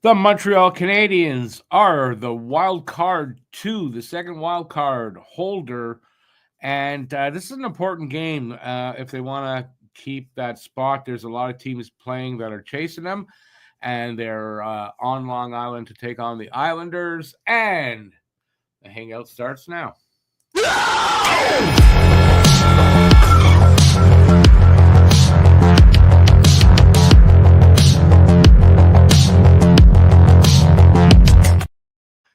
The Montreal Canadiens are the wild card two, the second wild card holder. And this is an important game if they want to keep that spot. There's a lot of teams playing that are chasing them, and they're on Long Island to take on the Islanders. And the hangout starts now.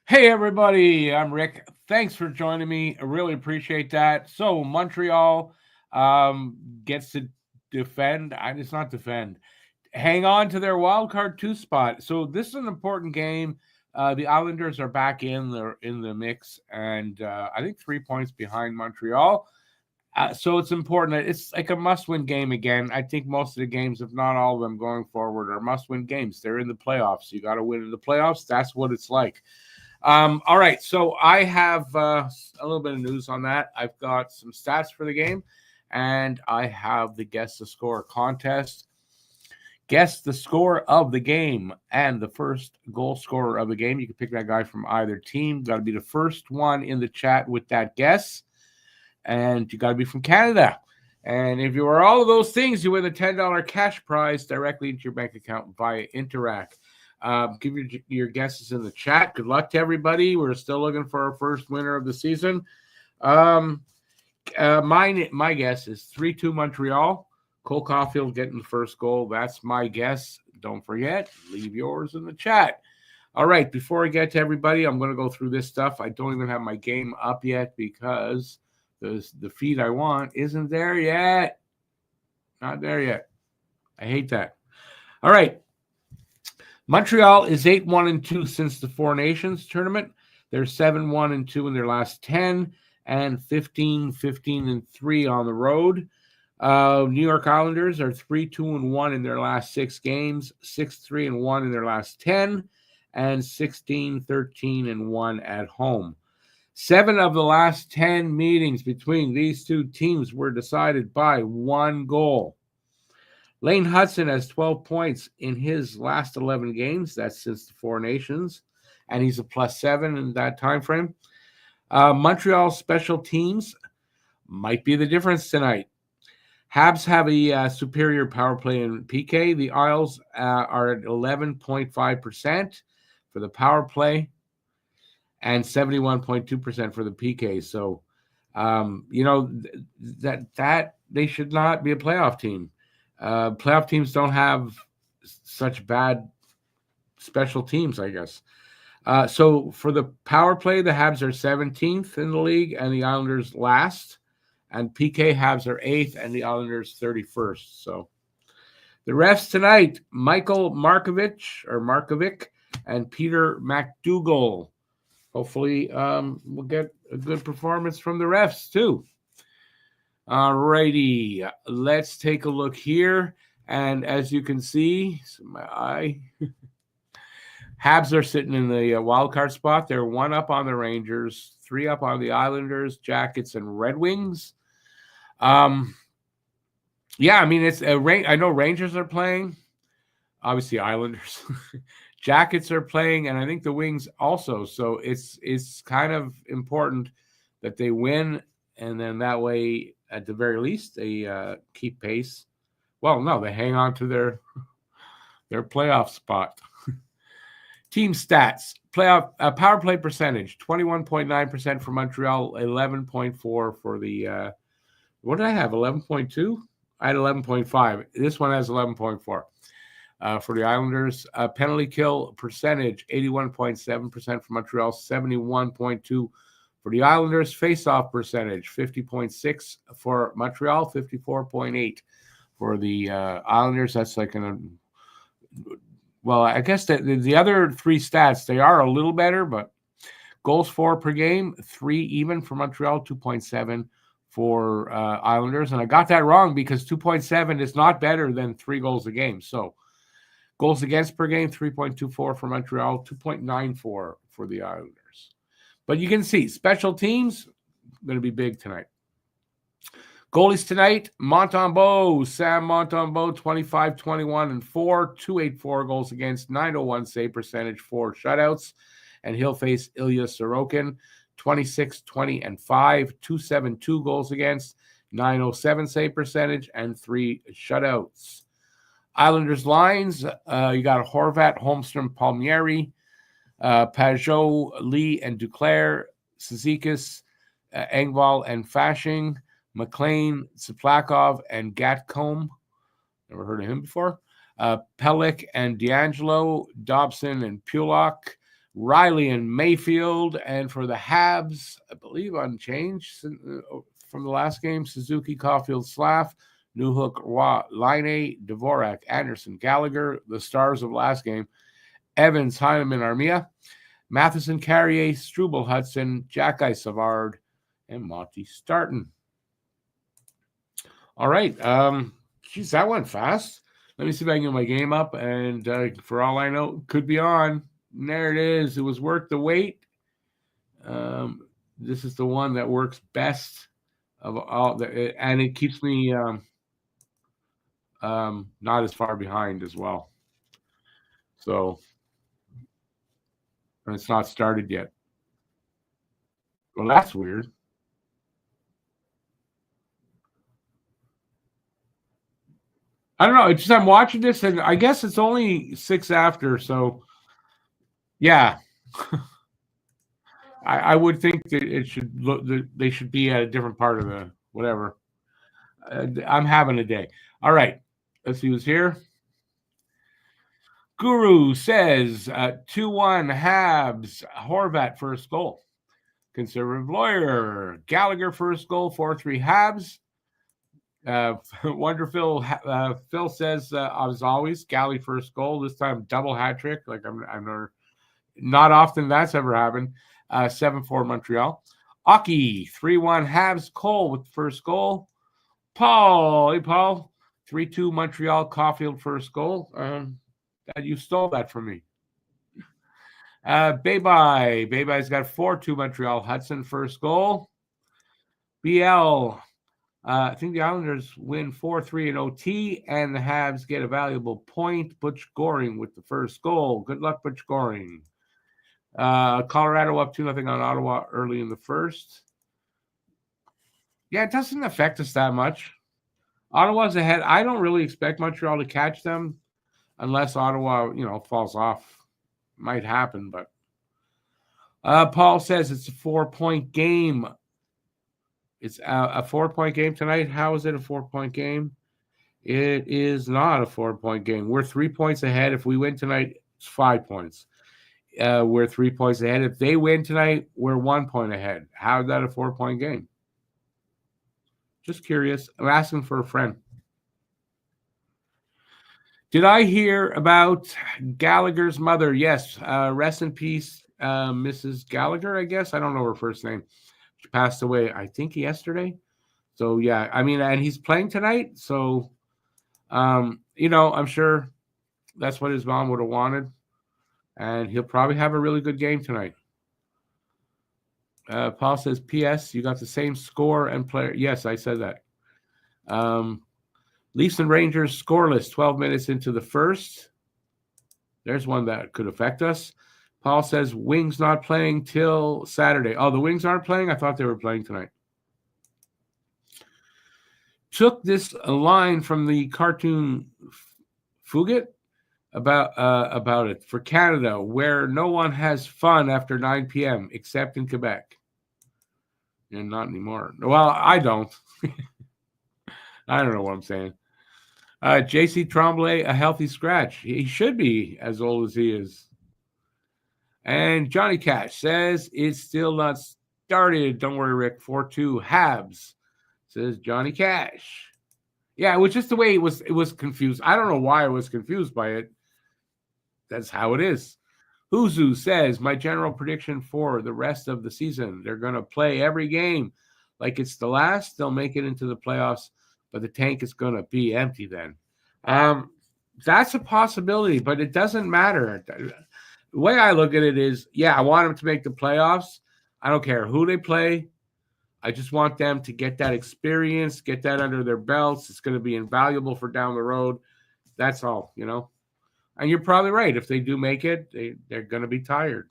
Hey, everybody, I'm Rick. Thanks for joining me. I really appreciate that. So Montreal gets to defend. It's not defend. Hang on to their wild card two spot. So this is an important game. The Islanders are back in the mix, and I think 3 points behind Montreal. So it's important. It's like a must-win game again. I think most of the games, if not all of them going forward, are must-win games. They're in the playoffs. You got to win in the playoffs. That's what it's like. All right, so I have a little bit of news on that. I've got some stats for the game, and I have the Guess the Score contest. Guess the score of the game and the first goal scorer of the game. You can pick that guy from either team. Got to be the first one in the chat with that guess, and you got to be from Canada. And if you are all of those things, you win the $10 cash prize directly into your bank account via Interac. Give your guesses in the chat. Good luck to everybody. We're still looking for our first winner of the season. My guess is 3-2 Montreal. Cole Caulfield getting the first goal. That's my guess. Don't forget, leave yours in the chat. All right, before I get to everybody, I'm going to go through this stuff. I don't even have my game up yet because the feed I want isn't there yet. Not there yet. I hate that. All right. Montreal is 8-1-2 since the Four Nations tournament. They're 7-1-2 in their last 10 and 15-15-3 on the road. New York Islanders are 3-2-1 in their last 6 games, 6-3-1 in their last 10, and 16-13-1 at home. 7 of the last 10 meetings between these two teams were decided by 1 goal. Lane Hudson has 12 points in his last 11 games. That's since the Four Nations, and he's a +7 in that time frame. Montreal special teams might be the difference tonight. Habs have a superior power play in PK. The Isles are at 11.5% for the power play and 71.2% for the PK. So, that they should not be a playoff team. Playoff teams don't have such bad special teams, I guess. So for the power play, the Habs are 17th in the league and the Islanders last. And PK Habs are 8th and the Islanders 31st. So the refs tonight, Michael Markovic and Peter McDougall. Hopefully we'll get a good performance from the refs too. All righty, let's take a look here. And as you can see, my eye, Habs are sitting in the wild card spot. They're 1 up on the Rangers, 3 up on the Islanders, Jackets, and Red Wings. I mean, it's I know Rangers are playing. Obviously, Islanders. Jackets are playing, and I think the Wings also. So it's kind of important that they win, and then that way, at the very least, they keep pace. Well, no, they hang on to their playoff spot. Team stats: power play percentage 21.9% for Montreal, 11.4 for the. What did I have? 11.2. I had 11.5. This one has 11.4 for the Islanders. Penalty kill percentage 81.7% for Montreal, 71.2. For the Islanders, face-off percentage, 50.6 for Montreal, 54.8 for the Islanders. That's like I guess the other 3 stats, they are a little better, but goals for per game, 3 even for Montreal, 2.7 for Islanders. And I got that wrong because 2.7 is not better than 3 goals a game. So goals against per game, 3.24 for Montreal, 2.94 for the Islanders. But you can see special teams going to be big tonight. Goalies tonight, Montembeault, Sam Montembeault, 25, 21, and 4, 284 goals against, 901 save percentage, 4 shutouts. And he'll face Ilya Sorokin, 26, 20, and 5, 272 goals against, 907 save percentage, and 3 shutouts. Islanders lines, you got Horvat, Holmstrom, Palmieri, Pajot, Lee, and Duclair, Cizikas, Engvall, and Fasching, McLean, Siplakov, and Gatcombe. Never heard of him before. Pellick and D'Angelo, Dobson and Pulak, Riley and Mayfield. And for the Habs, I believe unchanged from the last game, Suzuki, Caulfield, Slav, Newhook, Roy, Line, Dvorak, Anderson, Gallagher, the stars of last game, Evans, Heineman, Armia, Matheson, Carrier, Struble, Hudson, Jack Savard, and Monty Starton. All right. Geez, that went fast. Let me see if I can get my game up. And for all I know, could be on. There it is. It was worth the wait. This is the one that works best of all, and it keeps me not as far behind as well. So, and it's not started yet. Well, that's weird. I don't know. It's just I'm watching this, and I guess it's only 6 after. So, yeah, I would think that it should look. They should be at a different part of the whatever. I'm having a day. All right, let's see who's here. Guru says 2-1 Habs. Horvat first goal. Conservative lawyer Gallagher first goal. 4-3 Habs. Wonderful Phil says as always Galley first goal, this time double hat trick, like I'm not often that's ever happened. 7-4 Montreal. Aki 3-1 Habs. Cole with the first goal. Paul, hey Paul, 3-2 Montreal. Caulfield first goal. You stole that from me. Bayby's got 4-2 Montreal. Hudson first goal. BL, I think the Islanders win 4-3 in OT, and the Habs get a valuable point. Butch Goring with the first goal. Good luck, Butch Goring. Colorado up 2-0 on Ottawa early in the first. Yeah, it doesn't affect us that much. Ottawa's ahead. I don't really expect Montreal to catch them unless Ottawa, falls off. Might happen, but Paul says it's a 4-point game. It's a 4-point game tonight. How is it a 4-point game? It is not a 4-point game. We're 3 points ahead. If we win tonight, it's 5 points. We're 3 points ahead. If they win tonight, we're 1 point ahead. How is that a 4-point game? Just curious. I'm asking for a friend. Did I hear about Gallagher's mother? Yes. Rest in peace, Mrs. Gallagher, I guess. I don't know her first name. She passed away, I think, yesterday. So, yeah, and he's playing tonight. So, I'm sure that's what his mom would have wanted. And he'll probably have a really good game tonight. Paul says, P.S., you got the same score and player. Yes, I said that. Leafs and Rangers scoreless 12 minutes into the first. There's one that could affect us. Paul says Wings not playing till Saturday. Oh, the Wings aren't playing? I thought they were playing tonight. Took this line from the cartoon Fugit about it for Canada, where no one has fun after 9 p.m. except in Quebec. And not anymore. Well, I don't. I don't know what I'm saying. J.C. Tremblay, a healthy scratch. He should be as old as he is. And Johnny Cash says it's still not started. Don't worry, Rick. 4-2 Habs, says Johnny Cash. Yeah, it was just the way it was confused. I don't know why I was confused by it. That's how it is. Huzu says, my general prediction for the rest of the season, they're going to play every game like it's the last. They'll make it into the playoffs, but the tank is going to be empty then. That's a possibility, but it doesn't matter. The way I look at it is, I want them to make the playoffs. I don't care who they play. I just want them to get that experience, get that under their belts. It's going to be invaluable for down the road. That's all, you know. And you're probably right. If they do make it, they're going to be tired.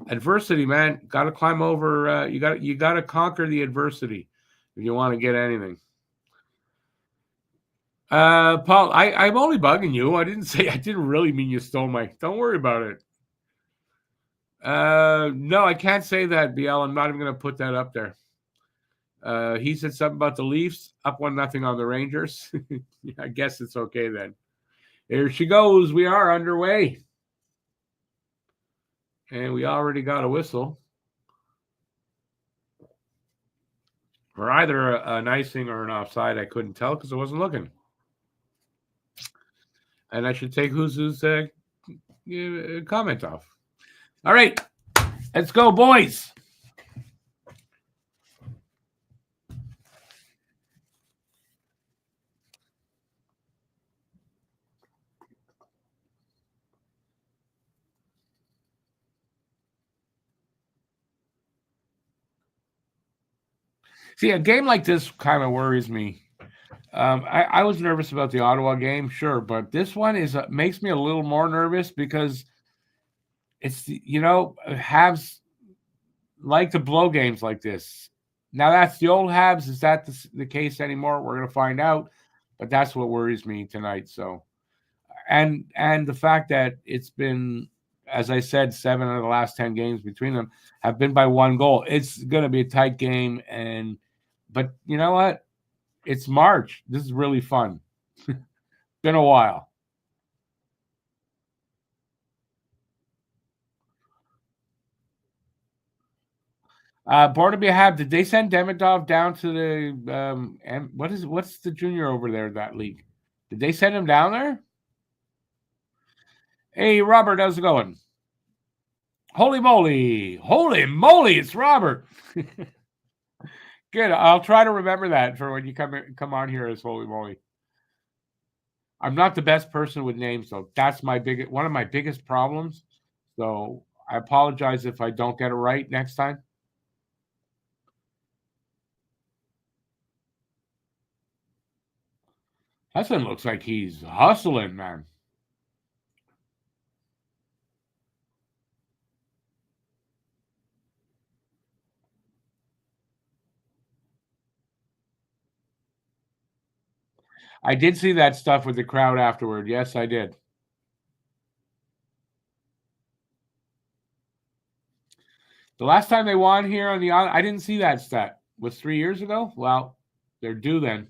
Adversity, man, got to climb over. You got to conquer the adversity if you want to get anything. Paul, I'm only bugging you. I didn't really mean you stole my. Don't worry about it. No, I can't say that, BL. I'm not even going to put that up there. He said something about the Leafs up 1-0 on the Rangers. I guess it's okay then. Here she goes. We are underway. And we already got a whistle. For either an icing or an offside, I couldn't tell because I wasn't looking. And I should take who's comment off. All right. Let's go, boys. See, a game like this kind of worries me. I was nervous about the Ottawa game, sure, but this one makes me a little more nervous because it's Habs like to blow games like this. Now that's the old Habs. Is that the case anymore? We're going to find out, but that's what worries me tonight. So, and the fact that it's been, as I said, 7 of the last 10 games between them have been by 1 goal. It's going to be a tight game, but you know what? It's March. This is really fun. Been a while. Born to be a Hab. Did they send Demidov down to the and what's the junior over there that league? Did they send him down there? Hey, Robert, how's it going? Holy moly! It's Robert. Good. I'll try to remember that for when you come on here as holy moly. I'm not the best person with names, though. That's one of my biggest problems. So I apologize if I don't get it right next time. Hudson looks like he's hustling, man. I did see that stuff with the crowd afterward. Yes, I did. The last time they won here on I didn't see that stat. Was 3 years ago? Well, they're due then.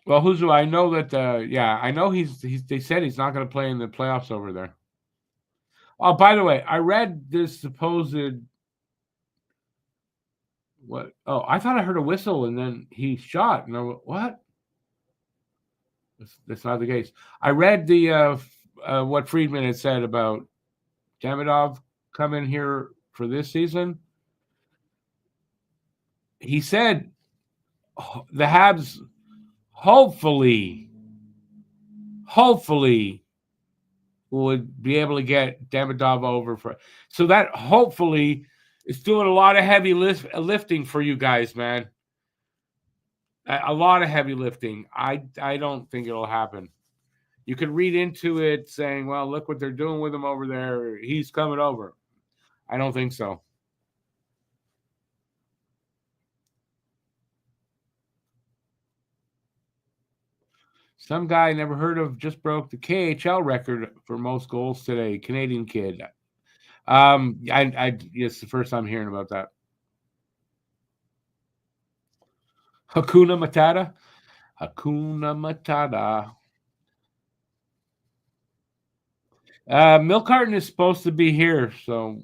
Well, who's I know that I know he's they said he's not going to play in the playoffs over there. Oh, by the way, I read this supposed what? Oh, I thought I heard a whistle and then he shot. And I went, what? That's not the case. I read the what Friedman had said about Demidov coming here for this season. He said the Habs hopefully would be able to get Demidov over for. So that hopefully is doing a lot of heavy lifting for you guys, man. A lot of heavy lifting. I don't think it'll happen. You could read into it saying, well, look what they're doing with him over there. He's coming over. I don't think so. Some guy I never heard of just broke the KHL record for most goals today. Canadian kid. It's the first time hearing about that. Hakuna Matata. Hakuna Matata. Milk carton is supposed to be here, so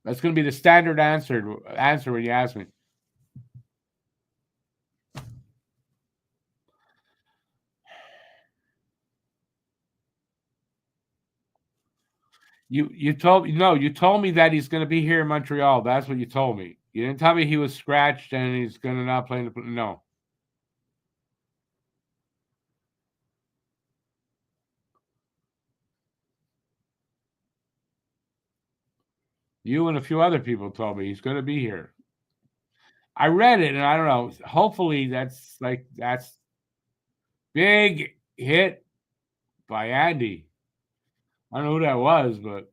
that's going to be the standard answer when you ask me. You told me that he's going to be here in Montreal. That's what you told me. You didn't tell me he was scratched and he's going to not play. No, you and a few other people told me he's going to be here. I read it and I don't know. Hopefully that's big hit by Andy. I don't know who that was, but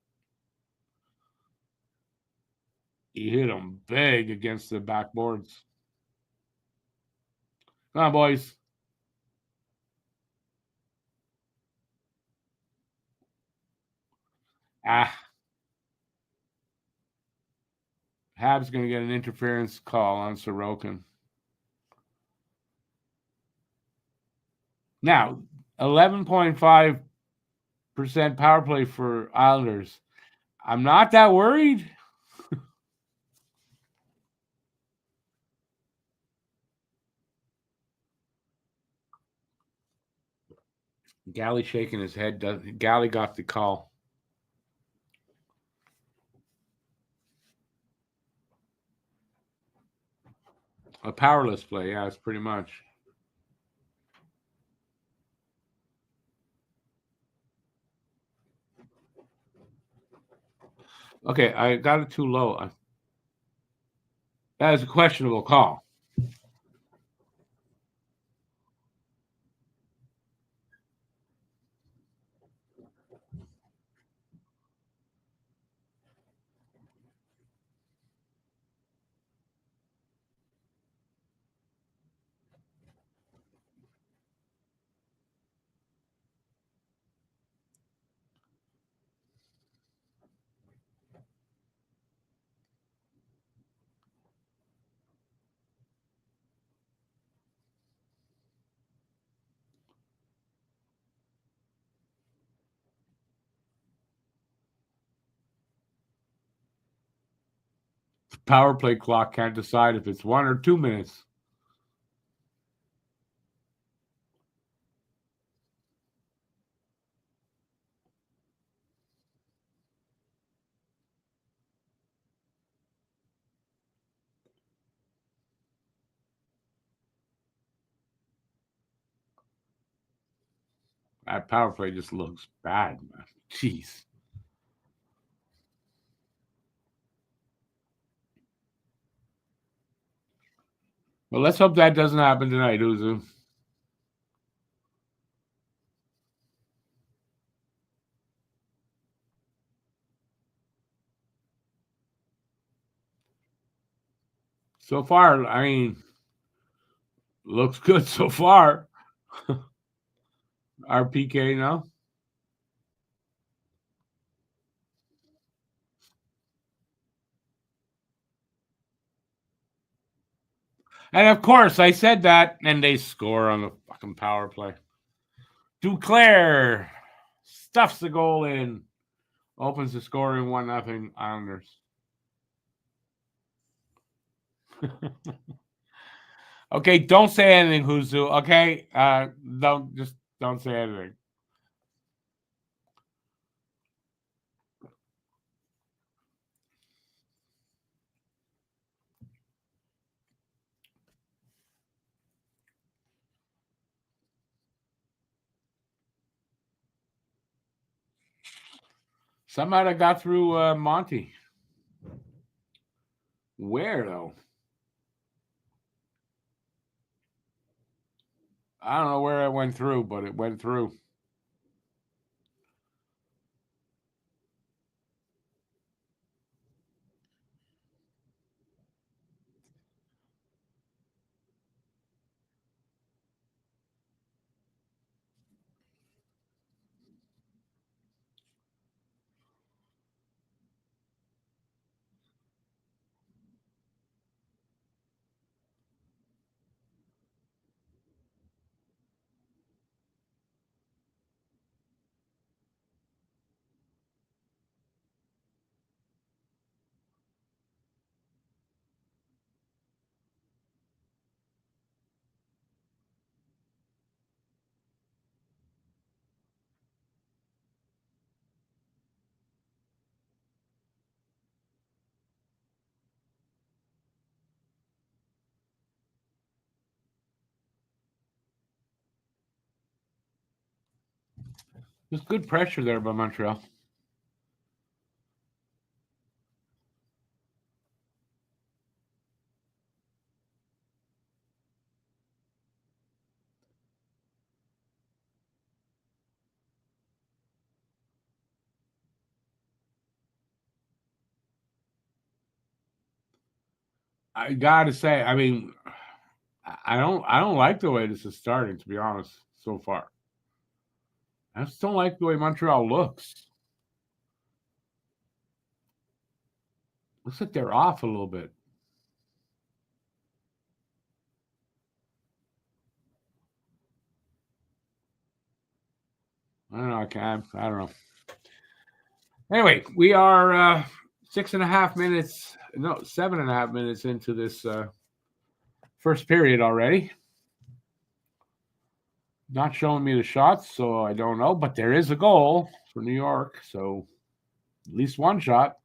he hit him big against the backboards. Come on, boys. Ah, Habs going to get an interference call on Sorokin. Now, 11.5% power play for Islanders. I'm not that worried. Galley shaking his head. Galley got the call. A powerless play, yeah, it's pretty much. Okay, I got it too low. That is a questionable call. The power play clock can't decide if it's 1 or 2 minutes. That power play just looks bad, man. Jeez. Well, let's hope that doesn't happen tonight, Uzu. So far, I mean, looks good so far. Our PK now. And of course, I said that, and they score on the fucking power play. Duclair stuffs the goal in, opens the scoring 1-0 Islanders. Okay, don't say anything, Huzu. Okay, don't say anything. Somehow I got through Monty. Where though? I don't know where it went through, but it went through. There's good pressure there by Montreal. I gotta say, I mean, I don't like the way this is starting, to be honest, so far. I just don't like the way Montreal looks. Looks like they're off a little bit. I don't know. I don't know. Anyway, we are 6.5 minutes, no, 7.5 minutes into this first period already. Not showing me the shots, so I don't know. But there is a goal for New York, so at least one shot.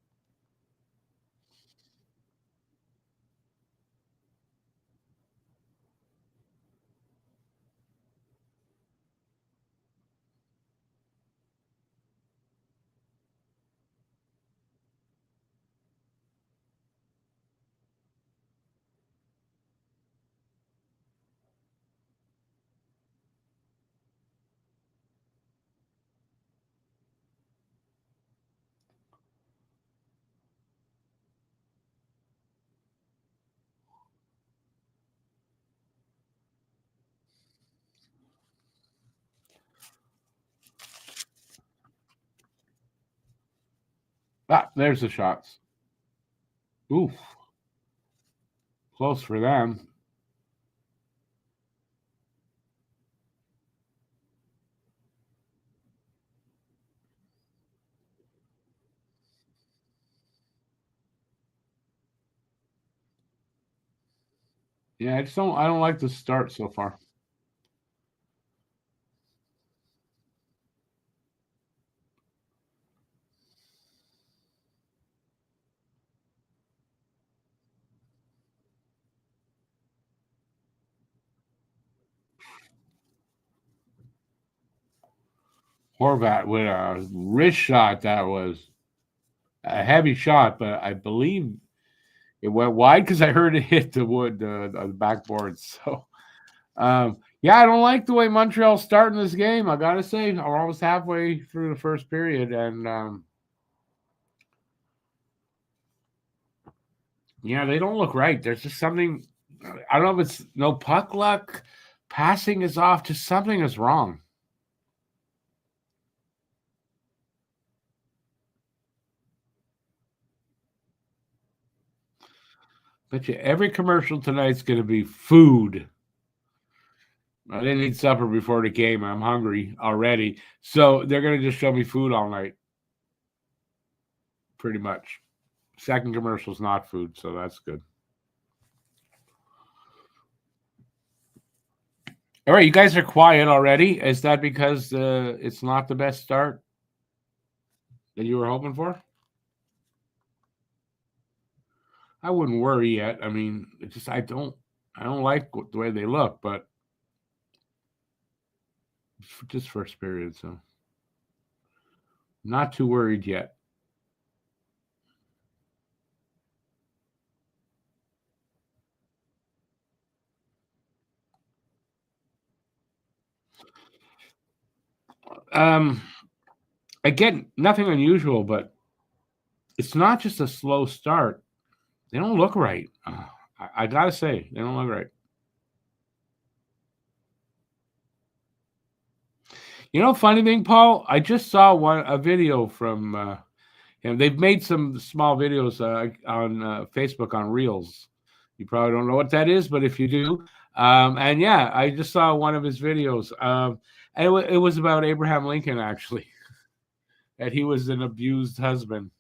Ah, there's the shots. Oof, close for them. Yeah, I don't like the start so far. Horvat with a wrist shot that was a heavy shot, but I believe it went wide because I heard it hit the wood, the backboard. So, yeah, I don't like the way Montreal's starting this game. I gotta say, we're almost halfway through the first period, and yeah, they don't look right. There's just something. I don't know if it's no puck luck, passing is off, just something is wrong. Bet you every commercial tonight's going to be food. I didn't eat supper before the game. I'm hungry already. So they're going to just show me food all night, pretty much. Second commercial's not food, so that's good. All right, you guys are quiet already. Is that because it's not the best start that you were hoping for? I wouldn't worry yet. I mean, it's just I don't like the way they look, but just first period, so not too worried yet. Um, again, nothing unusual, but it's not just a slow start. They don't look right. I gotta say, they don't look right. You know, funny thing, Paul, I just saw a video from him. They've made some small videos on Facebook on Reels. You probably don't know what that is, but if you do, and yeah, I just saw one of his videos, and it was about Abraham Lincoln actually, that he was an abused husband.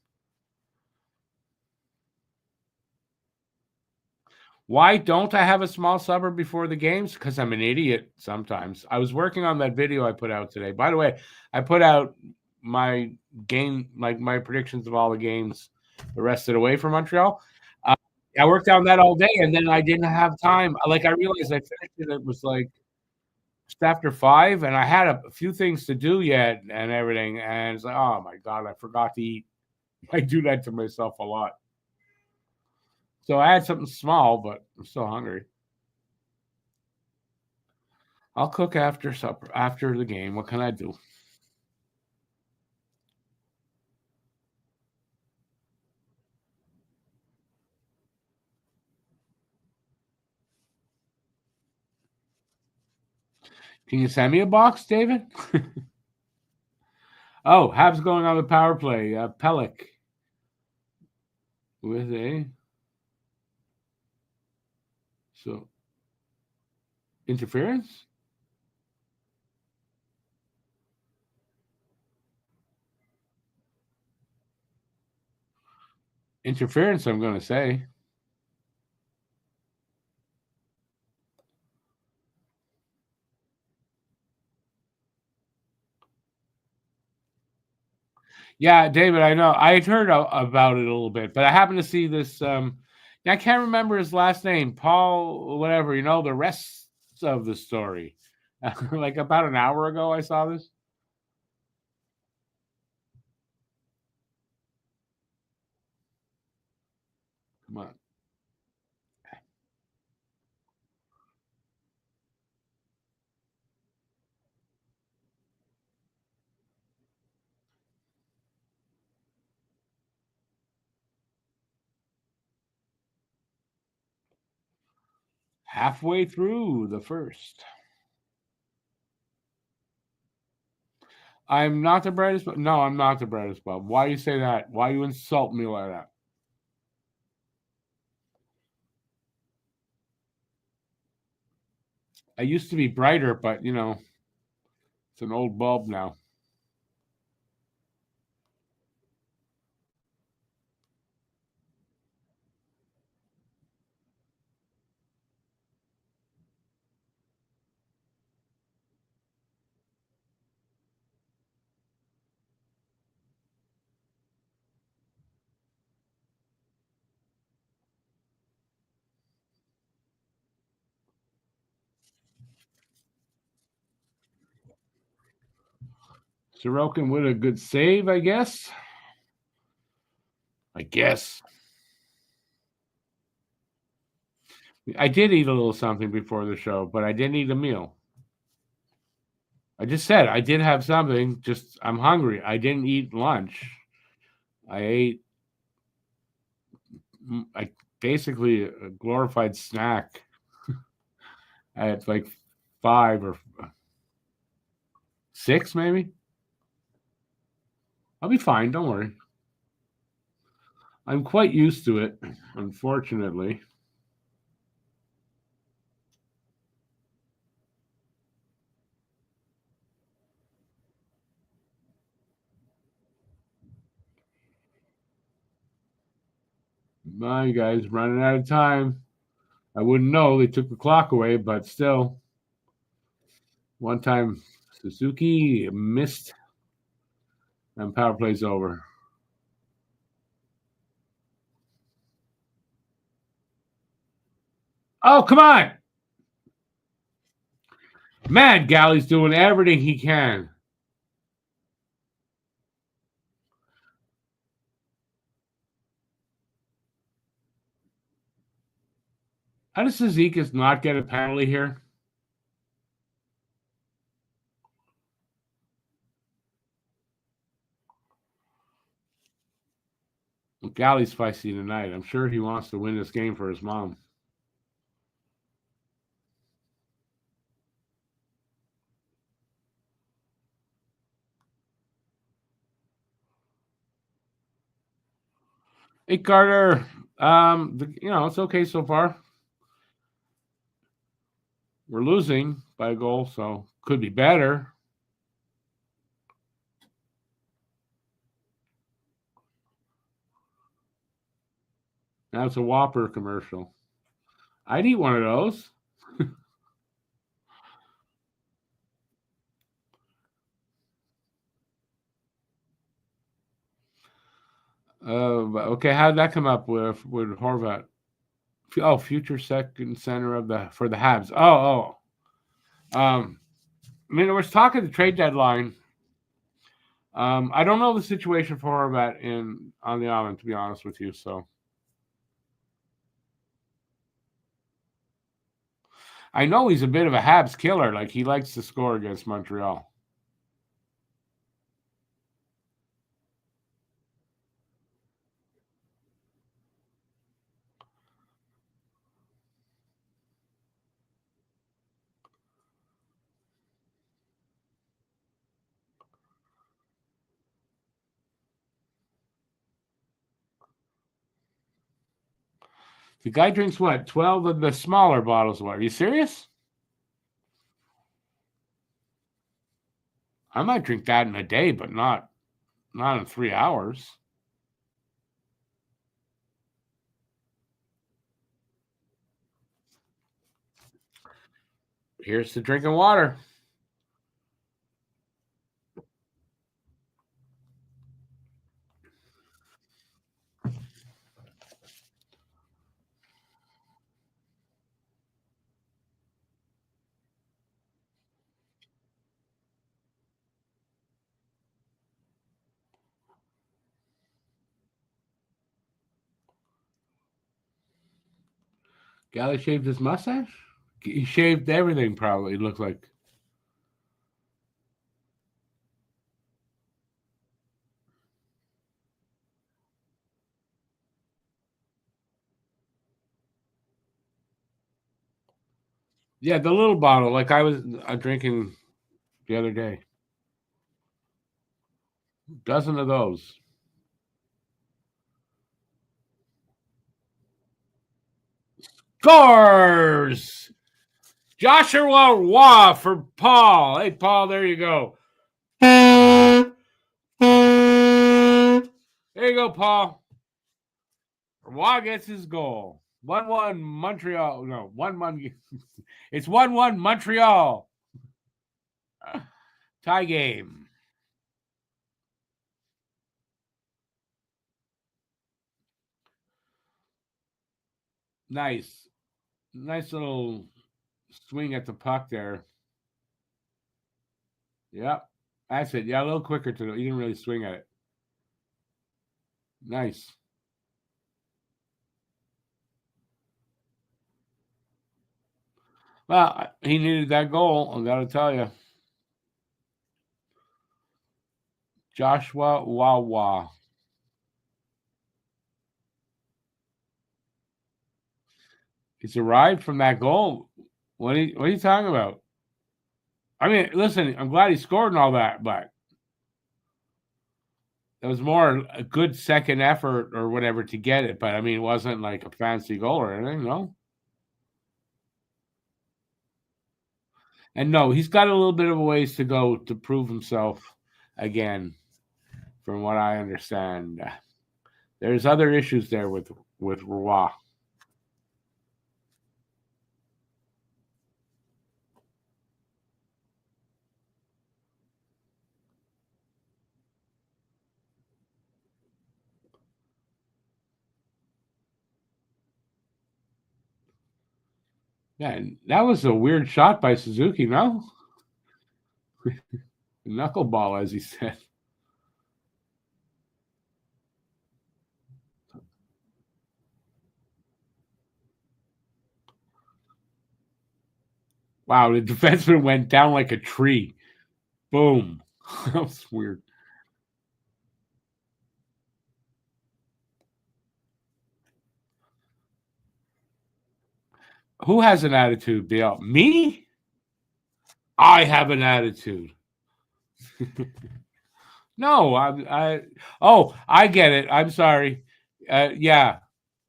Why don't I have a small suburb before the games? Because I'm an idiot sometimes. I was working on that video I put out today. By the way, I put out my game, like my predictions of all the games the rest of the way for Montreal. Uh, I worked on that all day, and then I didn't have time. Like I realized I finished it. It was like after 5, and I had a few things to do yet and everything, and it's like, oh my god, I forgot to eat. I do that to myself a lot. So I had something small, but I'm still hungry. I'll cook after supper, after the game. What can I do? Can you send me a box, David? Oh, Habs going on the power play. Pellick with a so interference. Interference, I'm going to say. Yeah, David, I know. I had heard about it a little bit, but I happened to see this. I can't remember his last name, Paul, whatever. The rest of the story. Like about an hour ago, I saw this. Come on. Halfway through the first. I'm not the brightest. No, I'm not the brightest bulb. Why you say that? Why you insult me like that? I used to be brighter, but it's an old bulb now. Sorokin with a good save, I guess. I guess. I did eat a little something before the show, but I didn't eat a meal. I just said I did have something. Just I'm hungry. I didn't eat lunch. I ate I basically a glorified snack at like 5 or 6, maybe. I'll be fine. Don't worry. I'm quite used to it, unfortunately. My guys running out of time. I wouldn't know. They took the clock away, but still. One time Suzuki missed and power play's over. Oh, come on. Man, Galley's doing everything he can. How does Suzuki not get a penalty here? Galley's feisty tonight. I'm sure he wants to win this game for his mom. Hey, Carter. It's okay so far. We're losing by a goal, so could be better. Now it's a Whopper commercial. I'd eat one of those. Okay, how did that come up with Horvat? Oh, future second center for the Habs. Oh. I mean, there was talk of the trade deadline. I don't know the situation for Horvat on the island, to be honest with you. So I know he's a bit of a Habs killer. Like, he likes to score against Montreal. The guy drinks what? 12 of the smaller bottles of water. Are you serious? I might drink that in a day, but not in 3 hours. Here's to drinking water. Galley shaved his mustache? He shaved everything, probably, it looked like. Yeah, the little bottle, like I was drinking the other day. A dozen of those. Scores! Joshua Waugh for Paul. Hey, Paul, there you go. There you go, Paul. Waugh gets his goal. 1-1 Montreal. No, 1-1. It's 1-1 Montreal. Tie game. Nice. Nice little swing at the puck there. Yep. That's it. Yeah, a little quicker to it. He didn't really swing at it. Nice. Well, he needed that goal, I got to tell you. Joshua Wawa. He's arrived from that goal. What are you talking about? I mean, listen, I'm glad he scored and all that, but it was more a good second effort or whatever to get it. But I mean, it wasn't like a fancy goal or anything, no. And no, he's got a little bit of a ways to go to prove himself again, from what I understand. There's other issues there with Roy. Yeah, that was a weird shot by Suzuki, no? Knuckleball, as he said. Wow, the defenseman went down like a tree. Boom. That was weird. Who has an attitude, Bill? Me? I have an attitude. No, I get it. I'm sorry. Yeah.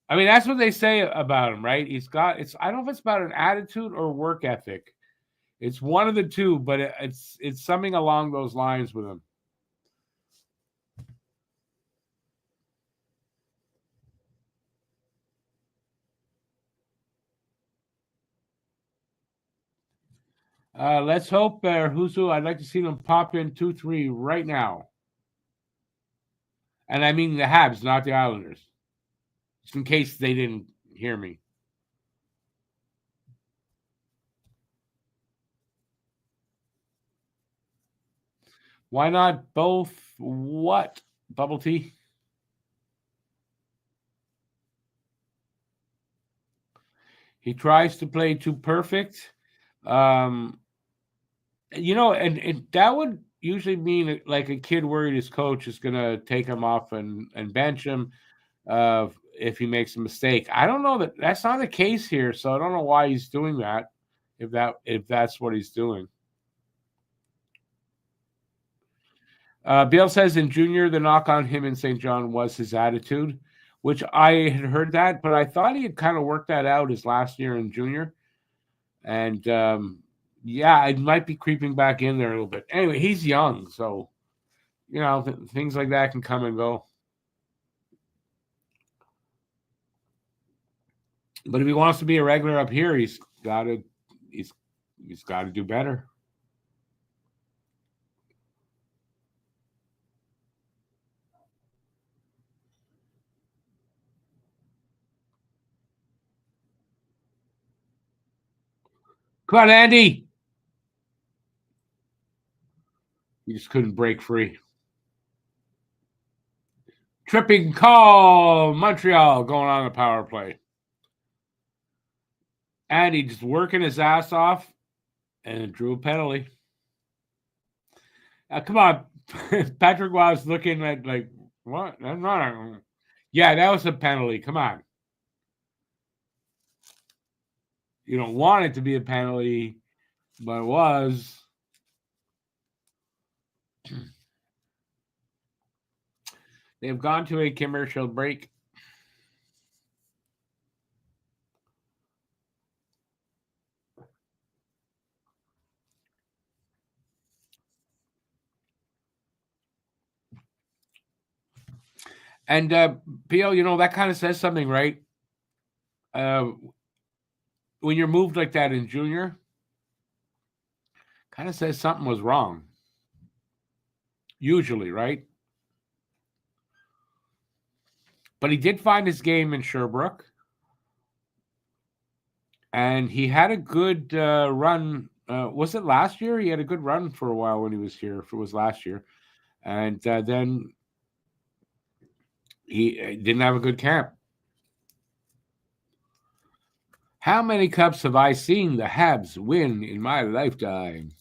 I mean, that's what they say about him, right? I don't know if it's about an attitude or work ethic. It's one of the two, but it's something along those lines with him. Let's hope who's who. I'd like to see them pop in 2-3 right now. And I mean the Habs, not the Islanders. Just in case they didn't hear me. Why not both? What? Bubble tea? He tries to play too perfect. Um, and that would usually mean like a kid worried his coach is going to take him off and bench him if he makes a mistake. I don't know that that's not the case here, so I don't know why he's doing that. If that's what he's doing. Bill says in junior, the knock on him in St. John was his attitude, which I had heard that, but I thought he had kind of worked that out his last year in junior. And yeah, it might be creeping back in there a little bit. Anyway, he's young, so things like that can come and go. But if he wants to be a regular up here, he's got to do better. Come on, Andy. He just couldn't break free. Tripping call. Montreal going on the power play. Andy just working his ass off and drew a penalty. Come on. Patrick was looking at like, what? That's not yeah, that was a penalty. Come on. You don't want it to be a penalty, but it was. They've gone to a commercial break. And PL, that kind of says something, right? When you're moved like that in junior, kind of says something was wrong. Usually, right? But he did find his game in Sherbrooke. And he had a good run. Was it last year? He had a good run for a while when he was here, if it was last year. And then he didn't have a good camp. How many cups have I seen the Habs win in my lifetime?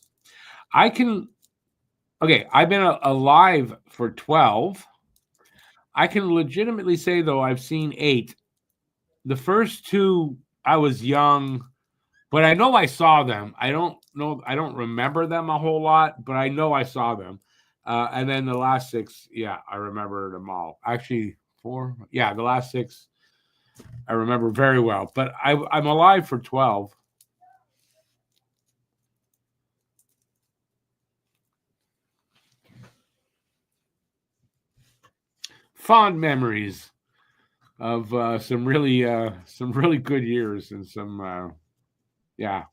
I've been alive for 12. I can legitimately say, though, I've seen 8. The first 2, I was young, but I know I saw them. I don't remember them a whole lot, but I know I saw them. And then the last 6, yeah, I remember them all. Actually, 4, yeah, the last 6, I remember very well. But I'm alive for 12. Fond memories of some really good years and some yeah.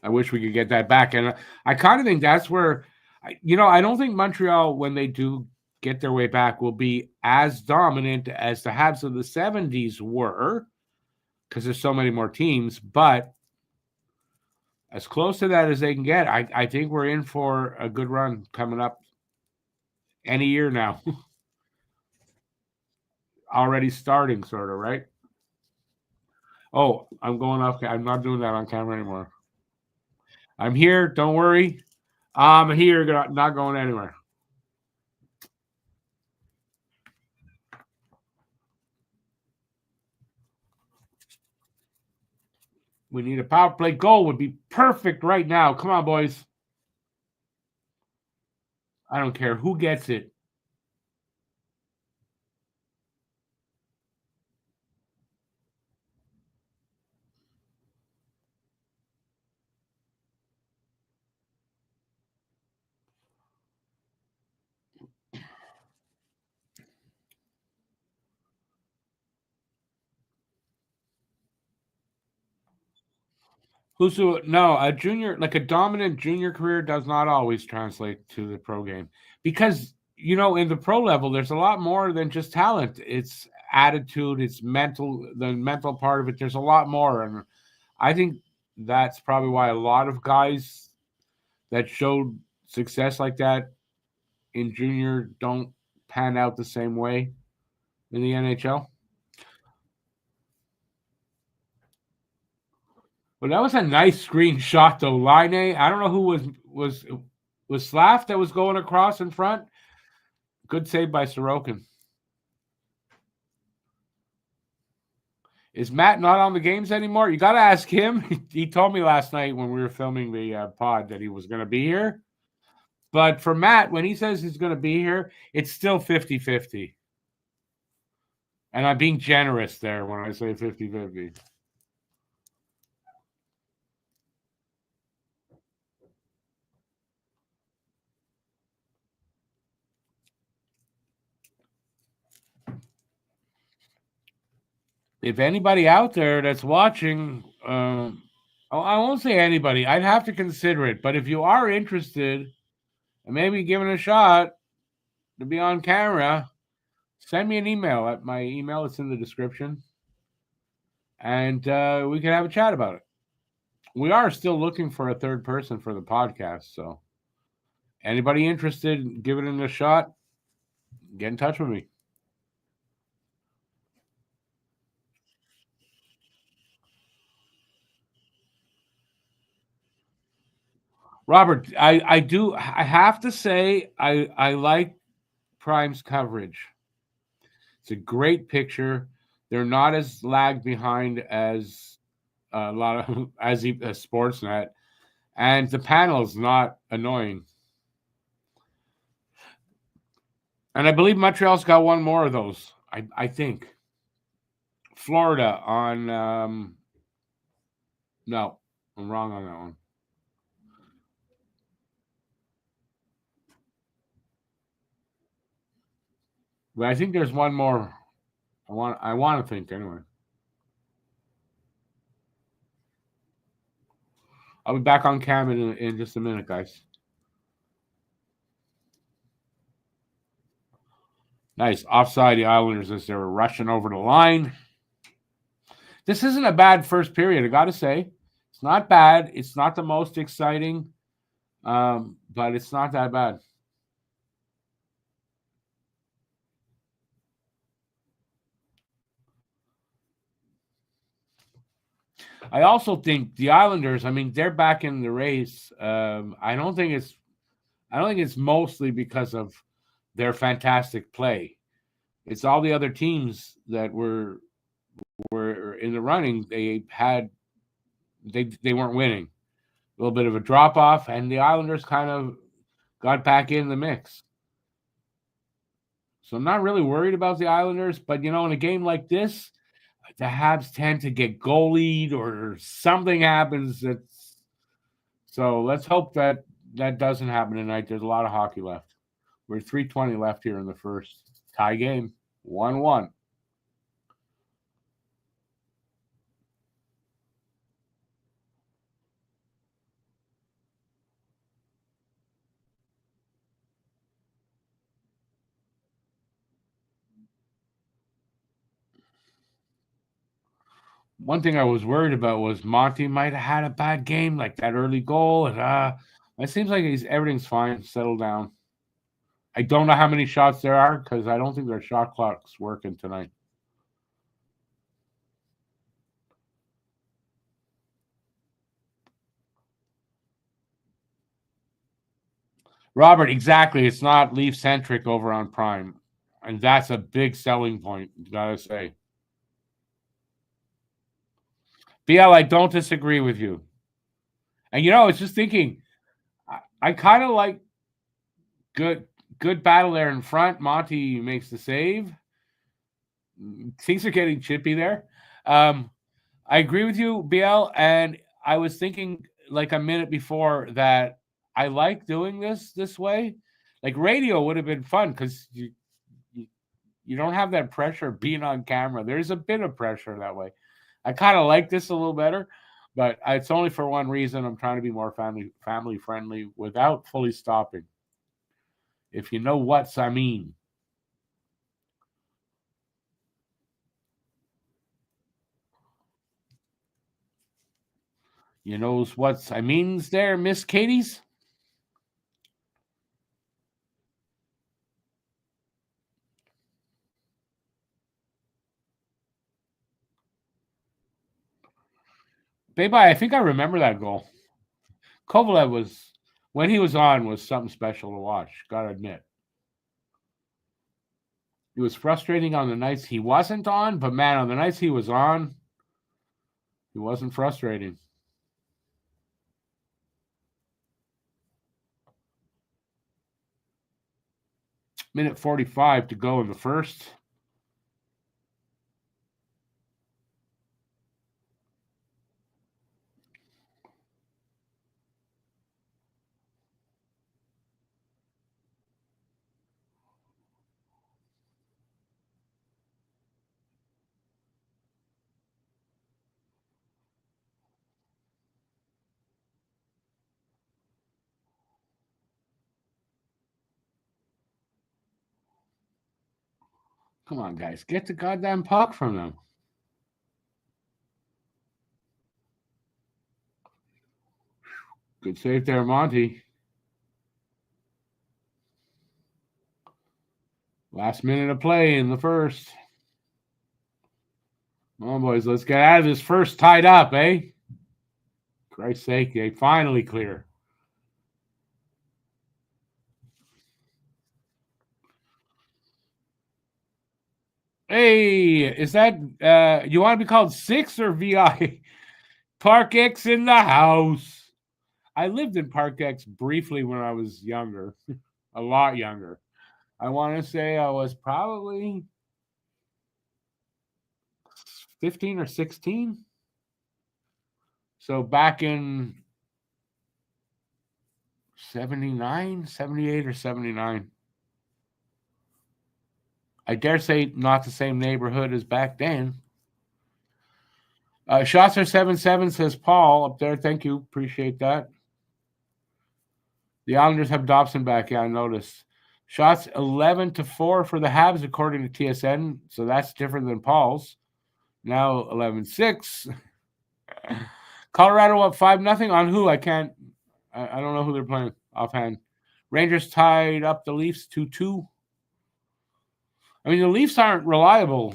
I wish we could get that back, and I kind of think that's where I don't think Montreal, when they do get their way back, will be as dominant as the Habs of the 70s were, because there's so many more teams, but as close to that as they can get, I think we're in for a good run coming up any year now. Already starting, sort of, right? Oh, I'm going off. I'm not doing that on camera anymore. I'm here. Don't worry. I'm here. Not going anywhere. We need a power play goal. Would be perfect right now. Come on, boys. I don't care who gets it. No, a junior, like a dominant junior career does not always translate to the pro game, because in the pro level there's a lot more than just talent. It's attitude, it's the mental part of it. There's a lot more, and I think that's probably why a lot of guys that showed success like that in junior don't pan out the same way in the NHL. But that was a nice screenshot, though. Line A. I don't know who was Slav that was going across in front. Good save by Sorokin. Is Matt not on the games anymore? You got to ask him. He told me last night when we were filming the pod that he was going to be here. But for Matt, when he says he's going to be here, it's still 50-50. And I'm being generous there when I say 50-50. If anybody out there that's watching, I won't say anybody. I'd have to consider it. But if you are interested and maybe giving a shot to be on camera, send me an email. At my email, it's in the description. And we can have a chat about it. We are still looking for a third person for the podcast. So anybody interested, give it a shot, get in touch with me. Robert, I have to say I like Prime's coverage. It's a great picture. They're not as lagged behind as a lot of as Sportsnet, and the panel is not annoying. And I believe Montreal's got one more of those. I think Florida on. No, I'm wrong on that one. But I think there's one more. I want to think anyway. I'll be back on cam in just a minute, guys. Nice offside the Islanders as they were rushing over the line. This isn't a bad first period, I got to say. It's not bad. It's not the most exciting, but it's not that bad. I also think the Islanders, I mean, they're back in the race. I don't think it's mostly because of their fantastic play. It's all the other teams that were in the running. They weren't winning. A little bit of a drop off, and the Islanders kind of got back in the mix. So I'm not really worried about the Islanders, but in a game like this, the Habs tend to get goalied or something happens. So let's hope that doesn't happen tonight. There's a lot of hockey left. We're 3:20 left here in the first. Tie game, 1-1. One thing I was worried about was Monty might have had a bad game, like that early goal. And it seems like everything's fine, settled down. I don't know how many shots there are because I don't think their shot clock's working tonight. Robert, exactly. It's not Leaf centric over on Prime, and that's a big selling point. Gotta say, BL, I don't disagree with you. And I was just thinking, I kind of like good battle there in front. Monty makes the save. Things are getting chippy there. I agree with you, BL, and I was thinking like a minute before that I like doing this way. Like radio would have been fun because you don't have that pressure of being on camera. There's a bit of pressure that way. I kind of like this a little better, but it's only for one reason. I'm trying to be more family friendly without fully stopping. If you know what I mean. You knows what I means there, Miss Katie's? I think I remember that goal. Kovalev was, when he was on, was something special to watch. Gotta admit. It was frustrating on the nights he wasn't on, but man, on the nights he was on, he wasn't frustrating. Minute 45 to go in the first. Come on, guys. Get the goddamn puck from them. Good save there, Monty. Last minute of play in the first. Come on, boys. Let's get out of this first tied up, eh? Christ's sake, they finally clear. Hey, is that you want to be called 6 or VI? Park X in the house. I lived in Park X briefly when I was younger, a lot younger. I want to say I was probably 15 or 16. So back in 79, 78 or 79. I dare say not the same neighborhood as back then. Shots are 7-7, says Paul up there. Thank you. Appreciate that. The Islanders have Dobson back. Yeah, I noticed. Shots 11-4 for the Habs, according to TSN. So that's different than Paul's. Now 11-6. Colorado up 5-0 on who? I don't know who they're playing offhand. Rangers tied up the Leafs 2-2. I mean, the Leafs aren't reliable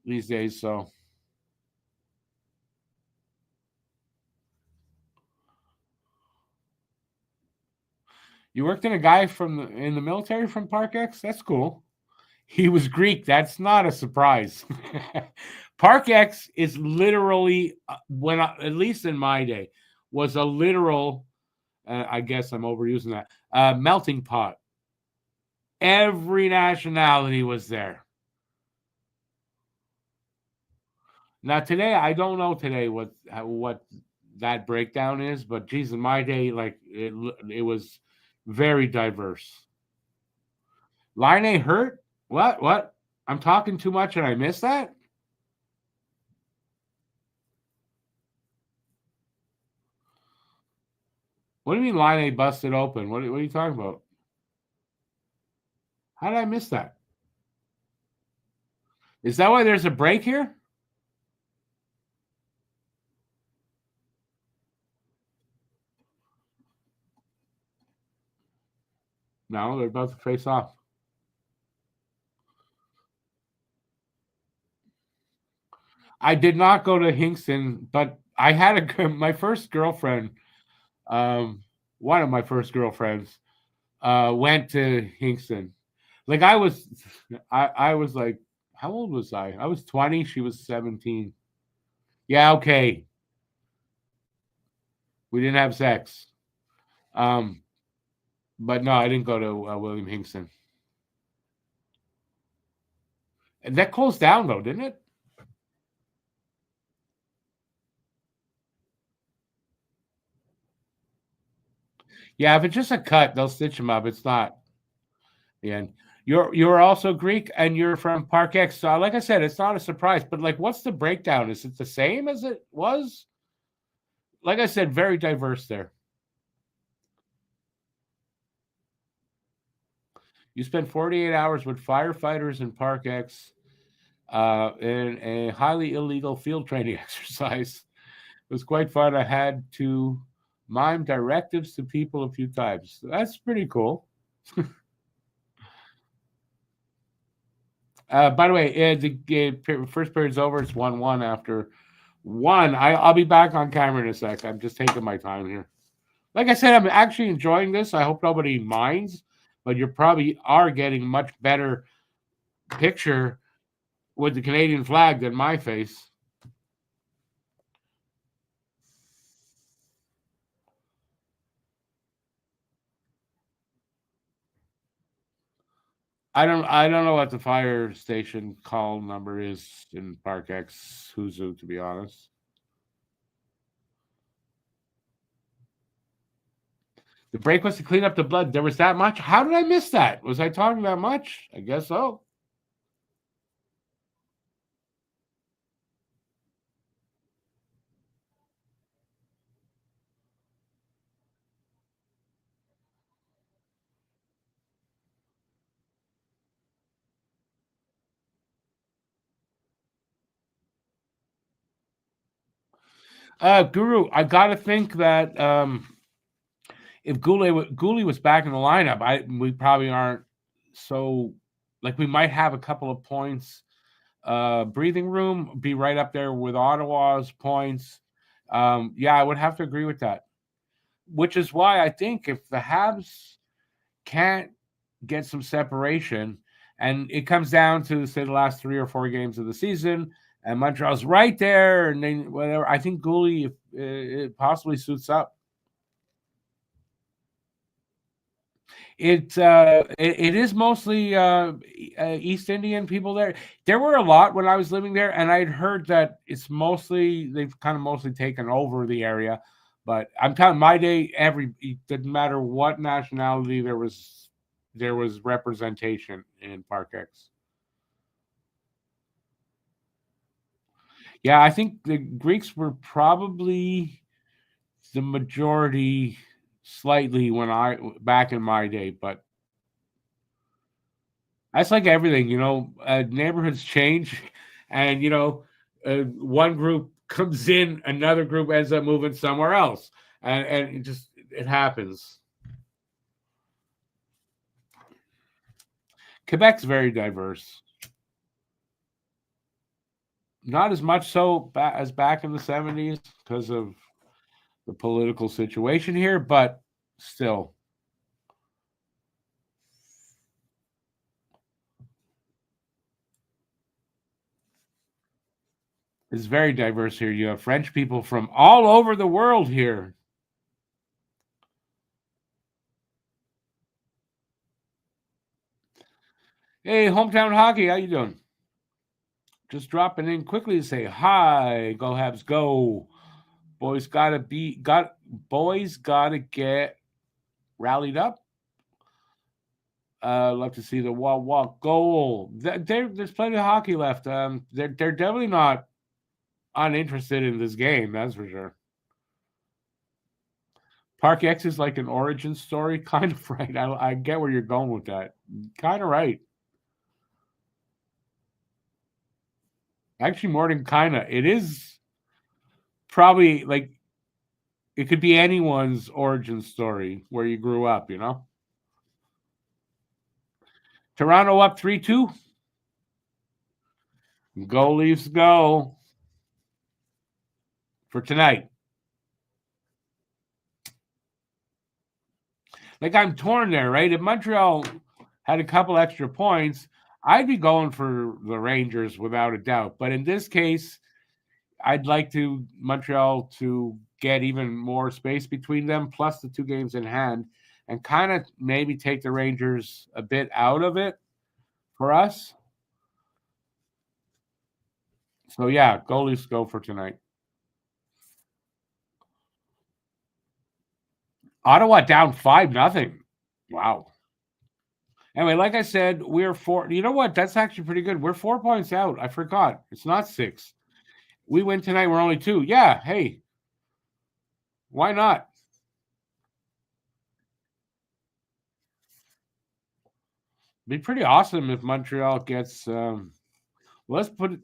these days, so. You worked in a guy in the military from Park X? That's cool. He was Greek. That's not a surprise. Park X is literally, at least in my day, was a literal, I guess I'm overusing that, melting pot. Every nationality was there. Now today, I don't know today what that breakdown is, but geez, in my day, like it was very diverse. Line hurt? What? I'm talking too much and I missed that? What do you mean Line busted open? What are you talking about? How did I miss that? Is that why there's a break here? No, they're about to face off. I did not go to Hingston, but I had my first girlfriend, one of my first girlfriends, went to Hingston. Like I was like, how old was I? I was 20. She was 17. Yeah, okay. We didn't have sex. But no, I didn't go to William Hingston. And that closed down though, didn't it? Yeah, if it's just a cut, they'll stitch them up. It's not. And you're also Greek and you're from Park X. So like I said, it's not a surprise. But like, what's the breakdown? Is it the same as it was? Like I said, very diverse there. You spent 48 hours with firefighters in Park X in a highly illegal field training exercise. It was quite fun. I had to mime directives to people a few times. That's pretty cool. By the way, the first period's over. It's 1-1 after I'll be back on camera in a sec. I'm just taking my time here. Like I said, I'm actually enjoying this. I hope nobody minds, but you probably are getting much better picture with the Canadian flag than my face. I don't know what the fire station call number is in Park X Huzu, to be honest. The break was to clean up the blood. There was that much? How did I miss that? Was I talking that much? I guess so. Guru, I gotta think that if Goulet was back in the lineup, we probably aren't so like we might have a couple of points. Breathing room be right up there with Ottawa's points. Yeah, I would have to agree with that. Which is why I think if the Habs can't get some separation, and it comes down to say the last 3 or 4 games of the season, and Montreal's right there, and then whatever. I think Goulet it possibly suits up. It is mostly East Indian people there. There were a lot when I was living there, and I'd heard that they've kind of mostly taken over the area. But I'm telling my day, it didn't matter what nationality there was representation in Park X. Yeah, I think the Greeks were probably the majority slightly when I back in my day, but that's like everything, neighborhoods change, and one group comes in, another group ends up moving somewhere else, and it happens. Quebec's very diverse, not as much so as back in the 70s because of the political situation here, but still. It's very diverse here. You have French people from all over the world here. Hey, hometown hockey, how you doing? Just dropping in quickly to say hi. Go Habs, go! Boys gotta get rallied up. Love to see the walk goal. There's plenty of hockey left. They're definitely not uninterested in this game. That's for sure. Park X is like an origin story, kind of right. I get where you're going with that. Kind of right. Actually, more than kind of. It is probably like it could be anyone's origin story where you grew up. Toronto up 3-2. Go Leafs, go for tonight. Like I'm torn there, right? If Montreal had a couple extra points, I'd be going for the Rangers without a doubt. But in this case, I'd like Montreal to get even more space between them, plus the 2 games in hand, and kind of maybe take the Rangers a bit out of it for us. So yeah, go Leafs, go for tonight. Ottawa down 5-0. Wow. Anyway, like I said, we're 4. You know what? That's actually pretty good. We're 4 points out. I forgot. It's not 6. We win tonight. We're only 2. Yeah. Hey, why not? Be pretty awesome if Montreal gets. Let's put it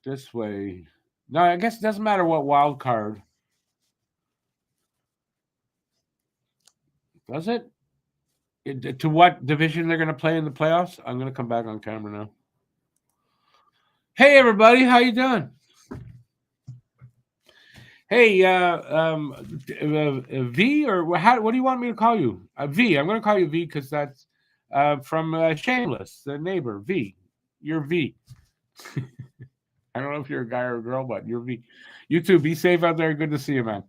this way. No, I guess it doesn't matter what wild card. Does it? To what division they're going to play in the playoffs? I'm going to come back on camera now. Hey, everybody. How you doing? Hey, V, or how? What do you want me to call you? V. I'm going to call you V because that's from Shameless, the neighbor. V. You're V. I don't know if you're a guy or a girl, but you're V. You too. Be safe out there. Good to see you, man.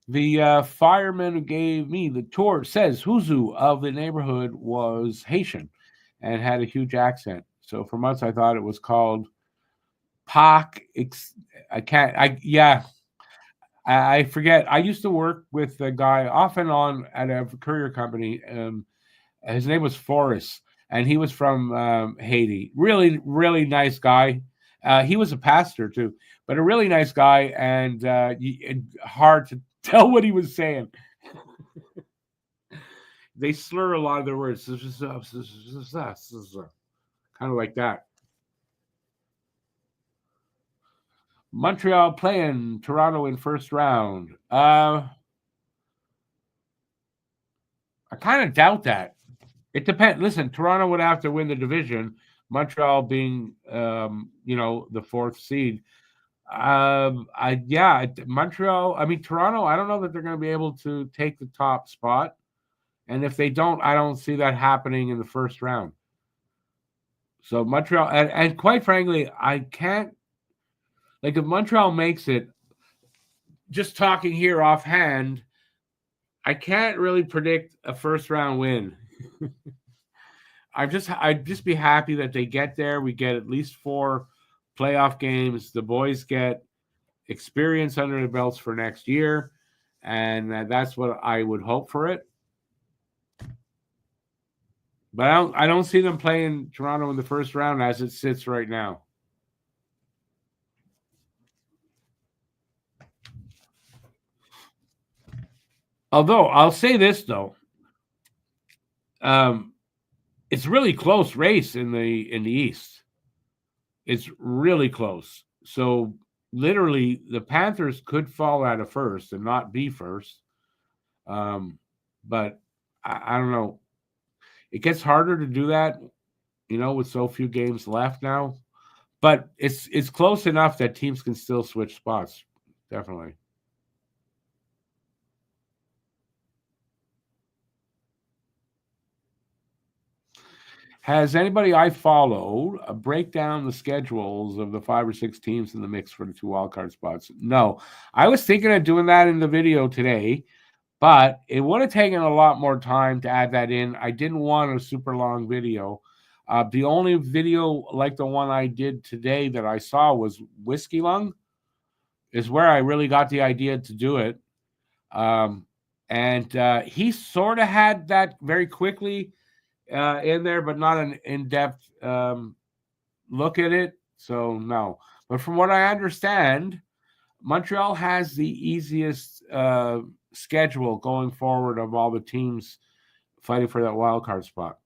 The fireman who gave me the tour says Huzu of the neighborhood was Haitian and had a huge accent. So for months I thought it was called Pak. I can't. I forget. I used to work with a guy off and on at a courier company. His name was Forrest, and he was from Haiti. Really, really nice guy. He was a pastor too, but a really nice guy, and hard to tell what he was saying. They slur a lot of their words, kind of like that. Montreal playing Toronto in first round. I kind of doubt that. It depends. Listen, Toronto would have to win the division. Montreal being, the fourth seed. Montreal. I mean, Toronto. I don't know that they're going to be able to take the top spot, and if they don't, I don't see that happening in the first round. So Montreal, and quite frankly, I can't. Like, if Montreal makes it, just talking here offhand, I can't really predict a first round win. I'd just be happy that they get there. We get at least 4 playoff games. The boys get experience under the belts for next year, and that's what I would hope for it. But I don't see them playing Toronto in the first round as it sits right now. Although I'll say this though, it's really close race in the East. It's really close. So literally, the Panthers could fall out of first and not be first. But I don't know. It gets harder to do that, with so few games left now. But it's close enough that teams can still switch spots. Definitely. Has anybody I follow break down the schedules of the 5 or 6 teams in the mix for the 2 wildcard spots? No. I was thinking of doing that in the video today, but it would have taken a lot more time to add that in. I didn't want a super long video. The only video like the one I did today that I saw was Whiskey Lung, is where I really got the idea to do it. And he sort of had that very quickly in there, but not an in-depth look at it. So no. But from what I understand, Montreal has the easiest schedule going forward of all the teams fighting for that wild card spot.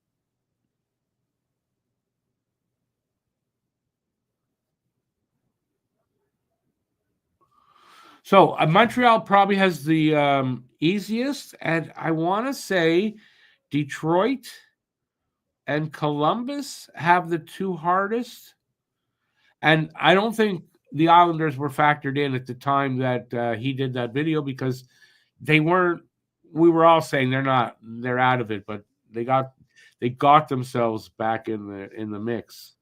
So Montreal probably has the easiest, and I want to say Detroit and Columbus have the 2 hardest. And I don't think the Islanders were factored in at the time that he did that video, because they weren't. We were all saying they're out of it, but they got themselves back in the mix.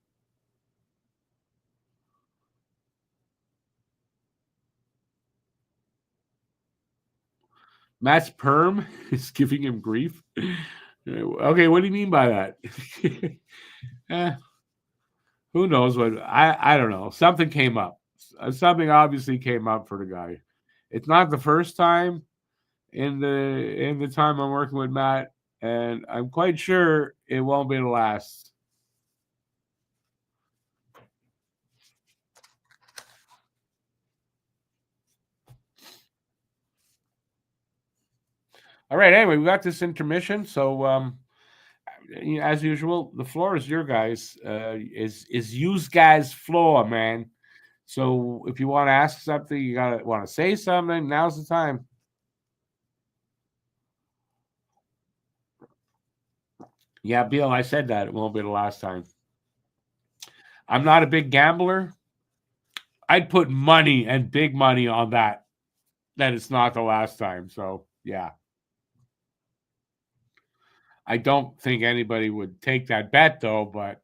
Matt's perm is giving him grief. Okay, what do you mean by that? eh, who knows what? I don't know. Something came up. Something obviously came up for the guy. It's not the first time in the time I'm working with Matt, and I'm quite sure it won't be the last. All right. Anyway, we got this intermission, so as usual, the floor is your guys. Is use guys' floor, man. So if you want to ask something, you gotta want to say something. Now's the time. Yeah, Bill, I said that it won't be the last time. I'm not a big gambler. I'd put money and big money on that it's not the last time. So yeah, I don't think anybody would take that bet though. But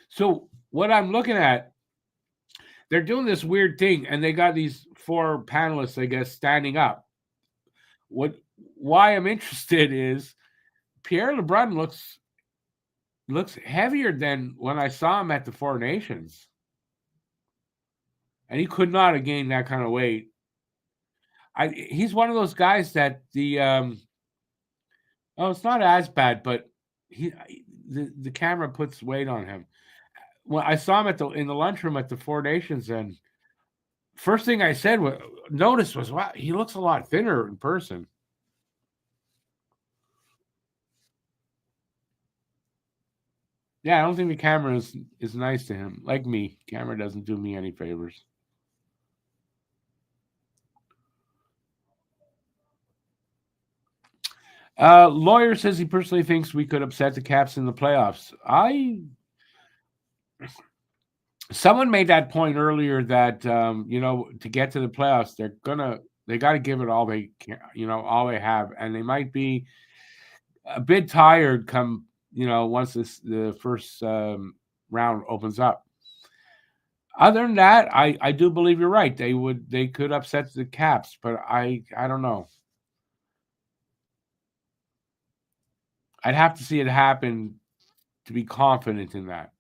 so what I'm looking at, they're doing this weird thing, and they got these four panelists, I guess, standing up. What? Why I'm interested is Pierre LeBrun looks heavier than when I saw him at the Four Nations, and he could not have gained that kind of weight. He's one of those guys that oh, it's not as bad, but the camera puts weight on him. When I saw him in the lunchroom at the Four Nations, and first thing I said was, wow, he looks a lot thinner in person. Yeah, I don't think the camera is nice to him. Like me, camera doesn't do me any favors. Lawyer says he personally thinks we could upset the Caps in the playoffs. Someone made that point earlier that to get to the playoffs, they got to give it all they can, all they have, and they might be a bit tired come once the first round opens up. Other than that, I do believe you're right. They could upset the Caps, but I don't know. I'd have to see it happen to be confident in that.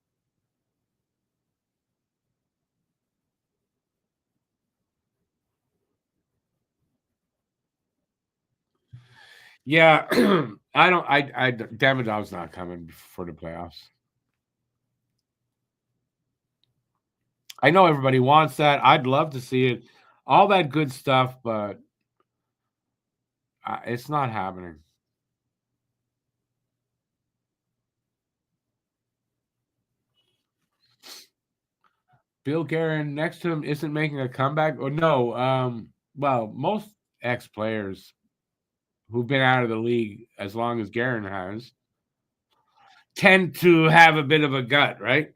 Yeah, I don't. Davidoff's not coming for the playoffs. I know everybody wants that. I'd love to see it, all that good stuff, but it's not happening. Bill Guerin next to him isn't making a comeback. Or no, well, most ex players who've been out of the league as long as Guerin has tend to have a bit of a gut, right?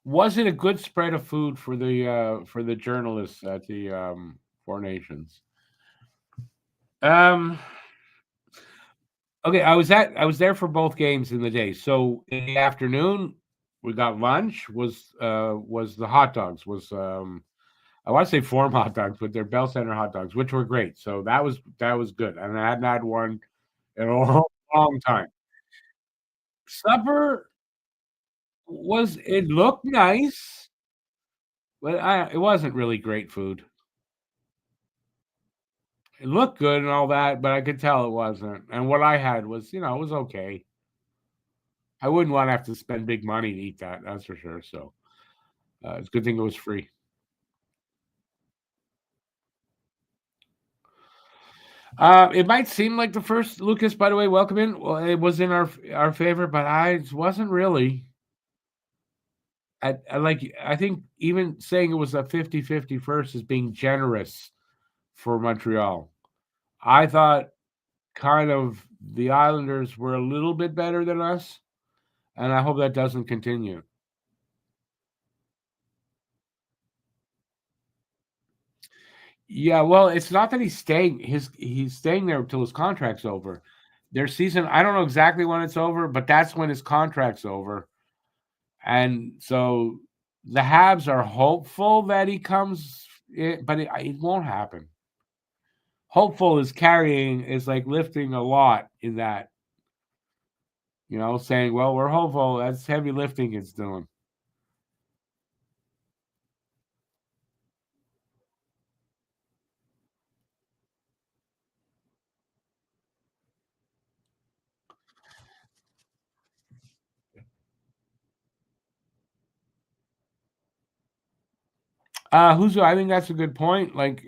Was it a good spread of food for the journalists at the Four Nations? Um, okay, I was there for both games in the day. So in the afternoon, we got lunch. Was the hot dogs? I want to say Forum hot dogs, but they're Bell Center hot dogs, which were great. So that was good, and I hadn't had one in a long time. Supper it looked nice, but it wasn't really great food. It looked good and all that, but I could tell it wasn't. And what I had was, it was okay. I wouldn't want to have to spend big money to eat that. That's for sure. So it's a good thing it was free. It might seem like the first Lucas, by the way, welcome in. Well, it was in our favor, but it wasn't really. I think even saying it was a 50-50 first is being generous for Montreal. I thought kind of the Islanders were a little bit better than us, and I hope that doesn't continue. Yeah, well, it's not that he's staying there until his contract's over. Their season, I don't know exactly when it's over, but that's when his contract's over. And so the Habs are hopeful that he comes in, but it won't happen. Hopeful is like lifting a lot in that, saying, well, we're hopeful. That's heavy lifting it's doing. I think that's a good point. Like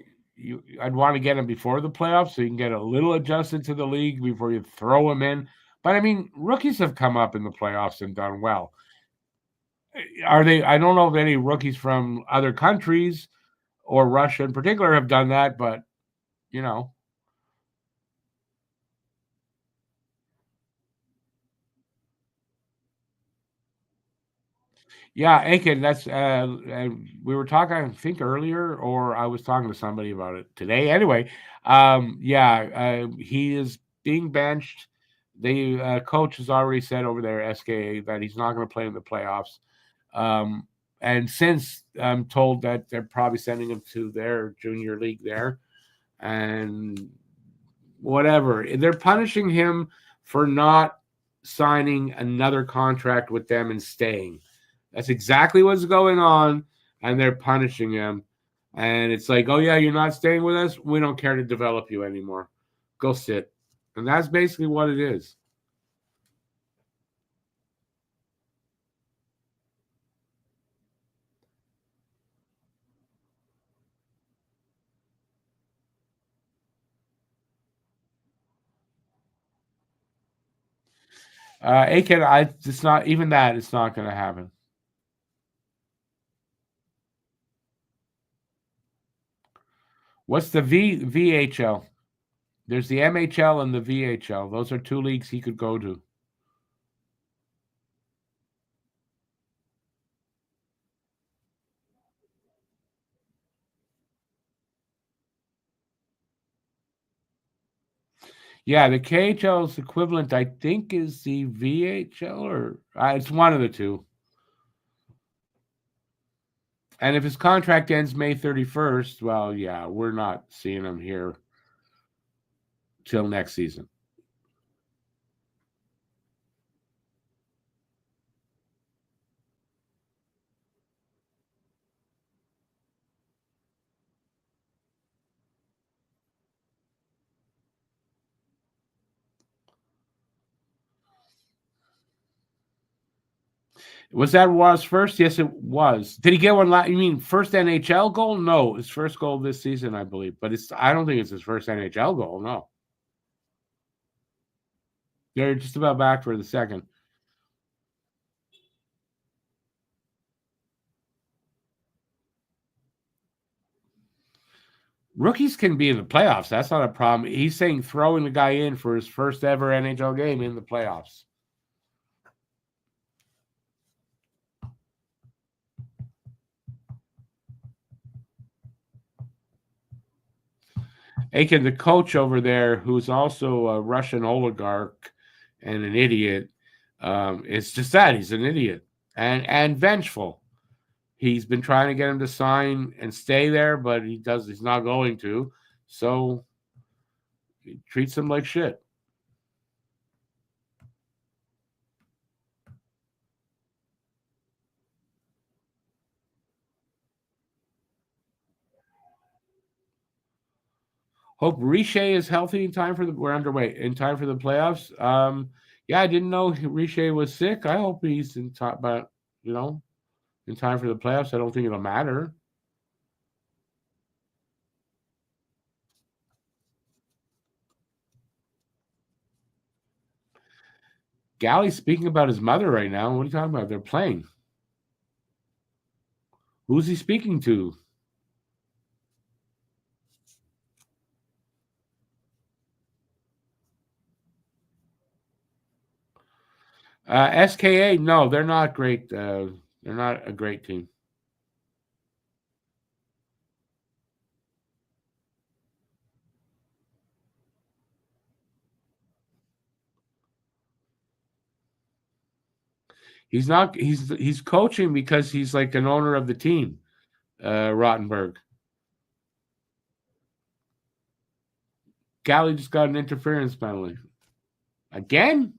I'd want to get him before the playoffs so you can get a little adjusted to the league before you throw him in. But I mean, rookies have come up in the playoffs and done well. Are they? I don't know if any rookies from other countries or Russia in particular have done that, but you know, yeah, Aiken. We were talking, I think, earlier, or I was talking to somebody about it today. Anyway, he is being benched. The coach has already said over there, SKA, that he's not going to play in the playoffs. Um, and since I'm told that they're probably sending him to their junior league there, and whatever. They're punishing him for not signing another contract with them and staying. That's exactly what's going on, and they're punishing him. And it's like, oh yeah, you're not staying with us. We don't care to develop you anymore. Go sit. And that's basically what it is. Aiken, it's not even that. It's not going to happen. What's the VHL? There's the MHL and the VHL. Those are two leagues he could go to. Yeah, the KHL's equivalent, I think, is the VHL, or it's one of the two. And if his contract ends May 31st, well, yeah, we're not seeing him here till next season. Was that Roy's first? Yes, it was. Did he get one last? You mean first NHL goal? No, his first goal this season, I believe. But I don't think it's his first NHL goal. No, they're just about back for the second. Rookies can be in the playoffs. That's not a problem. He's saying throwing the guy in for his first ever NHL game in the playoffs. Aiken, the coach over there, who's also a Russian oligarch and an idiot, it's just that he's an idiot and vengeful. He's been trying to get him to sign and stay there, but he's not going to. So he treats him like shit. Hope Riche is healthy in time for the we're underway in time for the playoffs. Yeah, I didn't know Riche was sick. I hope he's in time, but you know, in time for the playoffs. I don't think it'll matter. Galley's speaking about his mother right now. What are you talking about? They're playing. Who's he speaking to? SKA, no, they're not great. They're not a great team. He's not. He's coaching because he's like an owner of the team. Rottenberg. Galley just got an interference penalty again.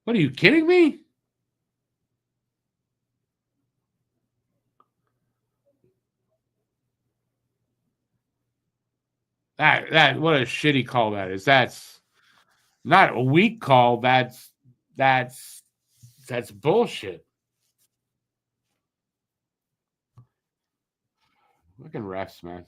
What are you kidding me? That what a shitty call that is. That's not a weak call. That's that's bullshit. Fucking refs, man.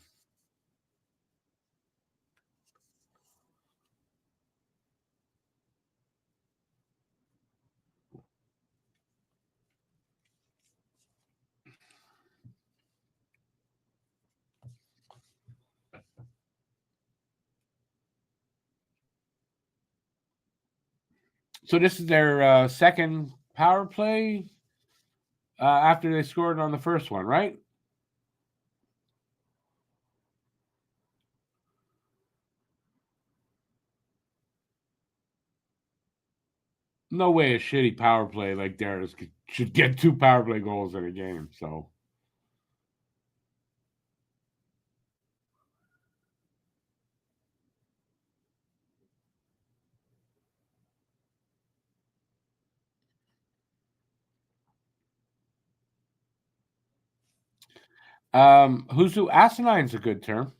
So this is their second power play after they scored on the first one, right? No way a shitty power play like theirs should get 2 power play goals in a game. So, who's who? Asinine's a good term.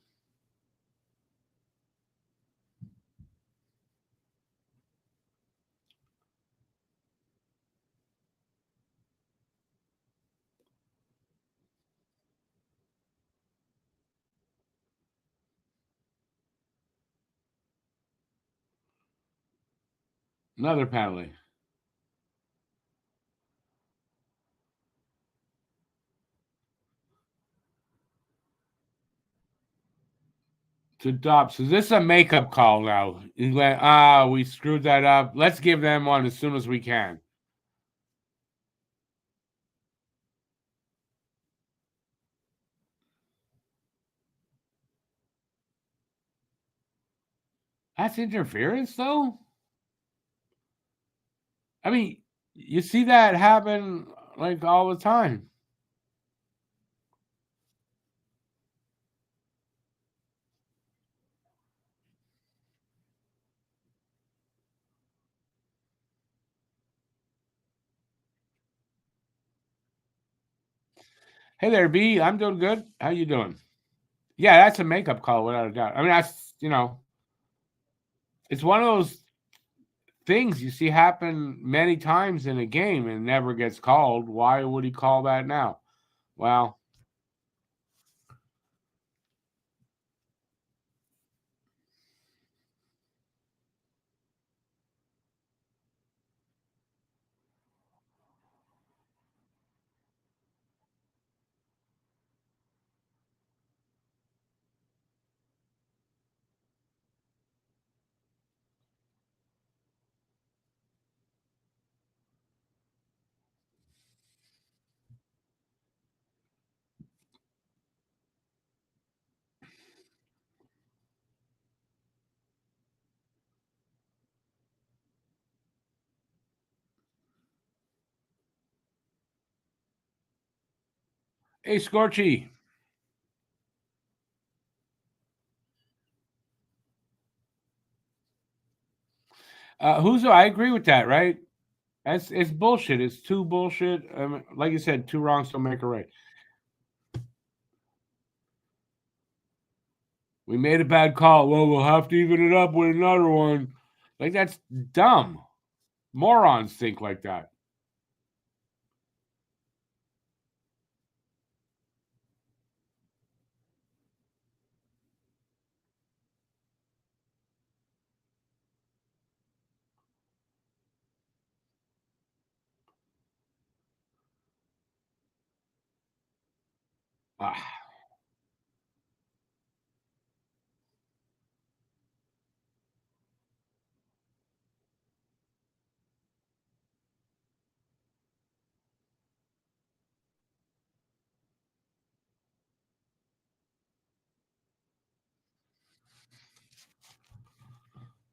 Another penalty to Dobbs. So this is a makeup call now. He's like, we screwed that up. Let's give them one as soon as we can. That's interference, though. I mean, you see that happen like all the time. Hey there, B. I'm doing good. How you doing? Yeah, that's a makeup call without a doubt. I mean, that's it's one of those things you see happen many times in a game and never gets called. Why would he call that now? Well, hey, Scorchy. Who's I agree with that, right? It's bullshit. It's too bullshit. Like you said, two wrongs don't make a right. We made a bad call. Well, we'll have to even it up with another one. Like that's dumb. Morons think like that. Ah,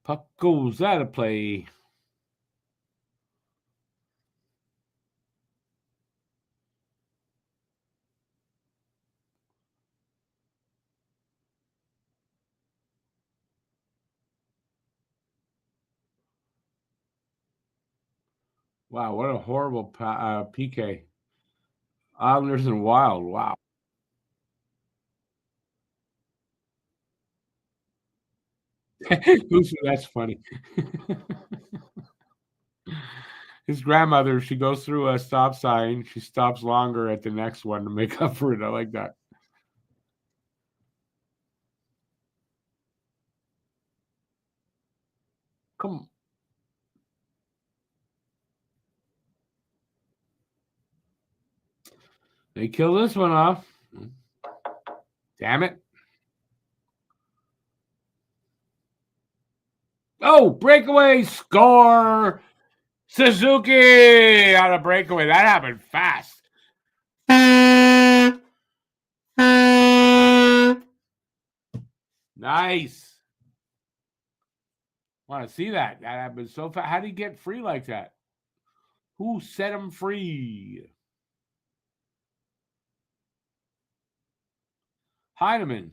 puck goes out of play. Wow, what a horrible PK. Islanders and Wild. Wow. That's funny. His grandmother, she goes through a stop sign. She stops longer at the next one to make up for it. I like that. Come, they kill this one off. Damn it. Oh, breakaway score. Suzuki on a breakaway. That happened fast. Nice. Want to see that? That happened so fast. How did he get free like that? Who set him free? Heineman.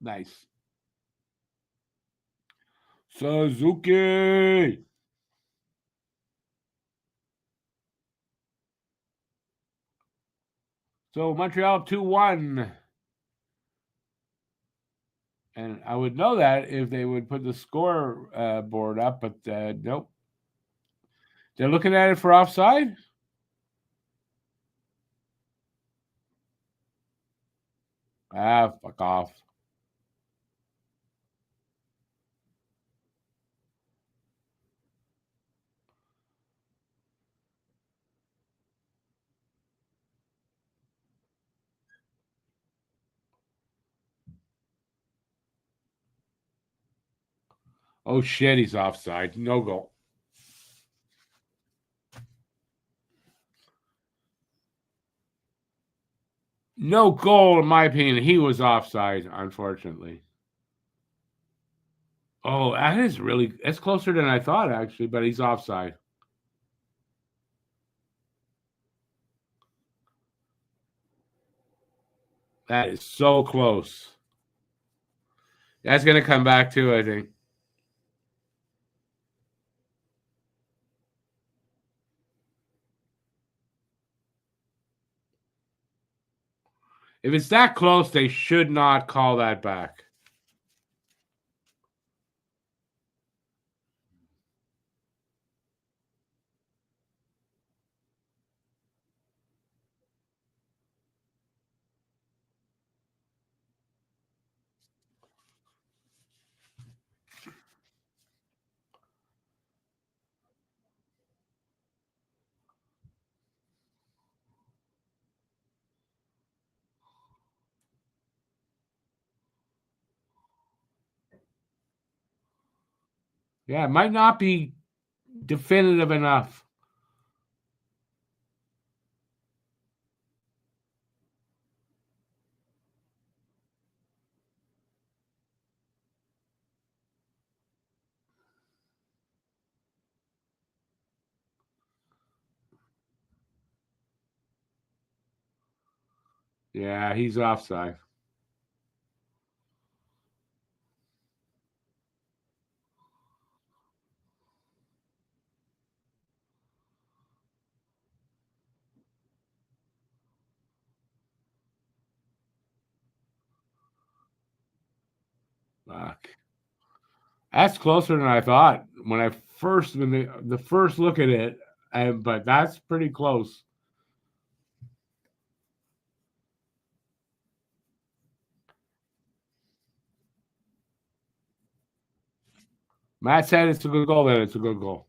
Nice. Suzuki. So Montreal 2-1. And I would know that if they would put the score board up, but nope. They're looking at it for offside? Ah, fuck off. Oh, shit, he's offside. No goal. No goal, in my opinion. He was offside, unfortunately. Oh, that's closer than I thought, actually, but he's offside. That is so close. That's going to come back, too, I think. If it's that close, they should not call that back. Yeah, it might not be definitive enough. Yeah, he's offside. Fuck. That's closer than I thought when the first look at it, but that's pretty close. Matt said it's a good goal, then it's a good goal.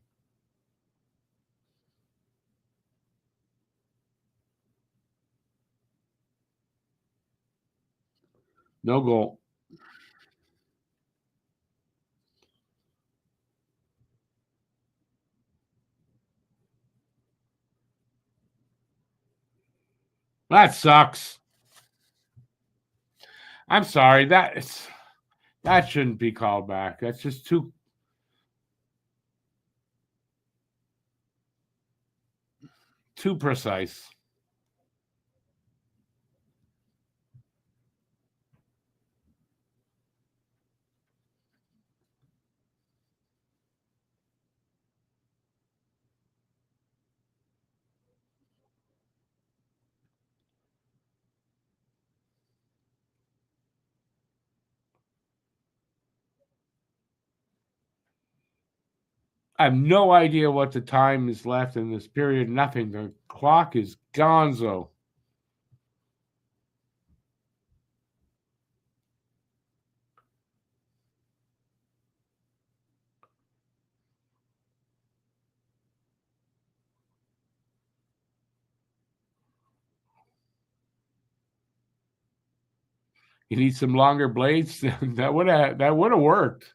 No goal. That sucks. I'm sorry. That shouldn't be called back. That's just too precise. I have no idea what the time is left in this period. Nothing. The clock is gonzo. You need some longer blades. That would have worked.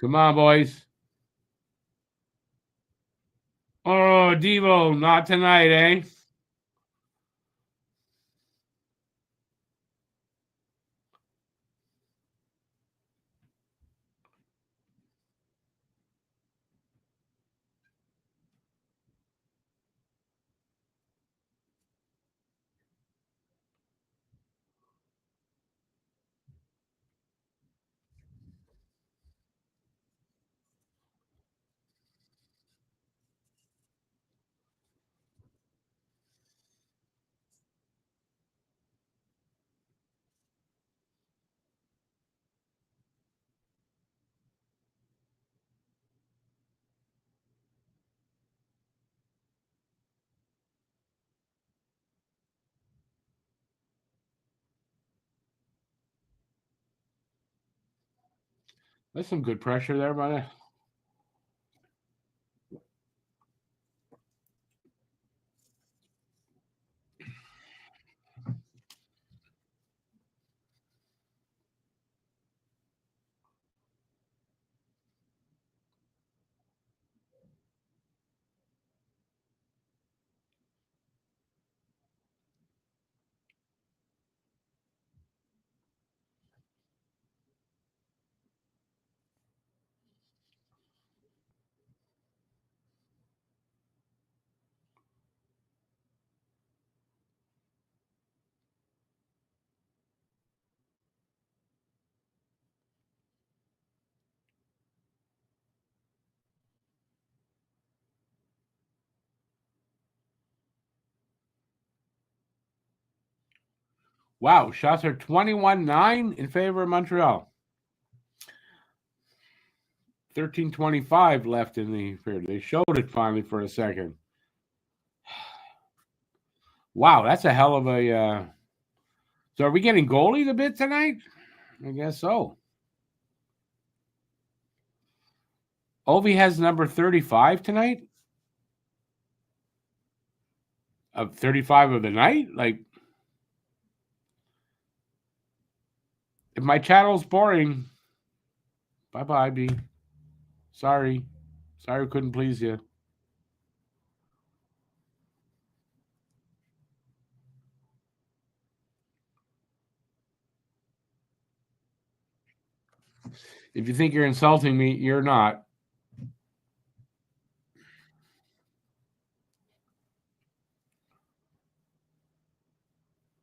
Come on, boys. Oh, Devo, not tonight, eh? That's some good pressure there, buddy. Wow, shots are 21-9 in favor of Montreal. 13:25 left in the period. They showed it finally for a second. Wow, that's a hell of a. So are we getting goalies a bit tonight? I guess so. Ovi has number 35 tonight. Of 35 of the night? Like, if my channel's boring, bye-bye, B. Sorry. Sorry we couldn't please you. If you think you're insulting me, you're not.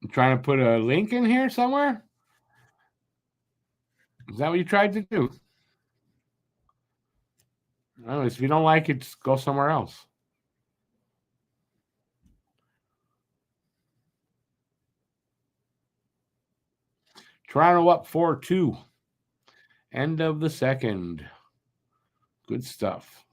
I'm trying to put a link in here somewhere? Is that what you tried to do? Anyways, if you don't like it, just go somewhere else. Toronto up 4-2. End of the second. Good stuff.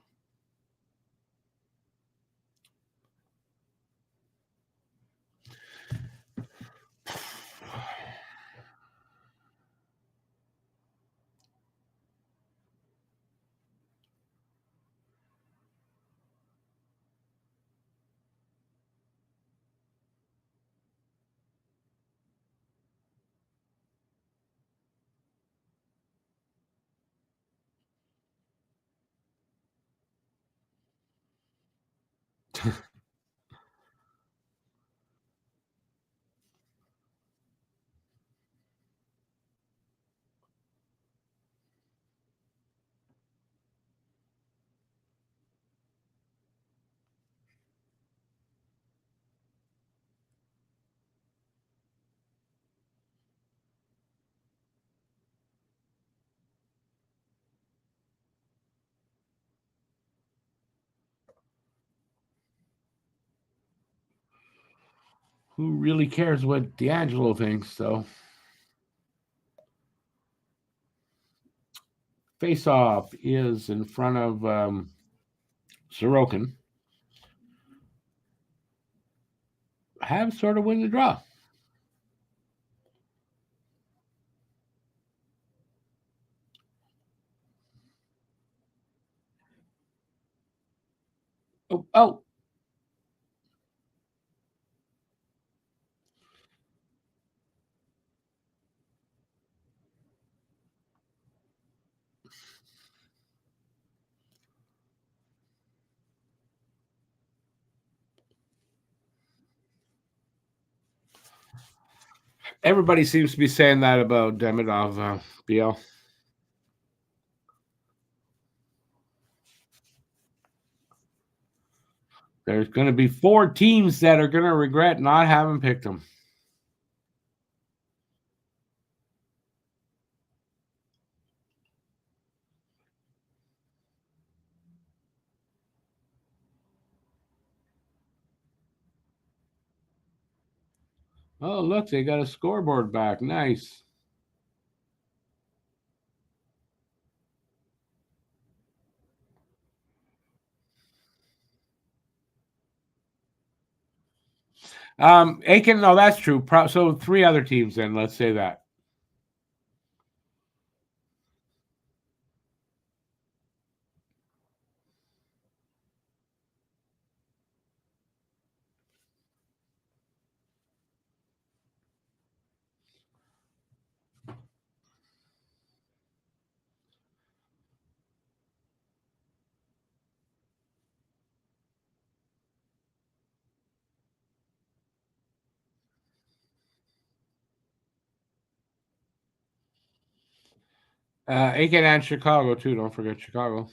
Who really cares what D'Angelo thinks? So, face off is in front of Sorokin. Have sort of win the draw. Oh, everybody seems to be saying that about Demidov, BL. There's going to be 4 teams that are going to regret not having picked him. Oh, look, they got a scoreboard back. Nice. Aiken, no, that's true. So 3 other teams then, let's say that. Aiken and Chicago too. Don't forget Chicago.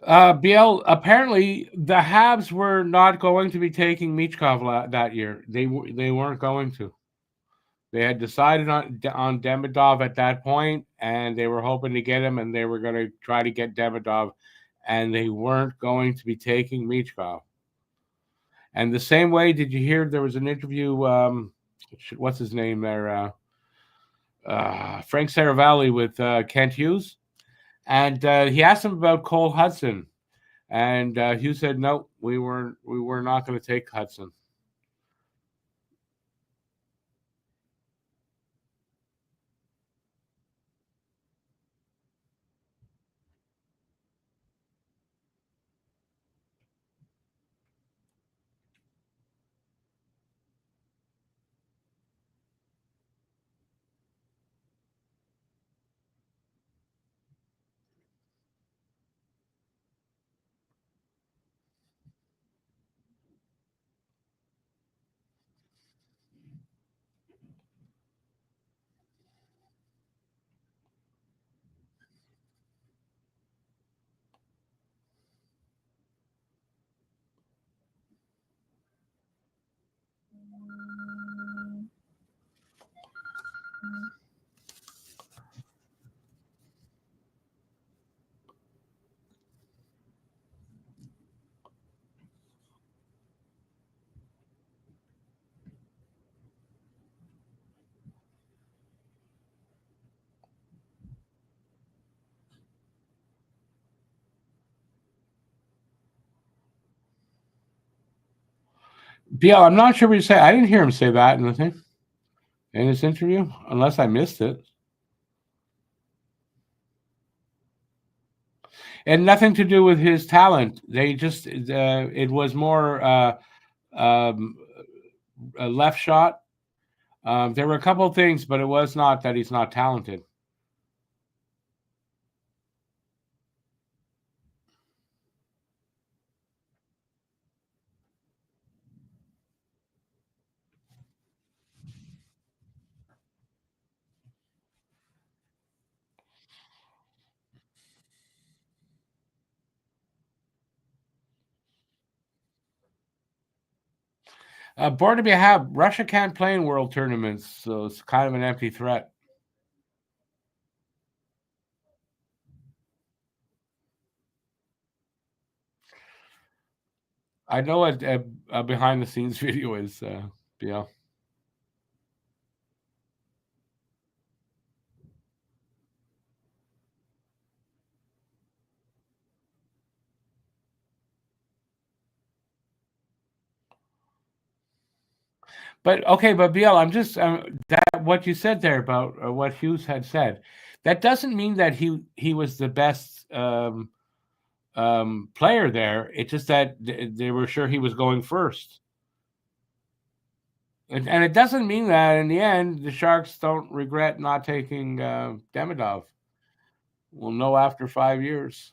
BL, apparently the Habs were not going to be taking Michkov that year. They weren't going to. They had decided on Demidov at that point, and they were hoping to get him, and they were going to try to get Demidov, and they weren't going to be taking Michkov. And the same way, did you hear there was an interview? What's his name there? Frank Saravalli with Kent Hughes, and he asked him about Cole Hudson, and Hughes said, "No, we were not going to take Hudson." BL, I'm not sure what you say. I didn't hear him say that in the thing in this interview, unless I missed it. And nothing to do with his talent. They just it was more um, a left shot. There were a couple of things, but it was not that he's not talented. Born to be a Hab. Russia can't play in world tournaments, so it's kind of an empty threat. I know what a behind the scenes video is. Yeah. But okay, but BL, I'm just that what you said there about what Hughes had said. That doesn't mean that he was the best player there. It's just that they were sure he was going first, and it doesn't mean that in the end the Sharks don't regret not taking Demidov. We'll know after 5 years.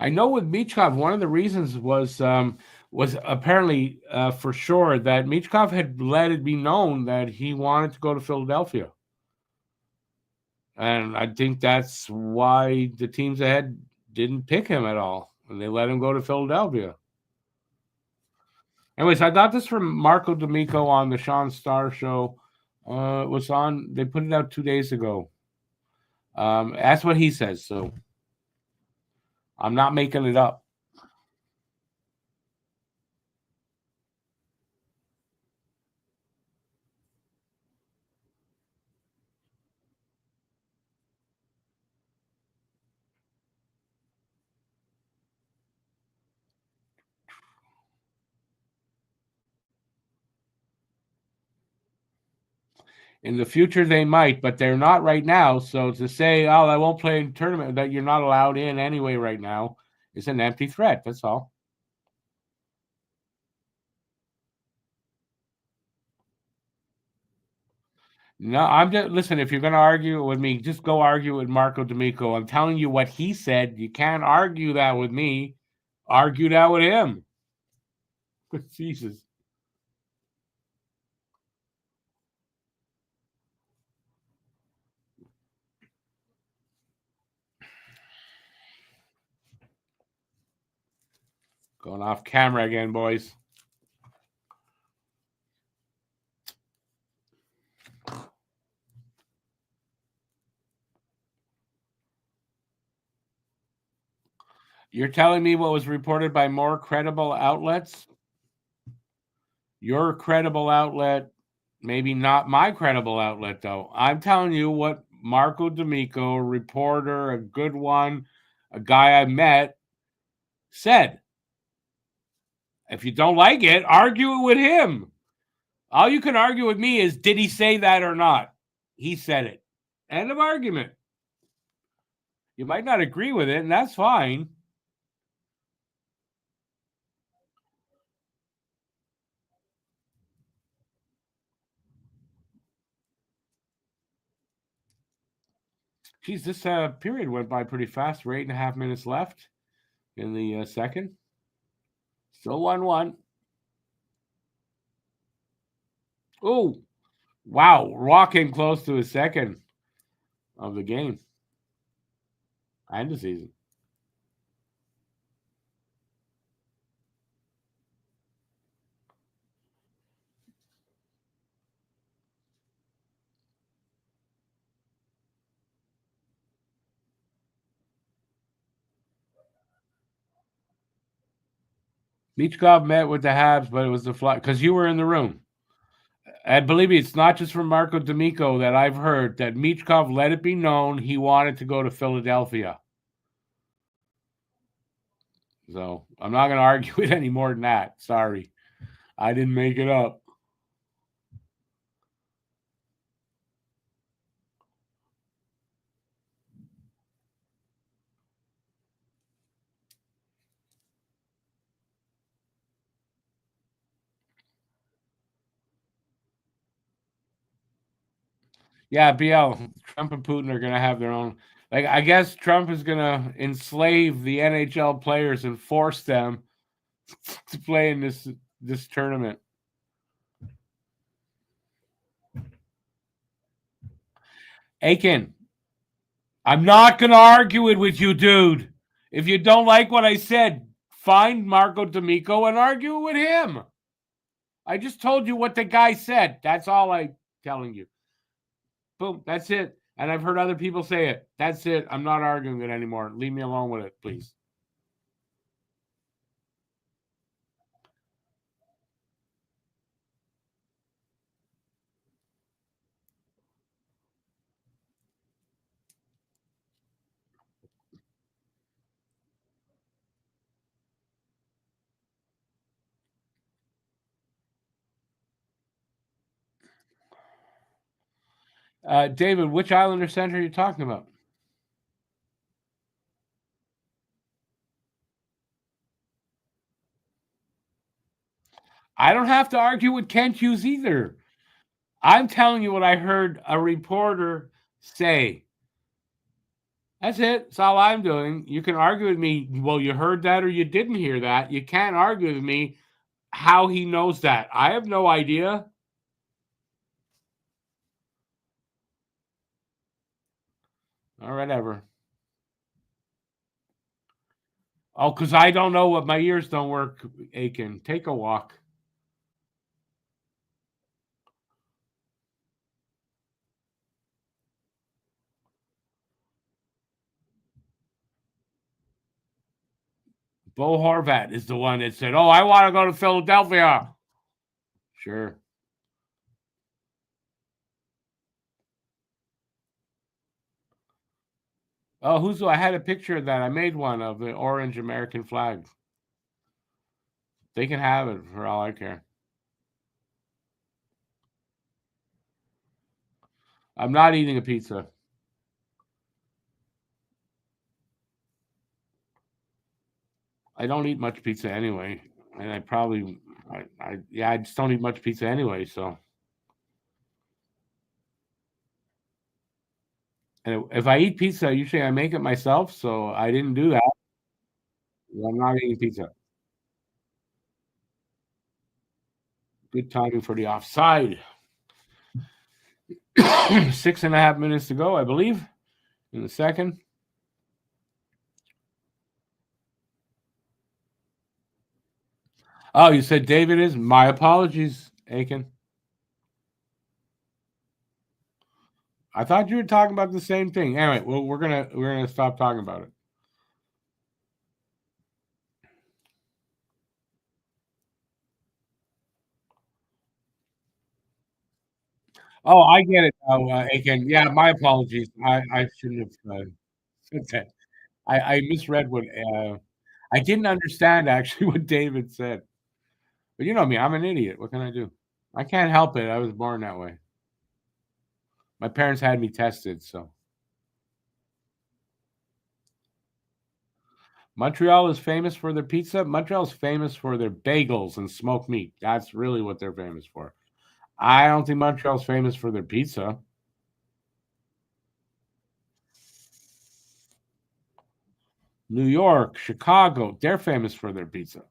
I know with Michkov, one of the reasons was apparently for sure that Michkov had let it be known that he wanted to go to Philadelphia, and I think that's why the teams ahead didn't pick him at all, and they let him go to Philadelphia. Anyways, I got this from Marco D'Amico on the Sean Starr show. It was on. They put it out 2 days ago. That's what he says. So I'm not making it up. In the future, they might, but they're not right now. So to say, "Oh, I won't play in tournament," that you're not allowed in anyway right now, is an empty threat. That's all. No, I'm just listen. If you're going to argue with me, just go argue with Marco D'Amico. I'm telling you what he said. You can't argue that with me. Argue that with him. Jesus, going off camera again, boys. You're telling me what was reported by more credible outlets? Your credible outlet, maybe not my credible outlet, though. I'm telling you what Marco D'Amico, a reporter, a good one, a guy I met, said. If you don't like it, argue it with him. All you can argue with me is, did he say that or not? He said it. End of argument. You might not agree with it, and that's fine. Geez, this period went by pretty fast. We're 8.5 minutes left in the second. Still 1-1. Oh, wow. Walking close to a second of the game and the season. Michkov met with the Habs, but it was the fly because you were in the room. And believe me, it's not just from Marco D'Amico that I've heard that Michkov let it be known he wanted to go to Philadelphia. So I'm not going to argue it any more than that. Sorry. I didn't make it up. Yeah, BL. Trump and Putin are going to have their own. Like, I guess Trump is going to enslave the NHL players and force them to play in this tournament. Aiken, I'm not going to argue it with you, dude. If you don't like what I said, find Marco D'Amico and argue with him. I just told you what the guy said. That's all I'm telling you. Boom. That's it. And I've heard other people say it. That's it. I'm not arguing it anymore. Leave me alone with it, please. David, which Islander center are you talking about? I don't have to argue with Kent Hughes either. I'm telling you what I heard a reporter say. That's it. That's all I'm doing. You can argue with me. Well, you heard that or you didn't hear that. You can't argue with me how he knows that. I have no idea. Or whatever. Oh, because I don't know what my ears don't work, Aiken. Take a walk. Bo Horvat is the one that said, "Oh, I want to go to Philadelphia." Sure. Oh, I had a picture of that. I made one of the orange American flag. They can have it for all I care. I'm not eating a pizza. I don't eat much pizza anyway, and I just don't eat much pizza anyway. So, and if I eat pizza, usually I make it myself. So I didn't do that. I'm not eating pizza. Good timing for the offside. 6.5 minutes to go, I believe, in the second. Oh, you said David is? My apologies, Aiken. I thought you were talking about the same thing. Anyway, well, we're gonna stop talking about it. Oh, I get it now, Aiken. Yeah, my apologies. I shouldn't have said that. I misread what I didn't understand actually what David said. But you know me, I'm an idiot. What can I do? I can't help it. I was born that way. My parents had me tested, so Montreal is famous for their pizza. Montreal's famous for their bagels and smoked meat. That's really what they're famous for. I don't think Montreal's famous for their pizza. New York, Chicago, they're famous for their pizza.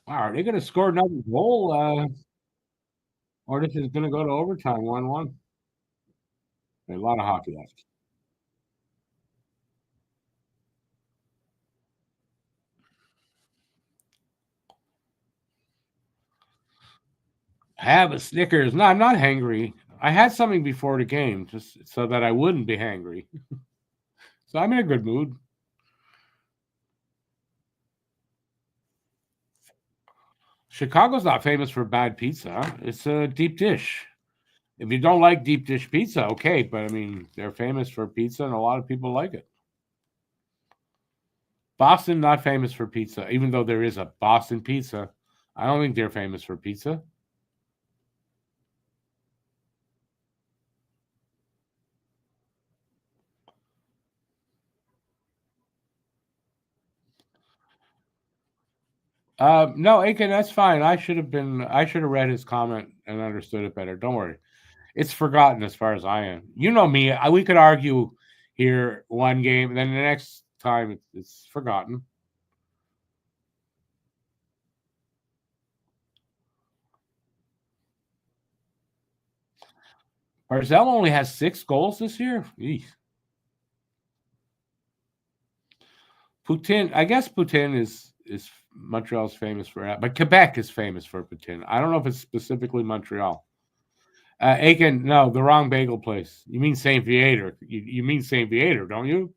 Wow, are they going to score another goal? Or this is going to go to overtime 1-1? A lot of hockey left. Have a Snickers. No, I'm not hangry. I had something before the game just so that I wouldn't be hangry. So I'm in a good mood. Chicago's not famous for bad pizza. It's a deep dish. If you don't like deep dish pizza, okay, but I mean, they're famous for pizza, and a lot of people like it. Boston, not famous for pizza, even though there is a Boston pizza. I don't think they're famous for pizza. No, Aiken, that's fine. I should have read his comment and understood it better. Don't worry. It's forgotten as far as I am. You know me. We could argue here one game, and then the next time it's forgotten. Barzell only has 6 goals this year. Eesh. Poutine, I guess Poutine is Montreal's famous for that, but Quebec is famous for Poutine. I don't know if it's specifically Montreal. Aiken, no, the wrong bagel place. You mean Saint Viator? You mean Saint Viator, don't you?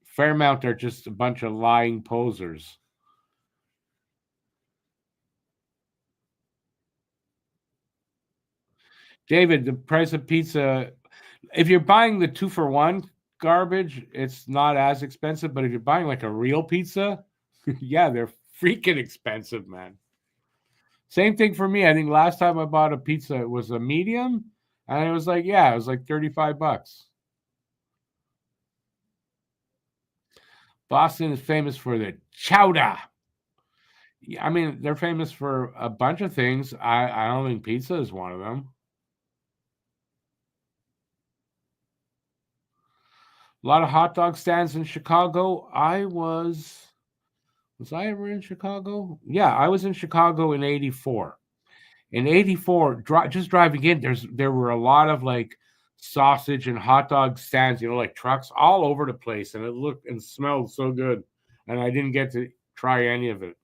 Fairmount are just a bunch of lying posers. David, the price of pizza, if you're buying the 2-for-1 garbage, it's not as expensive. But if you're buying like a real pizza, yeah, they're freaking expensive, man. Same thing for me. I think last time I bought a pizza, it was a medium, and it was like, yeah, it was like $35. Boston is famous for the chowder. Yeah, I mean, they're famous for a bunch of things. I don't think pizza is one of them. A lot of hot dog stands in Chicago. Was I ever in Chicago? Yeah, I was in Chicago in '84. In '84, just driving in, there were a lot of like sausage and hot dog stands, like trucks all over the place, and it looked and smelled so good. And I didn't get to try any of it.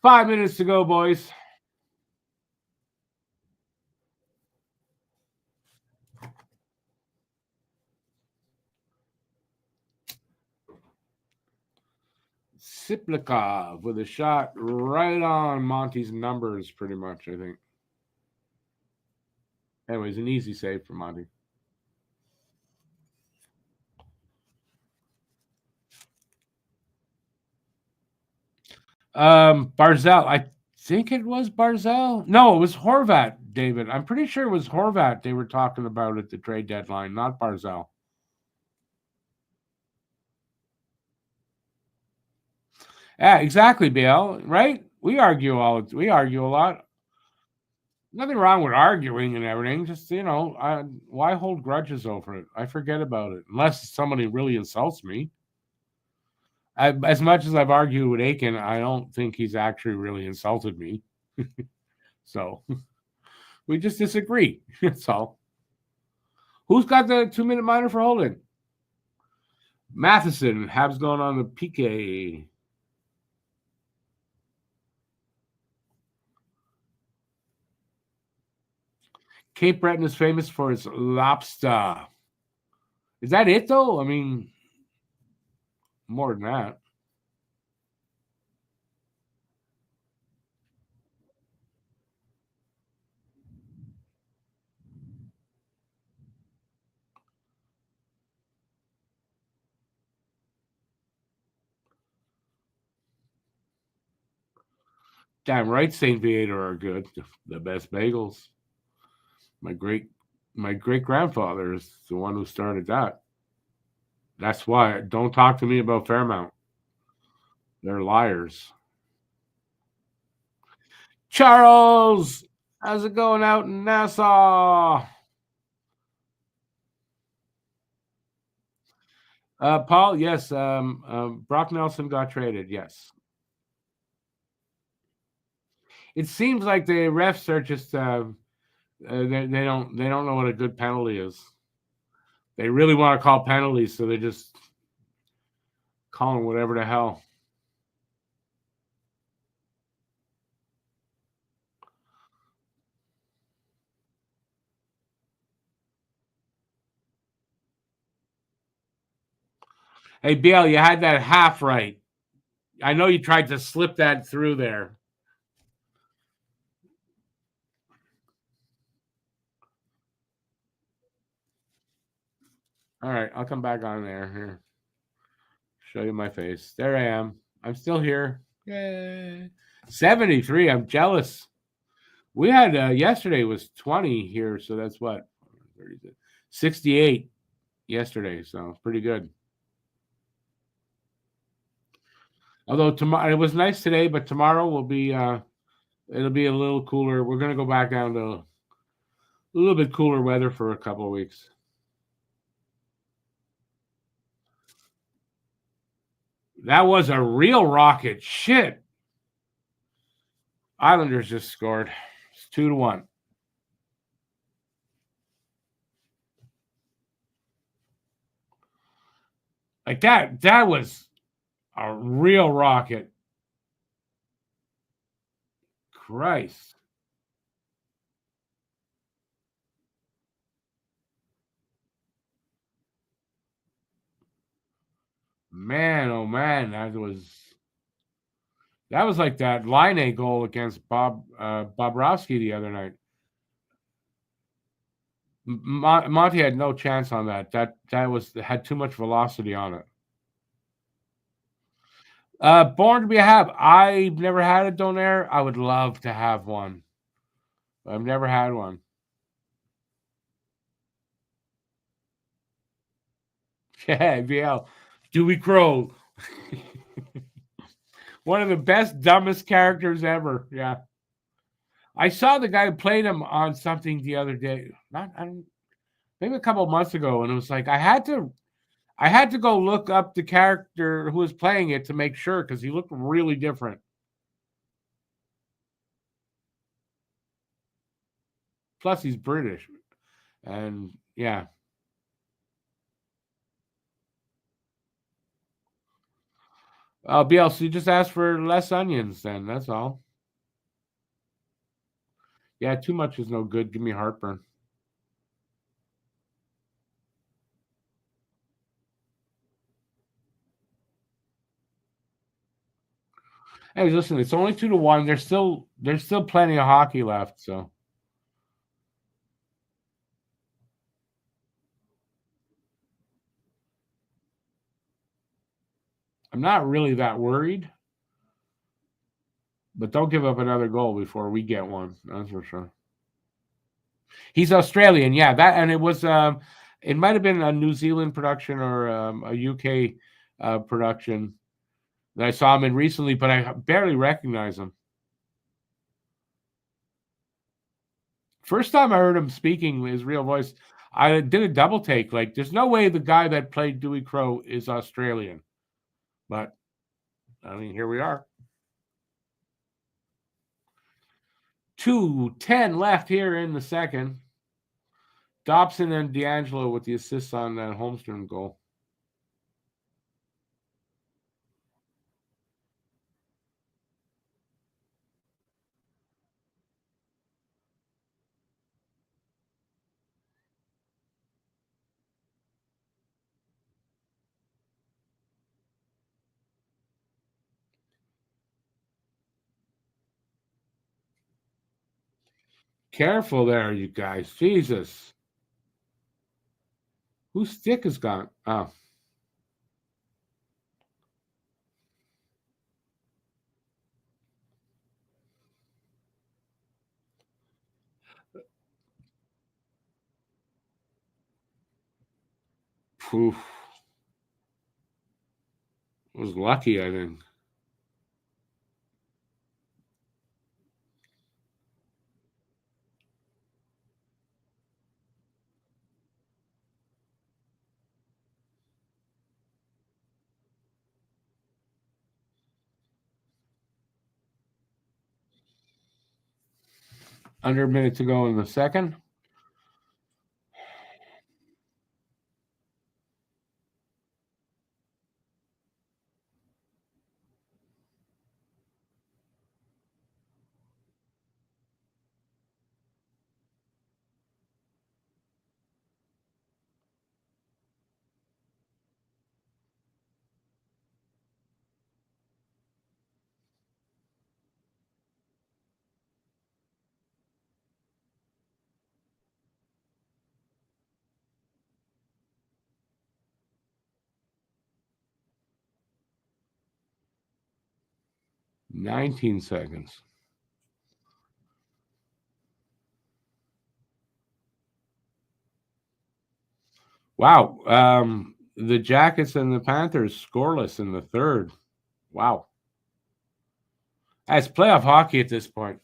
5 minutes to go, boys. Siplikov with a shot right on Monty's numbers, pretty much, I think. Anyways, an easy save for Monty. Barzell. I think it was Barzell. No, it was Horvat, David. I'm pretty sure it was Horvat they were talking about at the trade deadline, not Barzell. Yeah, exactly, BL. Right? We argue a lot. Nothing wrong with arguing and everything. Just why hold grudges over it? I forget about it unless somebody really insults me. As much as I've argued with Aiken, I don't think he's actually really insulted me. So we just disagree. That's all. Who's got the 2-minute minor for holding? Matheson. Habs going on the PK. Cape Breton is famous for its lobster. Is that it, though? I mean, more than that. Damn right, St. Viator are good. The best bagels. My great my great grandfather is the one who started that. That's why don't talk to me about Fairmount. They're liars. Charles, how's it going out in Nassau? Paul, yes. Brock Nelson got traded. Yes. It seems like the refs are just they don't know what a good penalty is. They really want to call penalties, so they just call them whatever the hell. Hey, BL, you had that half right. I know you tried to slip that through there. All right, I'll come back on there. Here, show you my face. There I am. I'm still here. Yay. 73. I'm jealous. We had yesterday was 20 here, so that's what 68 yesterday. So pretty good. Although tomorrow it was nice today, but tomorrow will be it'll be a little cooler. We're gonna go back down to a little bit cooler weather for a couple of weeks. That was a real rocket. Shit. Islanders just scored. It's 2-1. Like that was a real rocket. Christ. Man, oh man, that was like that line A goal against Bobrovsky the other night. Monty had no chance on that. That was had too much velocity on it. Born to be a Hab. I've never had a Donair. I would love to have one. I've never had one. Yeah, VL. Dewey Crow. One of the best, dumbest characters ever. Yeah. I saw the guy who played him on something the other day. Not I don't, maybe a couple of months ago, and it was like I had to go look up the character who was playing it to make sure because he looked really different. Plus, he's British, and yeah. BLC just asked for less onions. Then that's all. Yeah, too much is no good. Give me heartburn. Hey, listen, it's only 2-1. There's still plenty of hockey left. So I'm not really that worried. But don't give up another goal before we get one. That's for sure. He's Australian, yeah. That and it was it might have been a New Zealand production or a UK production that I saw him in recently, but I barely recognize him. First time I heard him speaking his real voice, I did a double take. Like, there's no way the guy that played Dewey Crow is Australian. But I mean, here we are. 2:10 left here in the second. Dobson and D'Angelo with the assists on that Holmstrom goal. Careful there, you guys. Jesus. Whose stick is gone? Oh. Oof. Was lucky, I think. Under a minute to go in the second. 19 seconds. Wow. The Jackets and the Panthers scoreless in the third. Wow. That's playoff hockey at this point.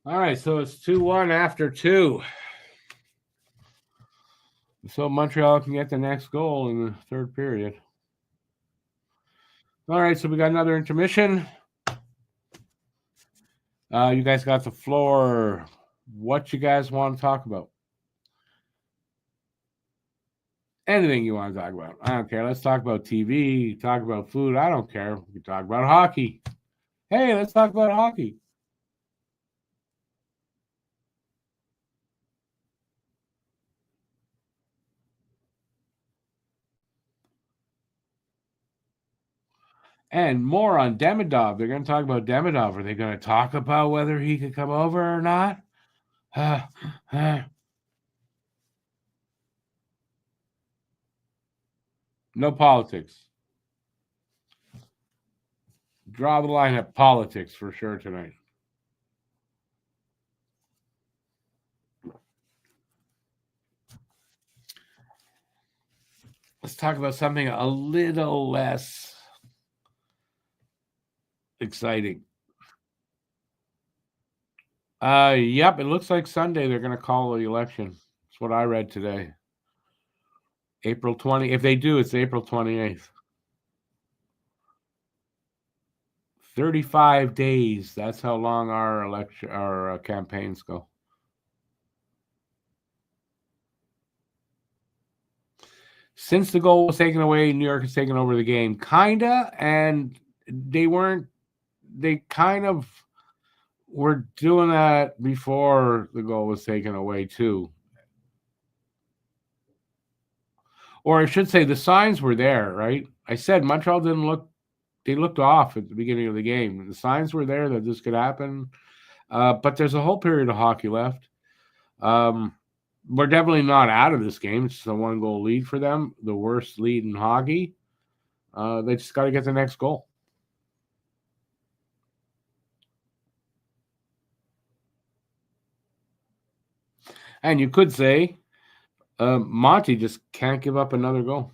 All right, so it's 2-1 after 2. So Montreal can get the next goal in the third period. All right, so we got another intermission. You guys got the floor. What you guys want to talk about? Anything you want to talk about. I don't care. Let's talk about TV, talk about food. I don't care. We can talk about hockey. Hey, let's talk about hockey. And more on Demidov. They're going to talk about Demidov. Are they going to talk about whether he could come over or not? No politics. Draw the line at politics for sure tonight. Let's talk about something a little less exciting. Yep, it looks like Sunday they're going to call the election. That's what I read today. April 20. If they do, it's April 28th. 35 days. That's how long our campaigns go. Since the goal was taken away, New York has taken over the game, kinda, and they kind of were doing that before the goal was taken away too. Or I should say the signs were there, right? I said Montreal they looked off at the beginning of the game. The signs were there that this could happen. But there's a whole period of hockey left. We're definitely not out of this game. It's a 1-goal lead for them, the worst lead in hockey. They just got to get the next goal. And you could say Monty just can't give up another goal.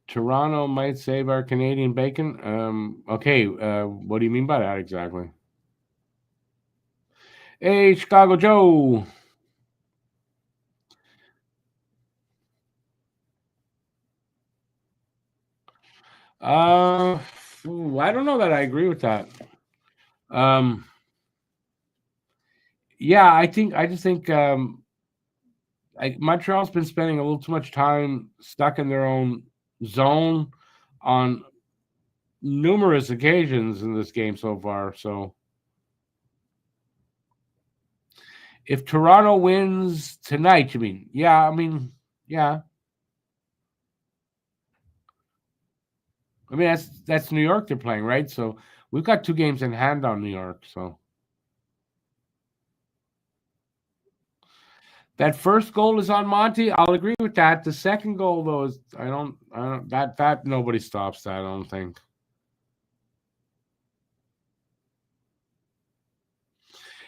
Toronto might save our Canadian bacon. Okay, what do you mean by that exactly? Hey, Chicago Joe. I don't know that I agree with that. Yeah, I just think Montreal's been spending a little too much time stuck in their own zone on numerous occasions in this game so far. So if Toronto wins tonight, you mean? Yeah, I mean, yeah. I mean, that's New York they're playing, right? So we've got 2 games in hand on New York. So that first goal is on Monty. I'll agree with that. The second goal, though, is I don't that nobody stops that. I don't think.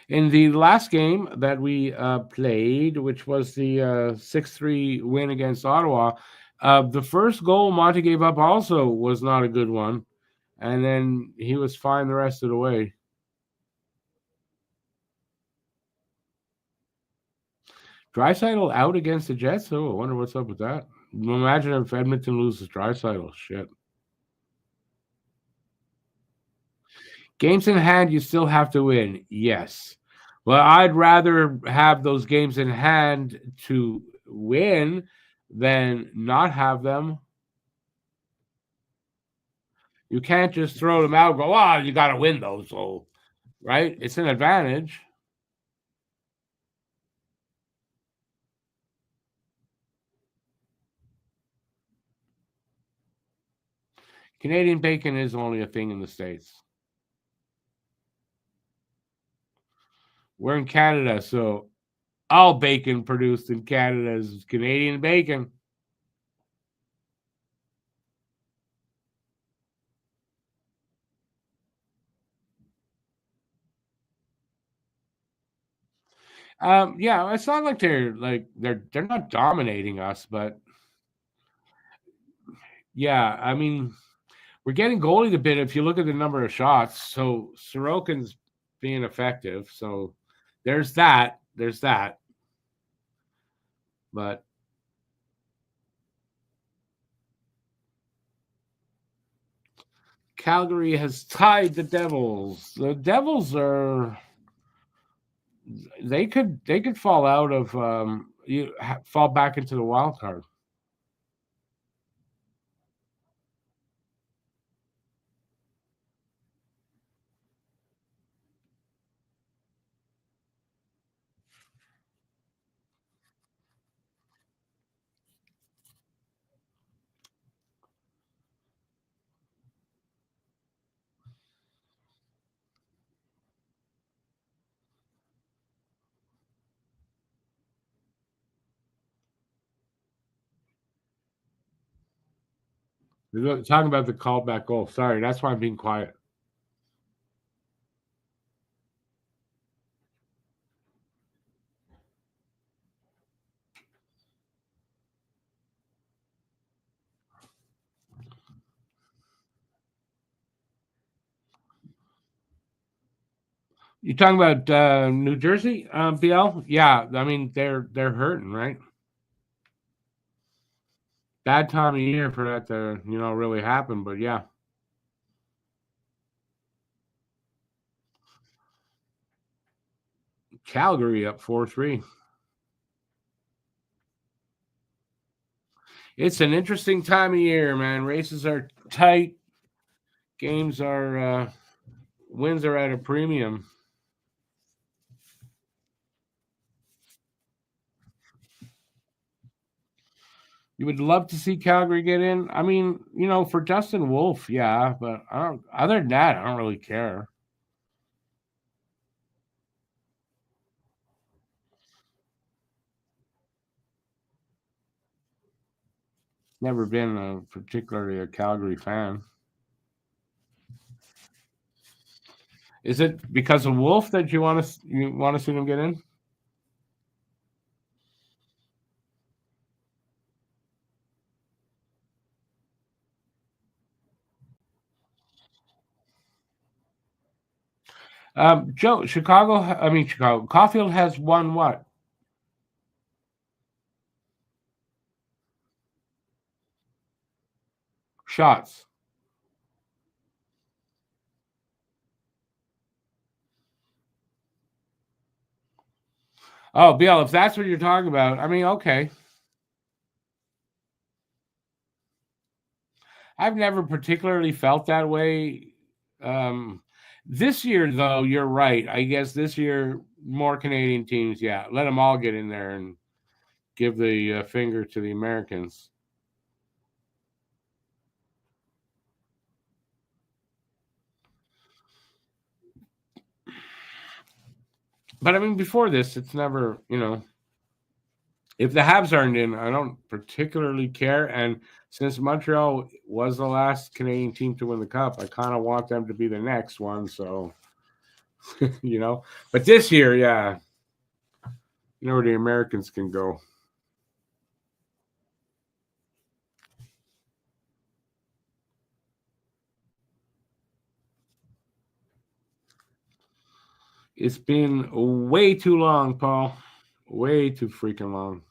In the last game that we played, which was the 6-3 win against Ottawa, the first goal Monty gave up also was not a good one. and then he was fine the rest of the way. Draisaitl out against the Jets. Oh, I wonder what's up with that. Imagine if Edmonton loses Draisaitl. Shit. Games in hand, you still have to win. Yes. Well, I'd rather have those games in hand to win than not have them. You can't just throw them out and go, oh, you got to win those. So, right? It's an advantage. Canadian bacon is only a thing in the States. We're in Canada, so all bacon produced in Canada is Canadian bacon. Yeah, it's not like they're not dominating us, but yeah, I mean, we're getting goalied a bit if you look at the number of shots. So Sorokin's being effective. So there's that. There's that. But Calgary has tied the Devils. The Devils are they could fall out of fall back into the wild card. We're talking about the callback goal. Sorry, that's why I'm being quiet. You talking about New Jersey, BL? Yeah, I mean they're hurting, right? Bad time of year for that to really happen, but yeah, Calgary up 4-3. It's an interesting time of year, man. Races are tight. Games are wins are at a premium. You would love to see Calgary get in. I mean, for Dustin Wolf, yeah, but I don't. Other than that, I don't really care. Never been particularly a Calgary fan. Is it because of Wolf that you want to see them get in? Joe, Chicago. I mean, Chicago. Caulfield has won what shots? Oh, BL, if that's what you're talking about, I mean, okay. I've never particularly felt that way. This year, though, you're right. I guess this year, more Canadian teams, yeah, let them all get in there and give the finger to the Americans. But I mean, before this, it's never, if the Habs aren't in, I don't particularly care. And since Montreal was the last Canadian team to win the cup, I kind of want them to be the next one. So, but this year, yeah, where the Americans can go. It's been way too long, Paul. Way too freaking long.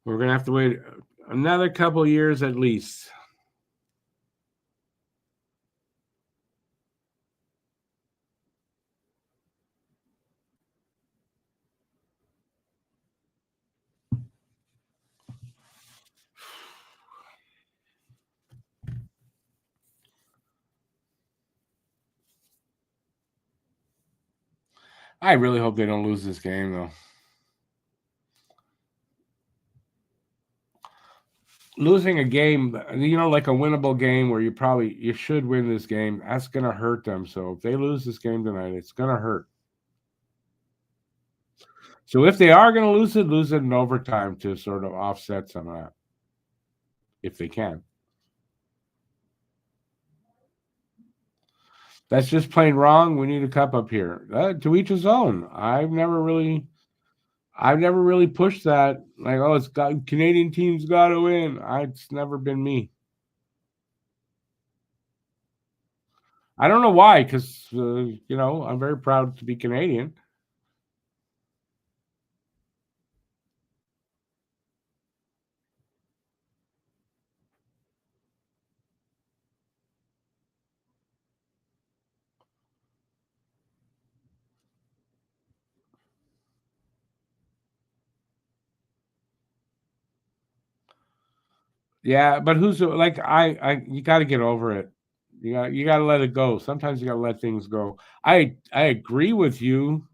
We're gonna have to wait another couple years at least. I really hope they don't lose this game, though. Losing a game, like a winnable game where you should win this game, that's gonna hurt them. So if they lose this game tonight, it's gonna hurt. So if they are gonna lose it in overtime to sort of offset some of that, if they can. That's just plain wrong. We need a cup up here. To each his own. I've never really pushed that. Like, oh, it's got Canadian teams got to win. It's never been me. I don't know why, because I'm very proud to be Canadian. Yeah, but who's like you got to get over it. You got to let it go. Sometimes you got to let things go. I agree with you,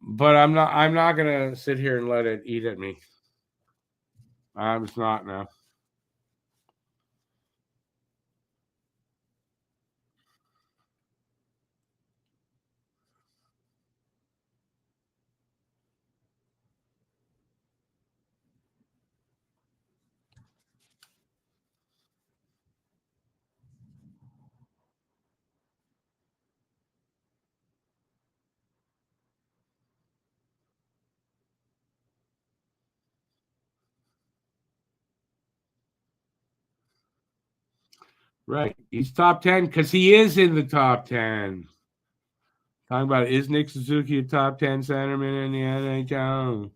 but I'm not gonna sit here and let it eat at me. I'm just not now. Right. He's top 10 because he is in the top 10. Talking about is Nick Suzuki a top 10 centerman in the NHL?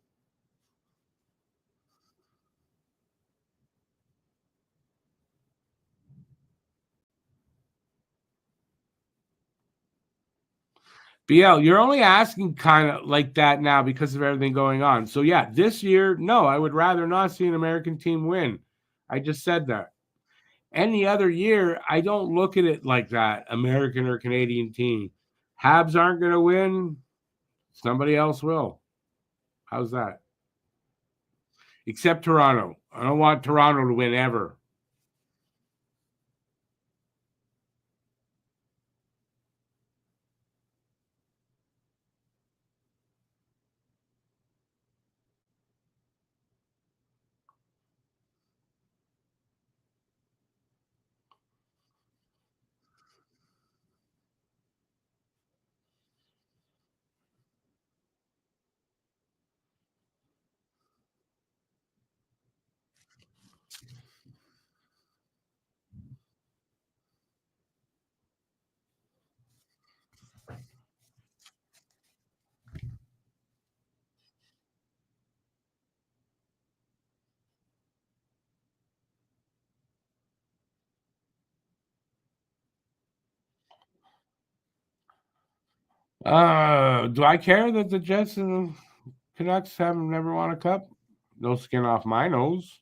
BL, you're only asking kind of like that now because of everything going on. So, yeah, this year, no, I would rather not see an American team win. I just said that. Any other year, I don't look at it like that, American or Canadian team. Habs aren't going to win. Somebody else will. How's that? Except Toronto. I don't want Toronto to win ever. Do I care that the Jets and Canucks have never won a cup? No skin off my nose.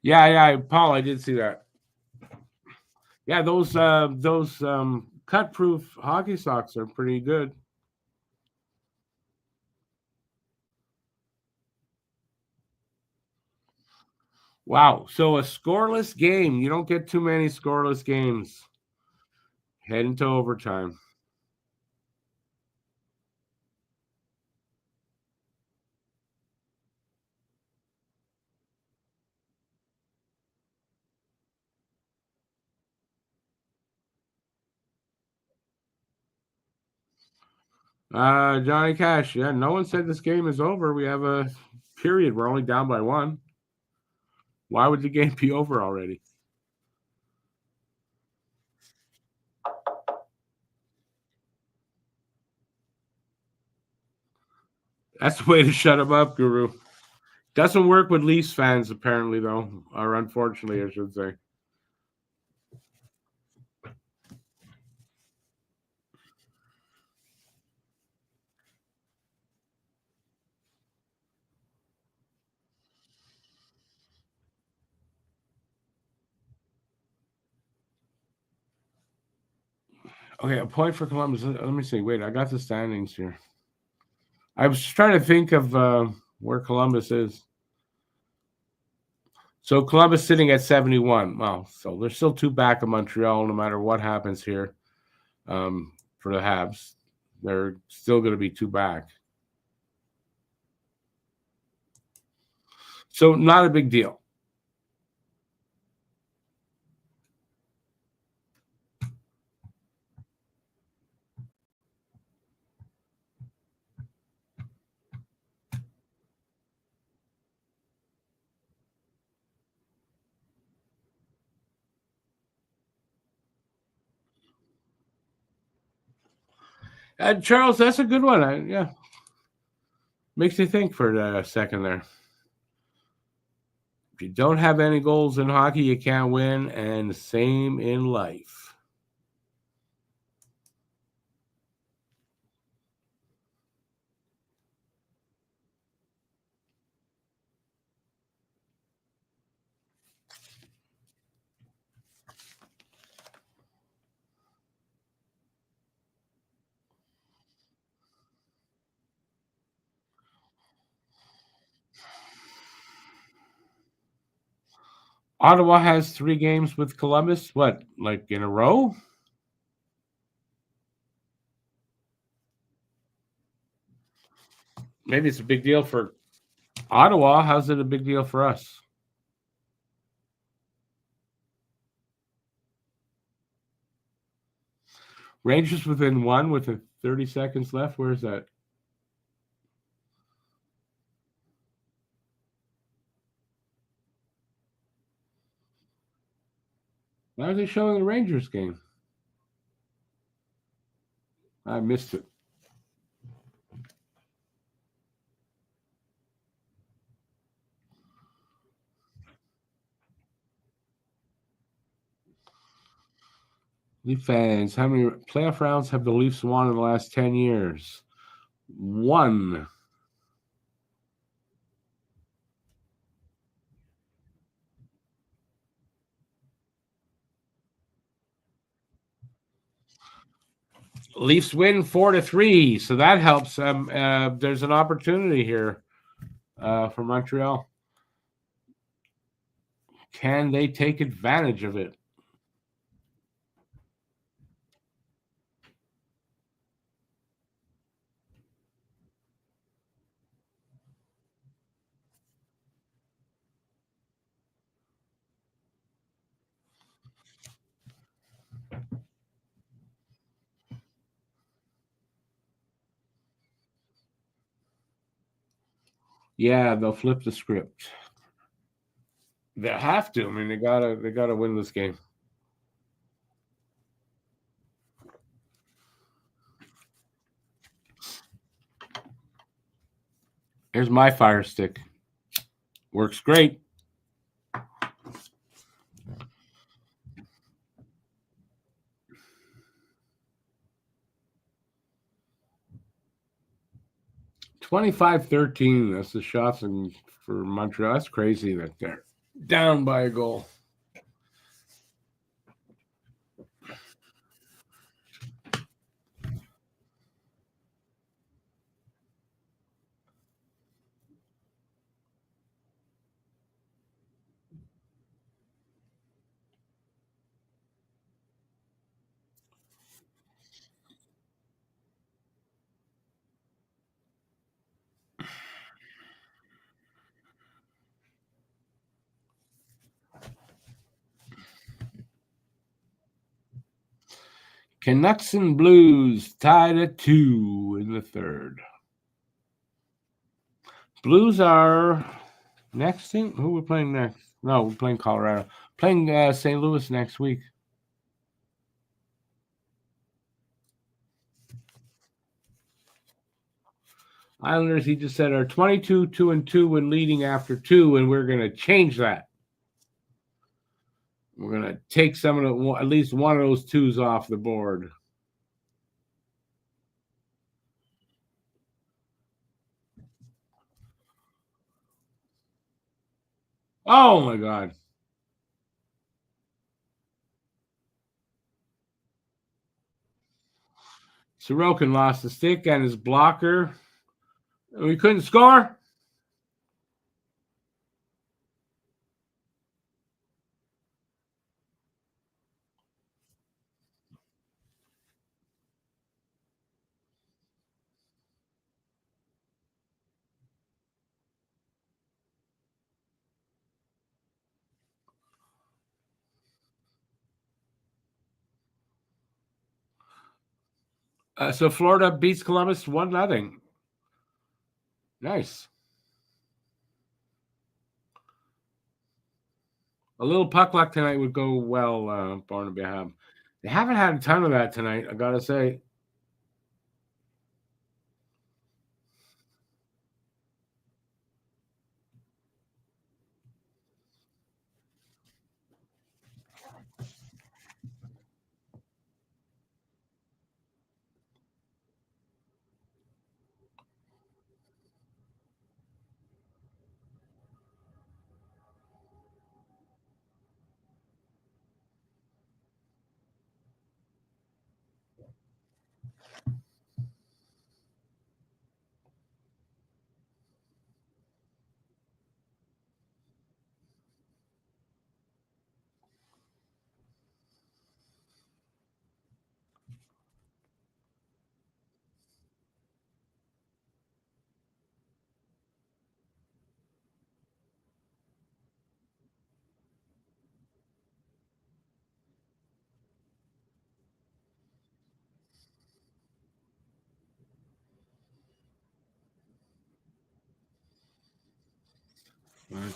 Yeah, Paul, I did see that. Yeah, those cut-proof hockey socks are pretty good. Wow. So a scoreless game. You don't get too many scoreless games. Heading to overtime. Johnny Cash. Yeah, no one said this game is over. We have a period. We're only down by one. Why would the game be over already? That's the way to shut him up, Guru. Doesn't work with Leafs fans, apparently, though, or unfortunately, I should say. Okay, a point for Columbus. Let me see. Wait, I got the standings here. I was trying to think of where Columbus is. So Columbus sitting at 71. Well, so they're still two back of Montreal, no matter what happens here for the Habs. They're still going to be two back. So not a big deal. Charles, that's a good one. Yeah. Makes you think for a second there. If you don't have any goals in hockey, you can't win, and the same in life. Ottawa has 3 games with Columbus. What, like in a row? Maybe it's a big deal for Ottawa. How's it a big deal for us? Rangers within 1 with 30 seconds left. Where is that? Why are they showing the Rangers game? I missed it. Leaf fans, how many playoff rounds have the Leafs won in the last 10 years? 1. Leafs win 4-3, so that helps. There's an opportunity here for Montreal. Can they take advantage of it? Yeah, they'll flip the script. They have to. I mean, they gotta win this game. Here's my fire stick. Works great. (25-13). That's the shots for Montreal. That's crazy that they're down by a goal. Canucks and Blues tied at 2 in the third. Blues are next thing. Who we're playing next? No, we're playing Colorado. Playing St. Louis next week. Islanders, he just said, are 22, 2-2 when leading after 2, and we're going to change that. We're going to take some of the, at least one of those 2s off the board. Oh, my God. Sorokin lost the stick and his blocker. We couldn't score. So Florida beats Columbus 1-0. Nice. A little puck luck tonight would go well, Barnaby Hab. They haven't had a ton of that tonight, I got to say.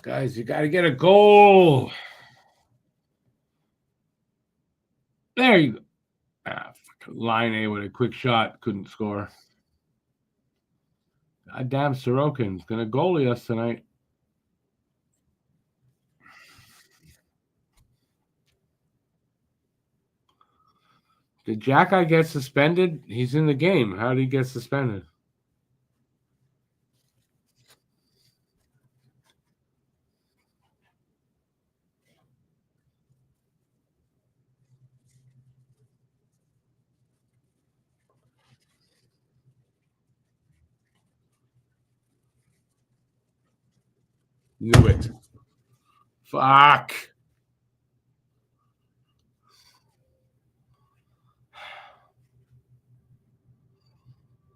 Guys, you got to get a goal. There you go. Line A with a quick shot. Couldn't score. Goddamn Sorokin's going to goalie us tonight. Did Jack get suspended? He's in the game. How did he get suspended? Knew it. Fuck.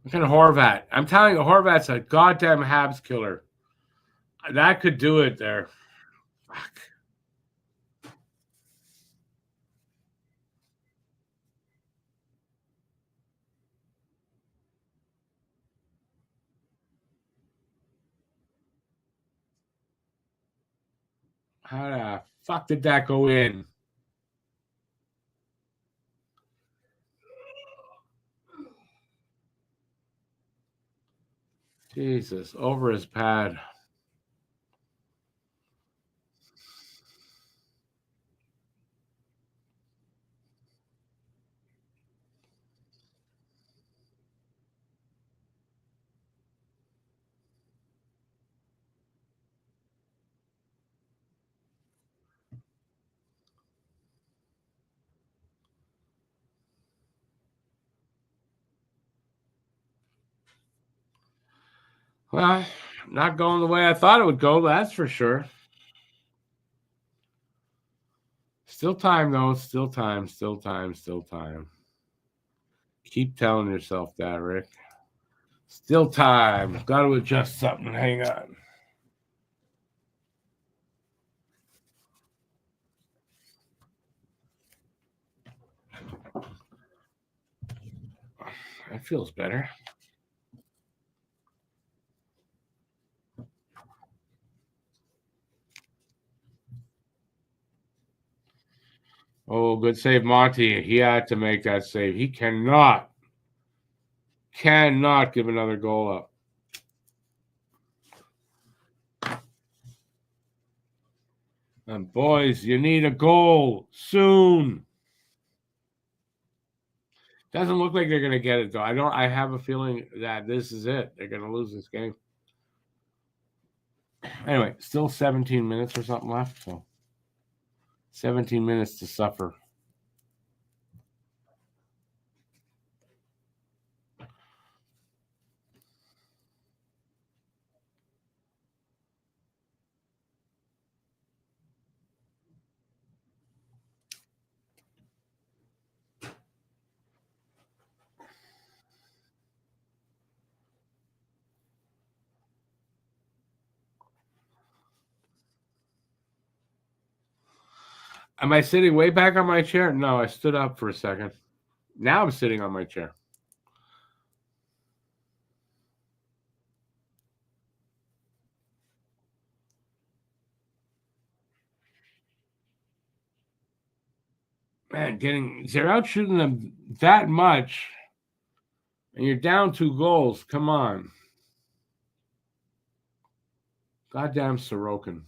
Look at Horvat. I'm telling you, Horvat's a goddamn Habs killer. That could do it there. Fuck. How the fuck did that go in? Jesus, over his pad. Well, not going the way I thought it would go, that's for sure. Still time, though. Still time. Keep telling yourself that, Rick. Still time. Got to adjust something. Hang on. That feels better. Oh, good save, Monty. He had to make that save. He cannot give another goal up. And boys, you need a goal soon. Doesn't look like they're going to get it though. I have a feeling that this is it. They're going to lose this game. Anyway, still 17 minutes or something left. So 17 minutes to suffer. Am I sitting way back on my chair? No, I stood up for a second. Now I'm sitting on my chair. Man, they're out shooting them that much, and you're down 2 goals. Come on. Goddamn Sorokin.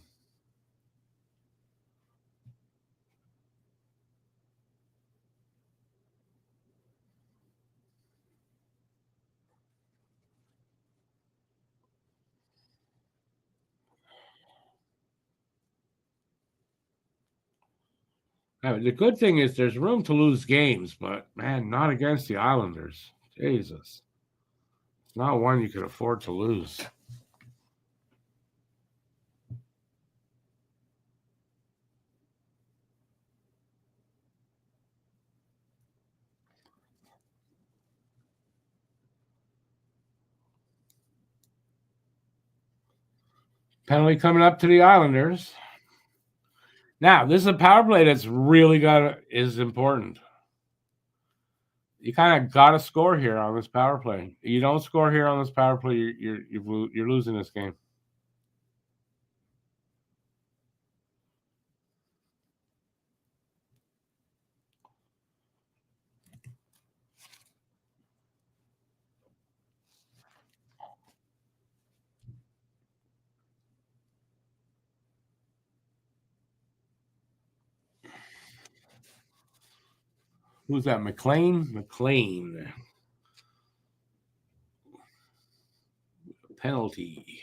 The good thing is there's room to lose games, but man, not against the Islanders. Jesus. It's not one you could afford to lose. Penalty coming up to the Islanders. Now, this is a power play that's really is important. You kind of got to score here on this power play. You don't score here on this power play, you're losing this game. Who's that? McLean. Penalty.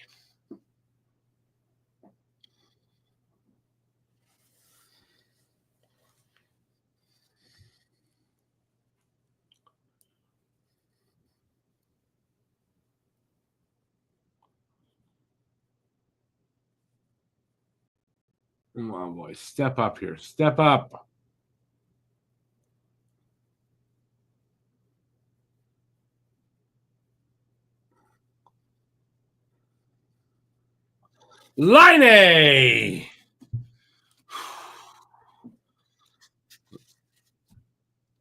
Come on, boys. Step up here. Step up. Line!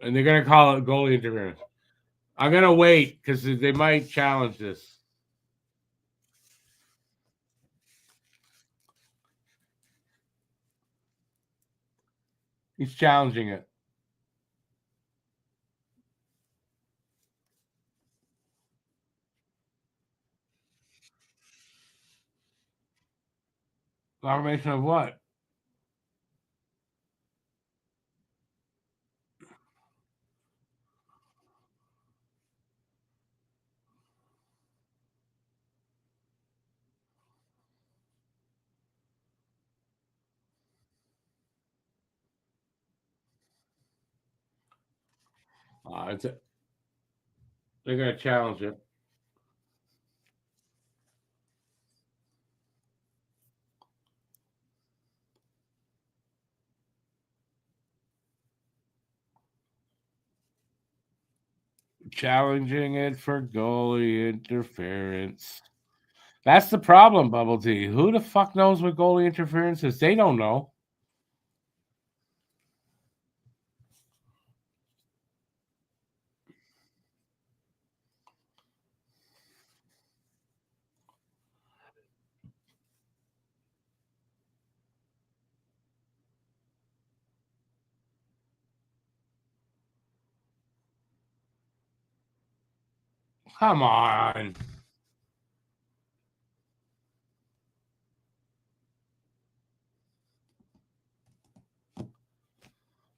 And they're going to call it goalie interference. I'm going to wait because they might challenge this. He's challenging it. Confirmation of what? They're going to challenge it. Challenging it for goalie interference. That's the problem, Bubble Tea. Who the fuck knows what goalie interference is? They don't know. Come on.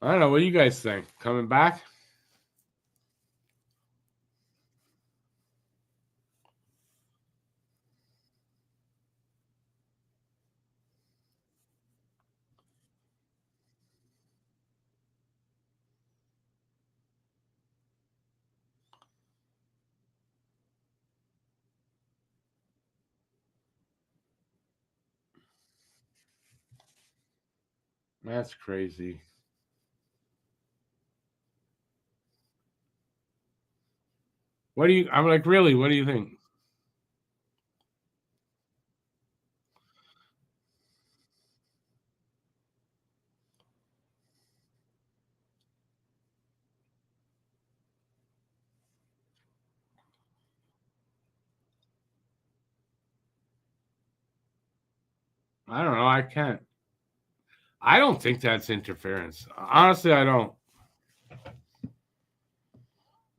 I don't know. What do you guys think? Coming back? That's crazy. What do you? I'm like, really? What do you think? I don't know. I can't. I don't think that's interference. Honestly, I don't.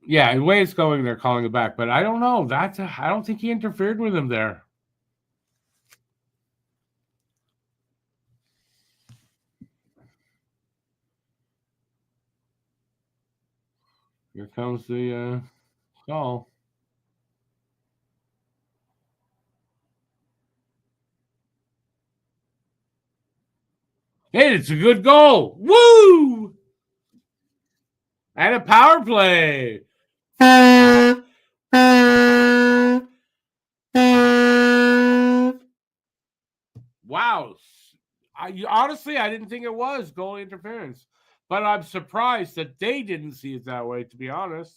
Yeah, the way it's going, they're calling it back, but I don't know. I don't think he interfered with him there. Here comes the call. Hey, it's a good goal. Woo! And a power play. Wow. Honestly, I didn't think it was goal interference, but I'm surprised that they didn't see it that way, to be honest.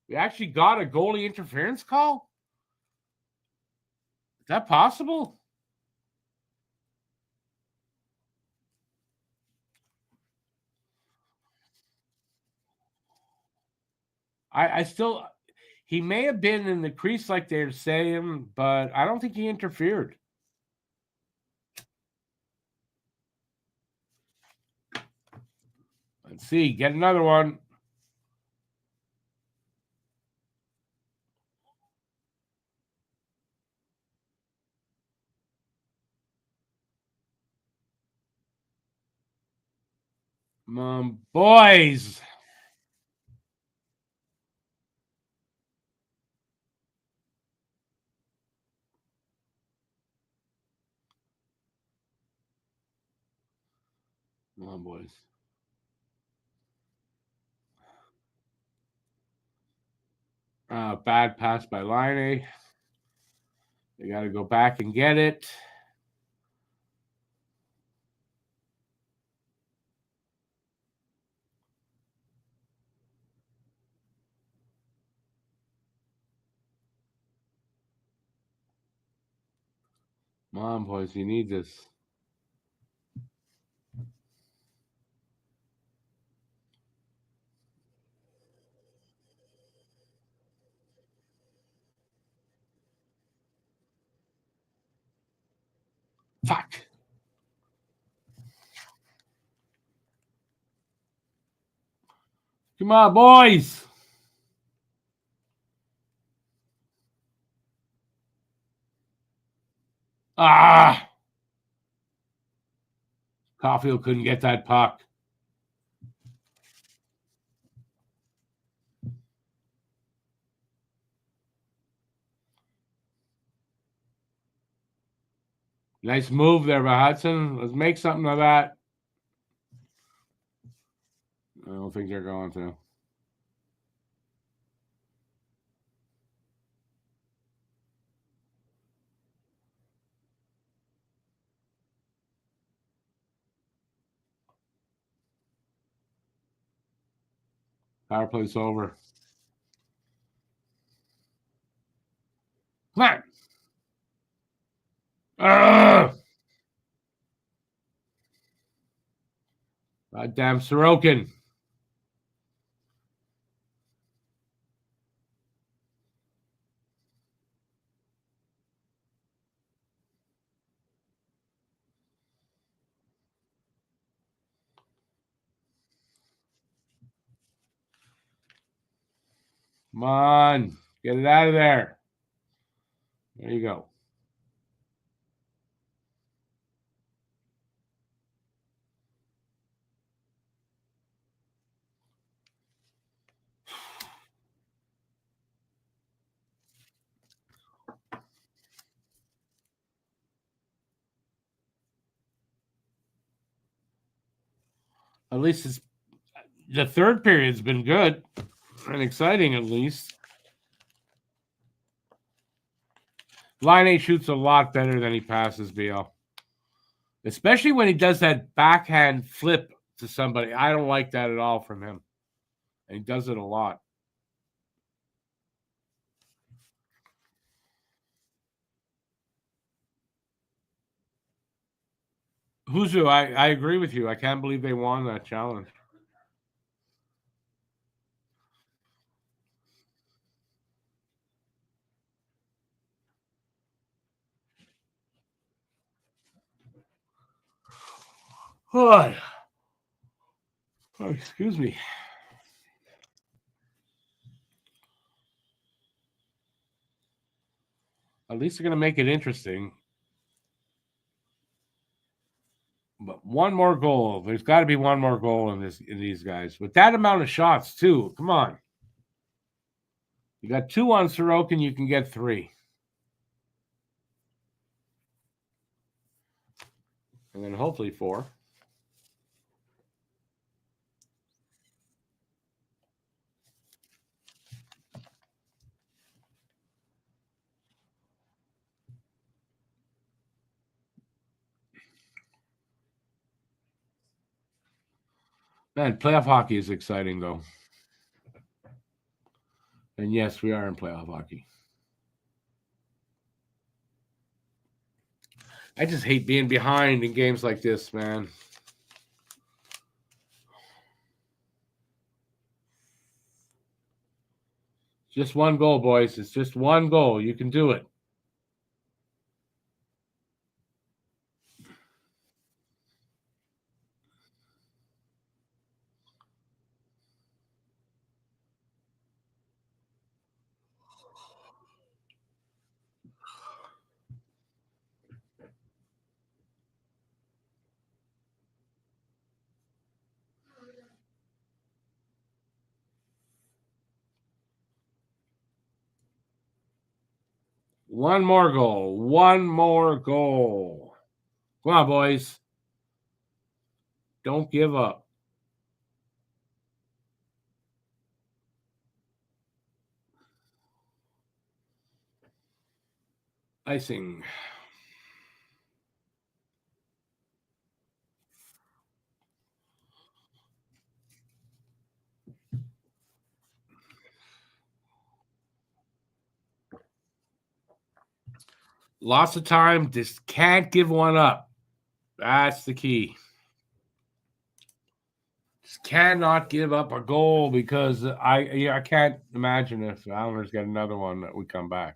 We actually got a goalie interference call? Is that possible? I still, he may have been in the crease like they're saying, but I don't think he interfered. Let's see, get another one. Come on, boys. Come on, boys. Bad pass by Line. They got to go back and get it. Come on, boys. You need this. Fuck. Come on, boys. Ah. Caulfield couldn't get that puck. Nice move there by Hudson. Let's make something of that. I don't think they're going to. Power play's over. Come on. Goddamn Sorokin. Come on. Get it out of there. There you go. At least it's the third period's been good and exciting, at least. Line shoots a lot better than he passes, BL. Especially when he does that backhand flip to somebody. I don't like that at all from him. And he does it a lot. Huzu, I agree with you. I can't believe they won that challenge. Oh, excuse me. At least they're going to make it interesting. But one more goal. There's got to be one more goal in these guys. With that amount of shots, too. Come on. You got 2 on Sorokin, you can get 3. And then hopefully 4. Man, playoff hockey is exciting, though. And yes, we are in playoff hockey. I just hate being behind in games like this, man. Just one goal, boys. It's just one goal. You can do it. One more goal. One more goal. Come on, boys. Don't give up. Icing. Lots of time. Just can't give one up. That's the key. Just cannot give up a goal because I can't imagine if the Islanders get another one that would come back.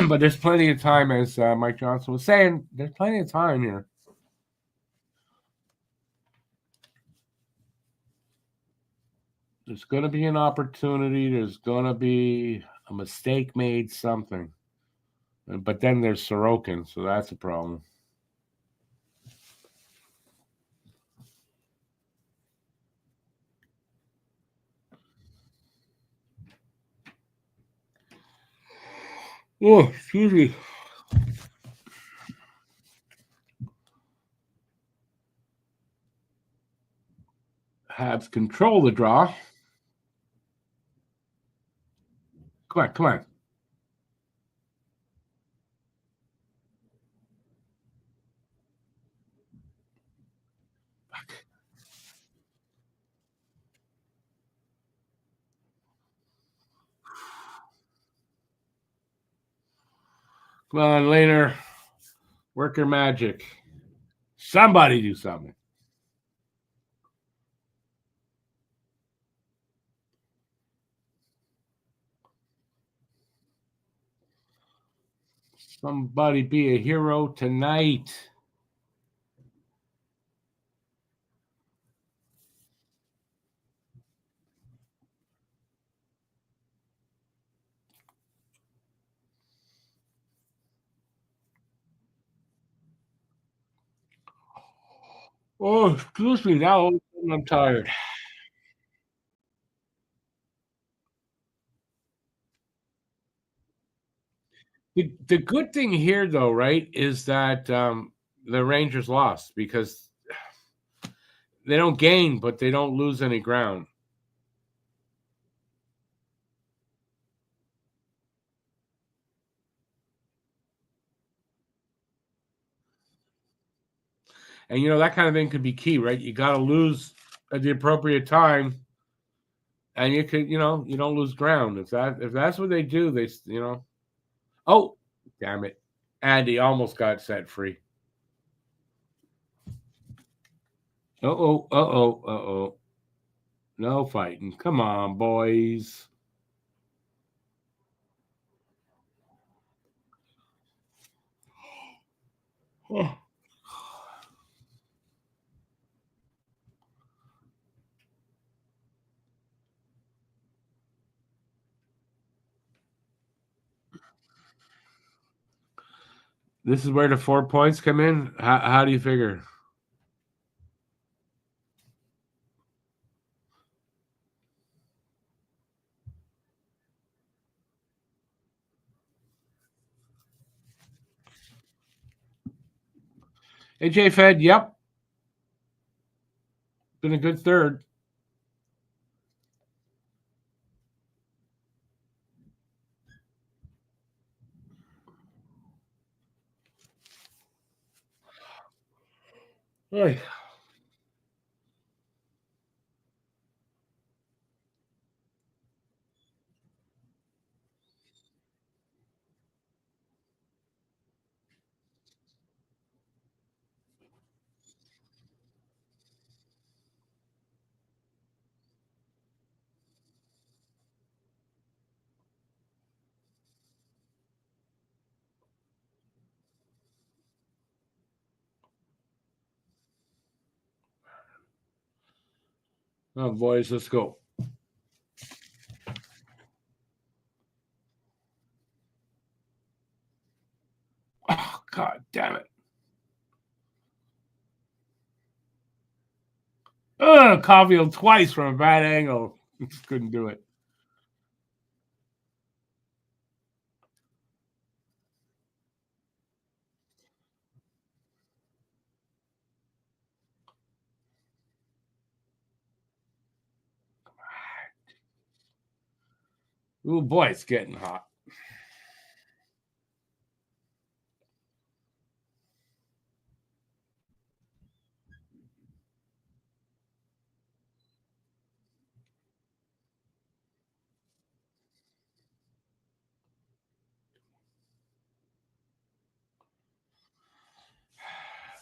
But there's plenty of time, as Mike Johnson was saying. There's plenty of time here. There's going to be an opportunity. There's going to be a mistake made, something. But then there's Sorokin, so that's a problem. Oh, excuse me. Habs control the draw. Come on, come on. Come on, later. Work your magic. Somebody do something. Somebody be a hero tonight. Oh, excuse me. Now all of a sudden I'm tired. The good thing here, though, right, is that the Rangers lost because they don't gain, but they don't lose any ground. And that kind of thing could be key, right? You got to lose at the appropriate time, and you could, you don't lose ground. If that's what they do, they. Oh, damn it, Andy almost got set free. Uh oh. No fighting. Come on, boys. This is where the 4 points come in. How do you figure? AJ Fed, yep. Been a good third. Hey. Oh, boys, let's go. Oh, God damn it. Caulfield twice from a bad angle. Just couldn't do it. Oh, boy, it's getting hot.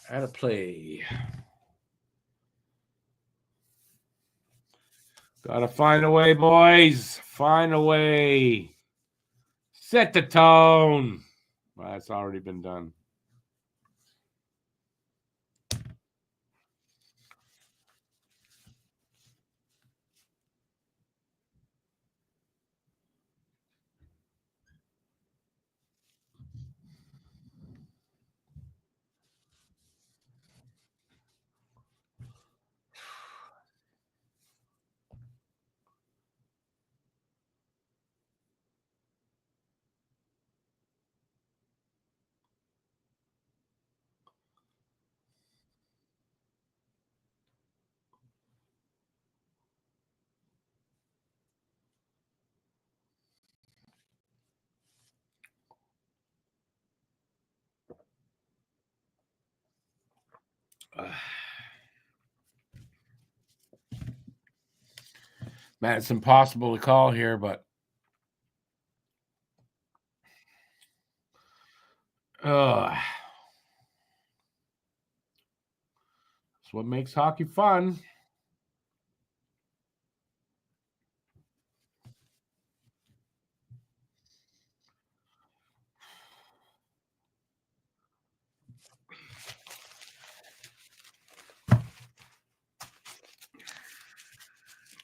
How to play. Gotta find a way, boys. Find a way. Set the tone. Well, that's already been done. Man, it's impossible to call here, but that's what makes hockey fun.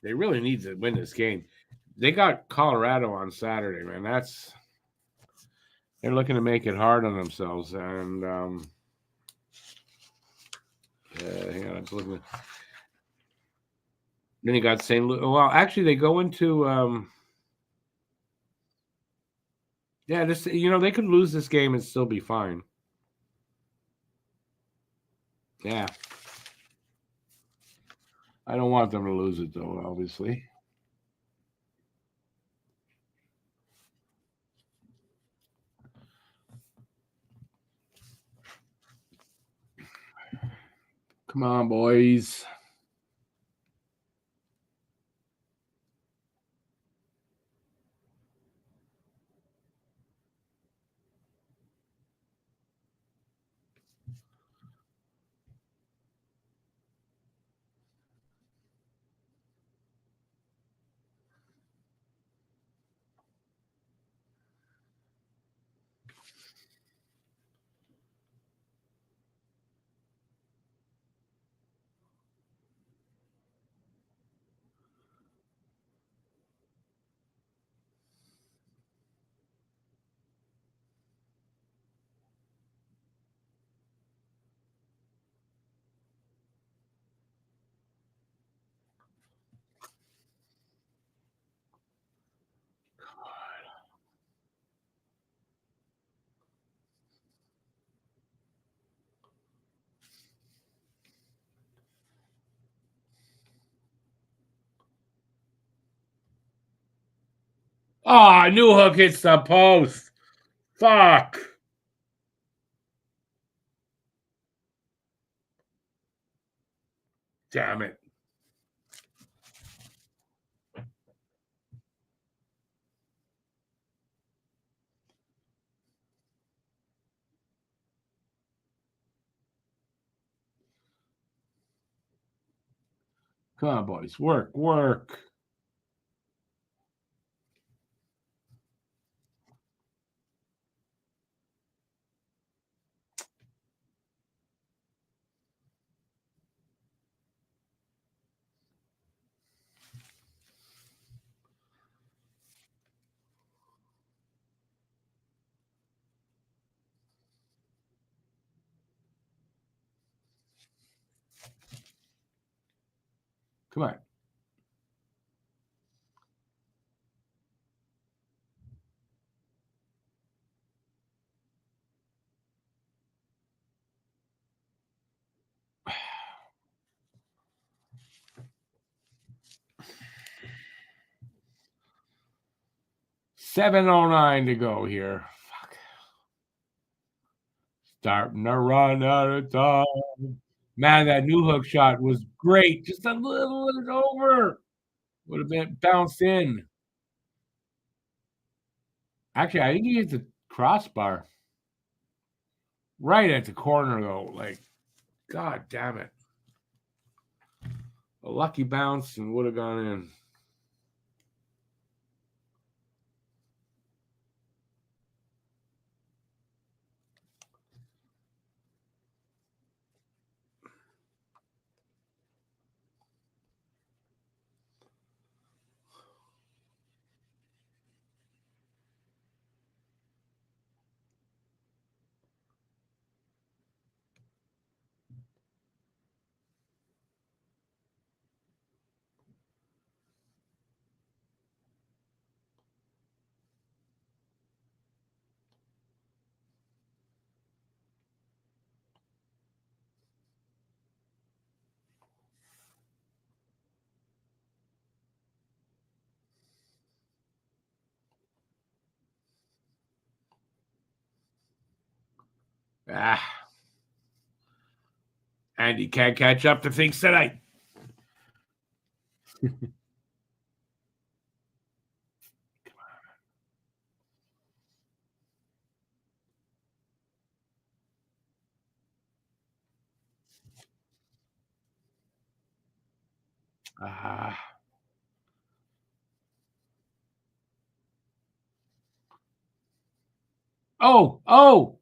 They really need to win this game. They got Colorado on Saturday, man. They're looking to make it hard on themselves, and Hang on, I'm just looking. Then you got St. Louis. Well, actually, they go into. Yeah, this. They could lose this game and still be fine. Yeah. I don't want them to lose it, though, obviously. Come on, boys. Oh, New Hook hits the post. Fuck. Damn it. Come on, boys. Work. Come on. $7:09 to go here. Fuck. Starting to run out of time. Man, that New Hook shot was great. Just a little bit over. Would have been bounced in. Actually, I think he hit the crossbar. Right at the corner, though. Like, God damn it. A lucky bounce and would have gone in. Andy can't catch up to things tonight. Oh!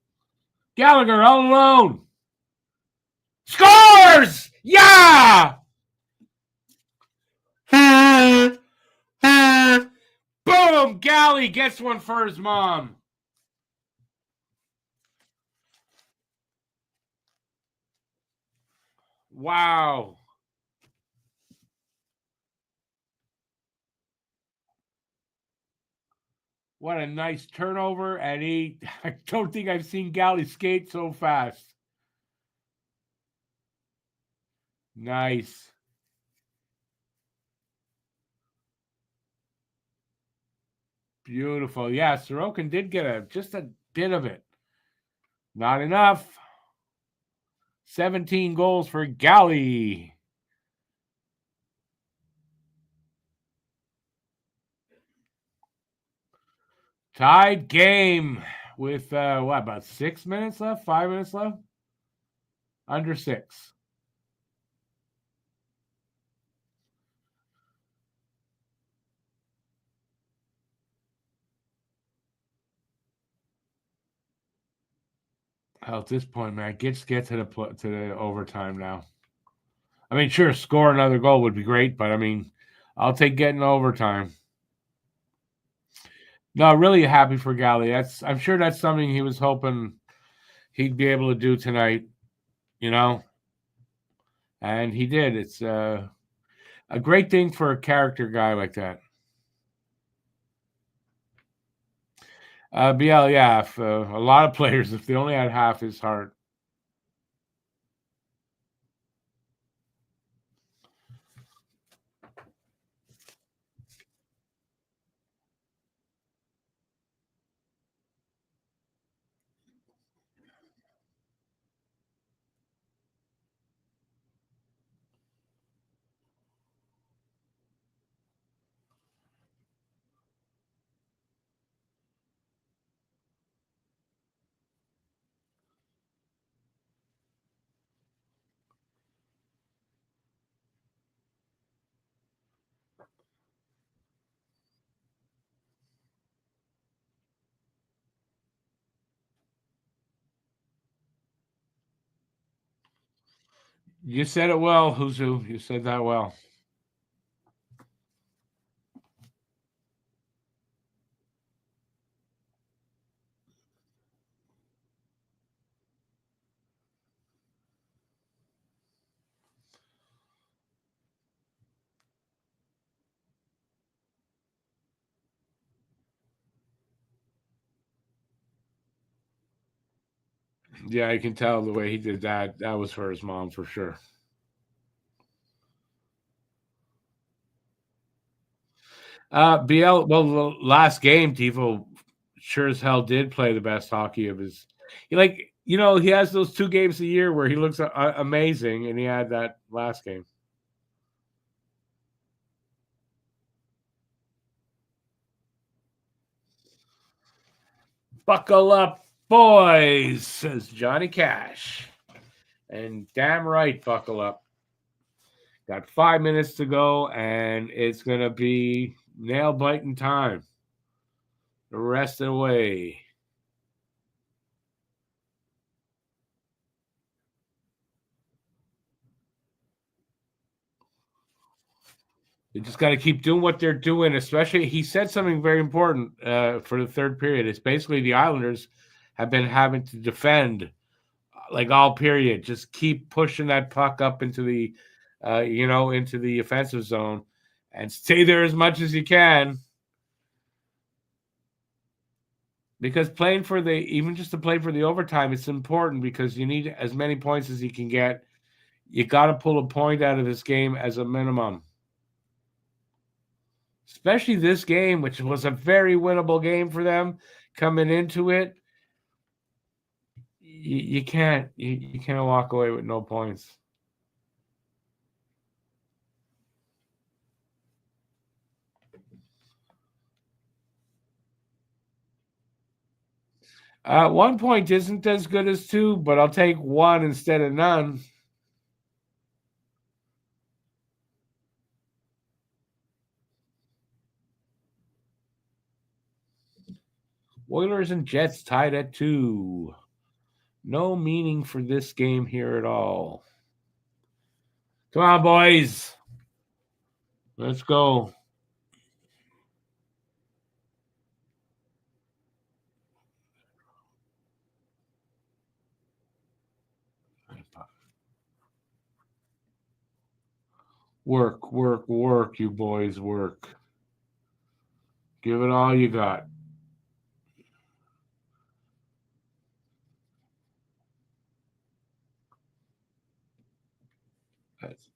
Gallagher all alone. Scores! Yeah! Boom! Galley gets one for his mom. Wow. What a nice turnover. And I don't think I've seen Galley skate so fast. Nice. Beautiful. Yeah, Sorokin did get just a bit of it. Not enough. 17 goals for Galley. Tied game with about 6 minutes left? 5 minutes left? Under six. At this point, man, get to the overtime now. I mean, sure, score another goal would be great, but I mean, I'll take getting overtime. No, really happy for Galley. I'm sure that's something he was hoping he'd be able to do tonight, you know, and he did. It's a great thing for a character guy like that. BL, yeah, if, a lot of players, if they only had half his heart. You said it well, Huzu. You said that well. Yeah, I can tell the way he did that. That was for his mom for sure. BL, well, the last game, Devo sure as hell did play the best hockey of his. He has those 2 games a year where he looks amazing, and he had that last game. Buckle up, boys, says Johnny Cash. And damn right, buckle up. Got 5 minutes to go, and it's going to be nail biting time. The rest of the way. They just got to keep doing what they're doing, especially he said something very important for the third period. It's basically the Islanders have been having to defend like all period. Just keep pushing that puck up into into the offensive zone and stay there as much as you can. Because playing for even just to play for the overtime, it's important because you need as many points as you can get. You got to pull a point out of this game as a minimum. Especially this game, which was a very winnable game for them coming into it. You can't walk away with no points. One point isn't as good as two, but I'll take one instead of none. Oilers and Jets tied at 2. No meaning for this game here at all. Come on, boys. Let's go. Work, work, work, you boys, work. Give it all you got. That's-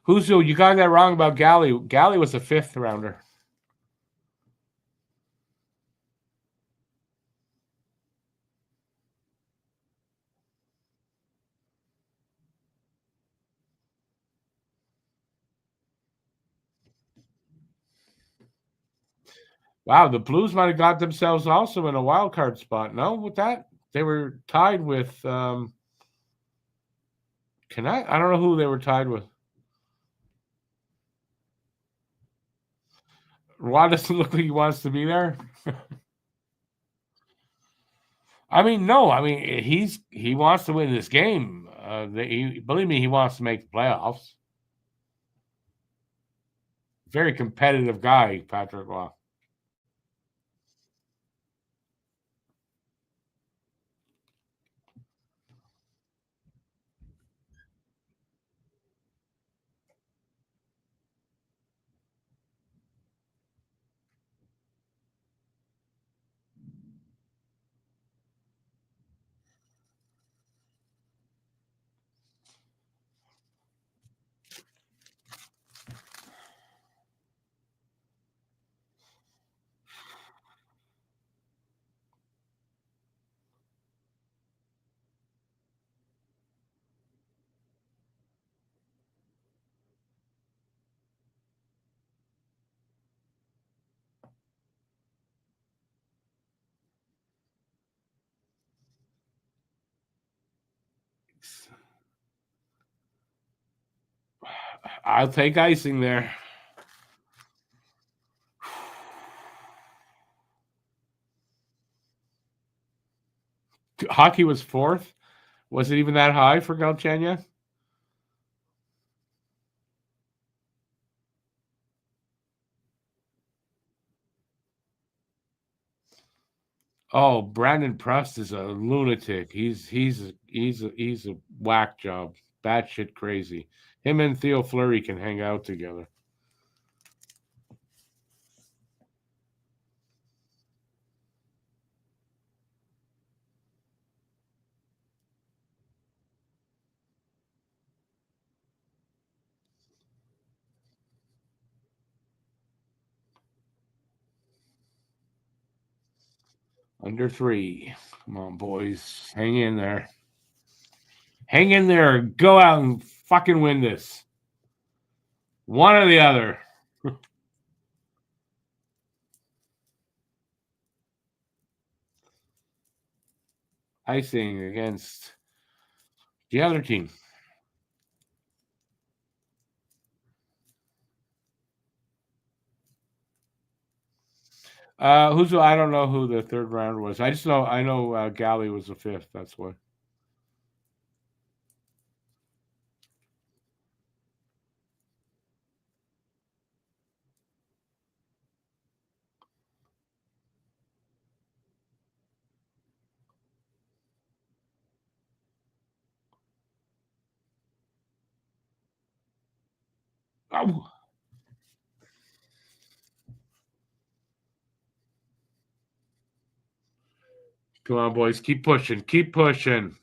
Who's you got that wrong about Galley? Galley was a fifth rounder. Wow, the Blues might have got themselves also in a wild card spot. No, with that they were tied with. Can I don't know who they were tied with. Roy doesn't look like he wants to be there. I mean, no. I mean, he wants to win this game. Believe me, he wants to make the playoffs. Very competitive guy, Patrick Law. I'll take icing there. Hockey was fourth. Was it even that high for Galchenyuk? Oh, Brandon Prust is a lunatic. He's a whack job. Batshit crazy. Him and Theo Fleury can hang out together. Under three. Come on, boys. Hang in there. Hang in there. Go out and fucking win this. One or the other. Icing against the other team. Who's I don't know who the third round was. I know Galley was the fifth. That's why. Oh, come on, boys. Keep pushing. Keep pushing.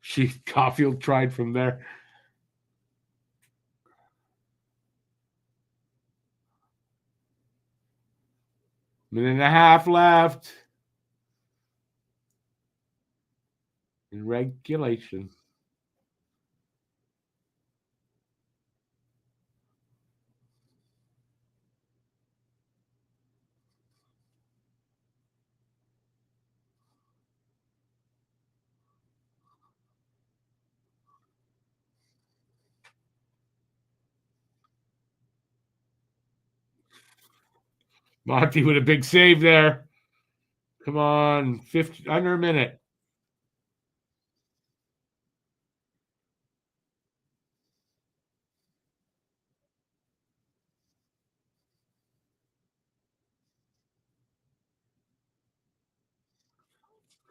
She Caulfield tried from there. Minute and a half left in regulation. Monty with a big save there. Come on, 50 under a minute.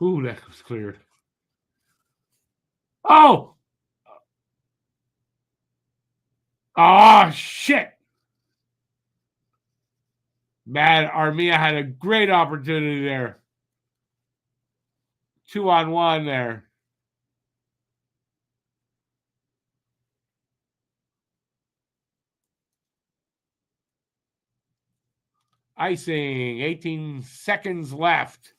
Ooh, that was cleared. Oh! Oh, shit. Man, Armia had a great opportunity there. 2-on-1 there. Icing, 18 seconds left.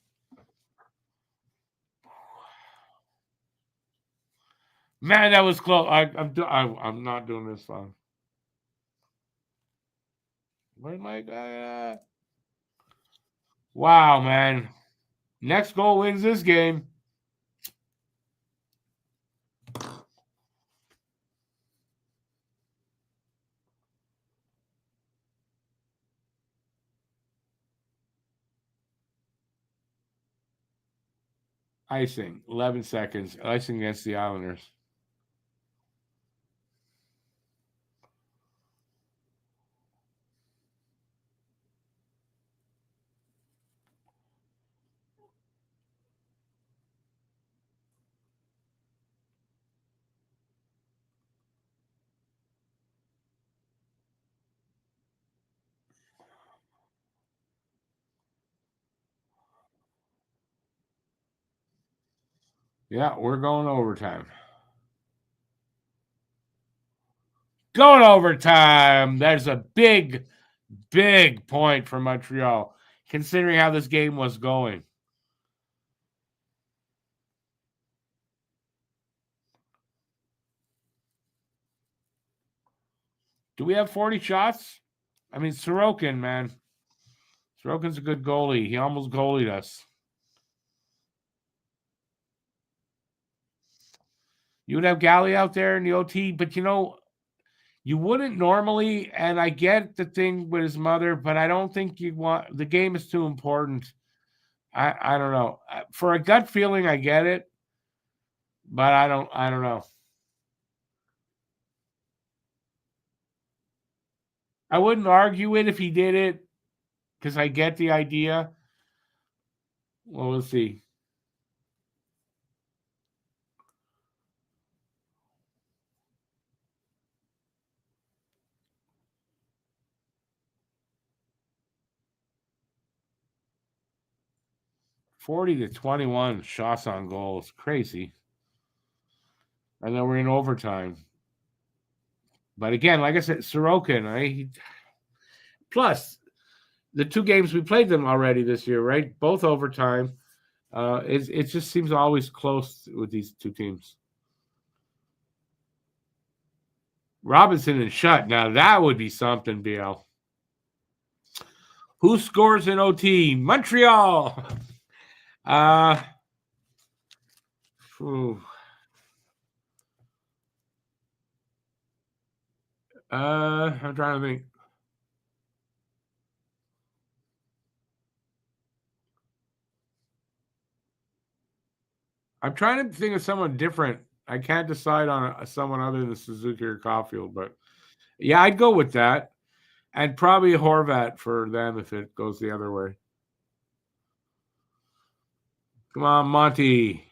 Man, that was close. I'm not doing this song. Where's my guy at? Wow, man. Next goal wins this game. Icing, 11 seconds. Icing against the Islanders. Yeah, we're going overtime. Going overtime. There's a big, big point for Montreal, considering how this game was going. Do we have 40 shots? I mean, Sorokin, man. Sorokin's a good goalie. He almost goalied us. You would have Galley out there in the OT, but you wouldn't normally. And I get the thing with his mother, but I don't think you want. The game is too important. I don't know. For a gut feeling, I get it, but I don't know. I wouldn't argue it if he did it because I get the idea. Well, we'll see. $40 to 21 shots on goal is crazy. And then we're in overtime. But again, like I said, Sorokin, plus the two games we played them already this year, right? Both overtime. It just seems always close with these two teams. Robinson and Shutt. Now that would be something, BL. Who scores in OT? Montreal. Ooh. I'm trying to think. I'm trying to think of someone different. I can't decide on someone other than Suzuki or Caulfield, but yeah, I'd go with that. And probably Horvat for them if it goes the other way. Come on, Monty.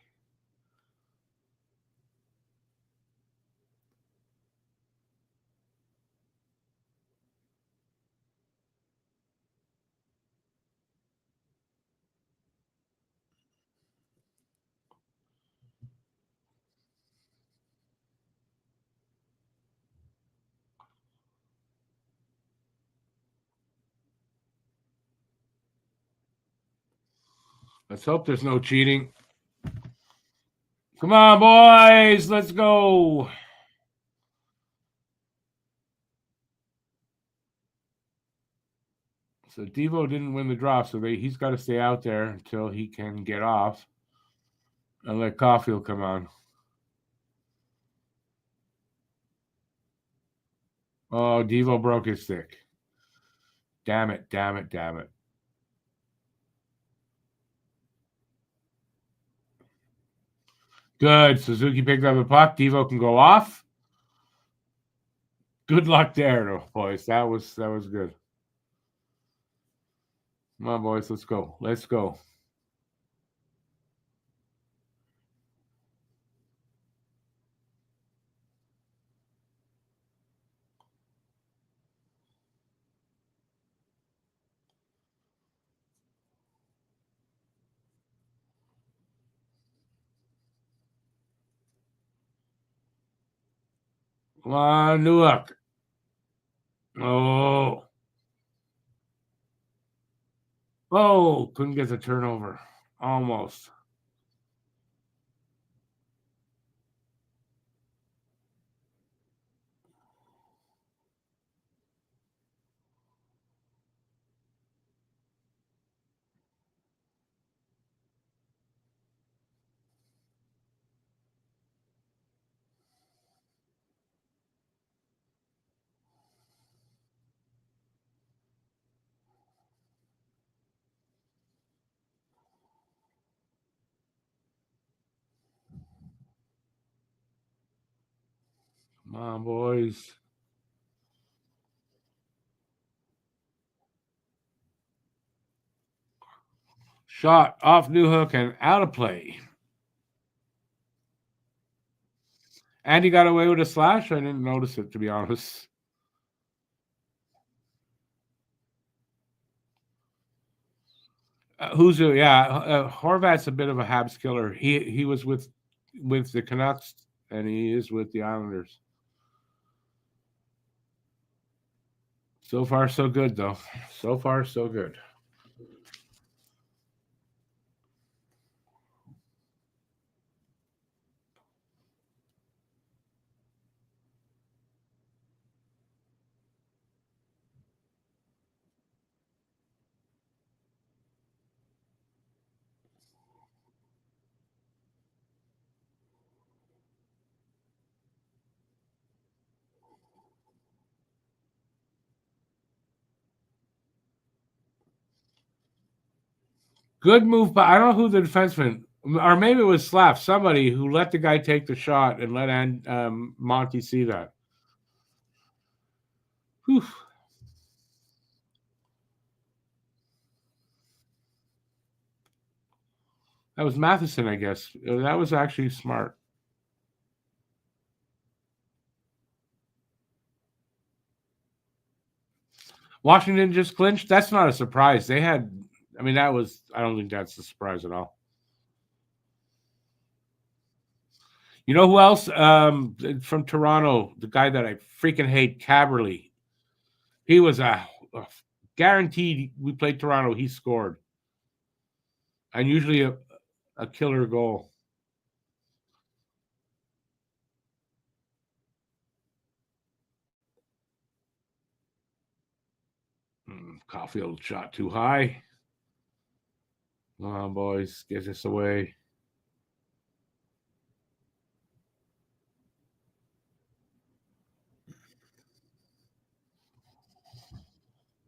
Let's hope there's no cheating. Come on, boys. Let's go. So Devo didn't win the draw, so he's got to stay out there until he can get off and let Caulfield come on. Oh, Devo broke his stick. Damn it, damn it, damn it. Good. Suzuki picked up the puck. Devo can go off. Good luck there, boys. That was good. Come on, boys. Let's go. Let's go. Come on, Newark. Oh. Oh, couldn't get the turnover. Almost. Come on, boys. Shot off New Hook and out of play. And he got away with a slash. I didn't notice it, to be honest. Horvat's a bit of a Habs killer. He was with the Canucks, and he is with the Islanders. So far, so good, though. So far, so good. Good move, but I don't know who the defenseman, or maybe it was Slav, somebody who let the guy take the shot and let Monty see that. Whew. That was Matheson, I guess. That was actually smart. Washington just clinched. That's not a surprise. They had, I mean, I don't think that's a surprise at all. You know who else? From Toronto, the guy that I freaking hate, Caberly. He was a guaranteed. We played Toronto. He scored, and usually a killer goal. Caulfield shot too high. Come on, boys, get this away.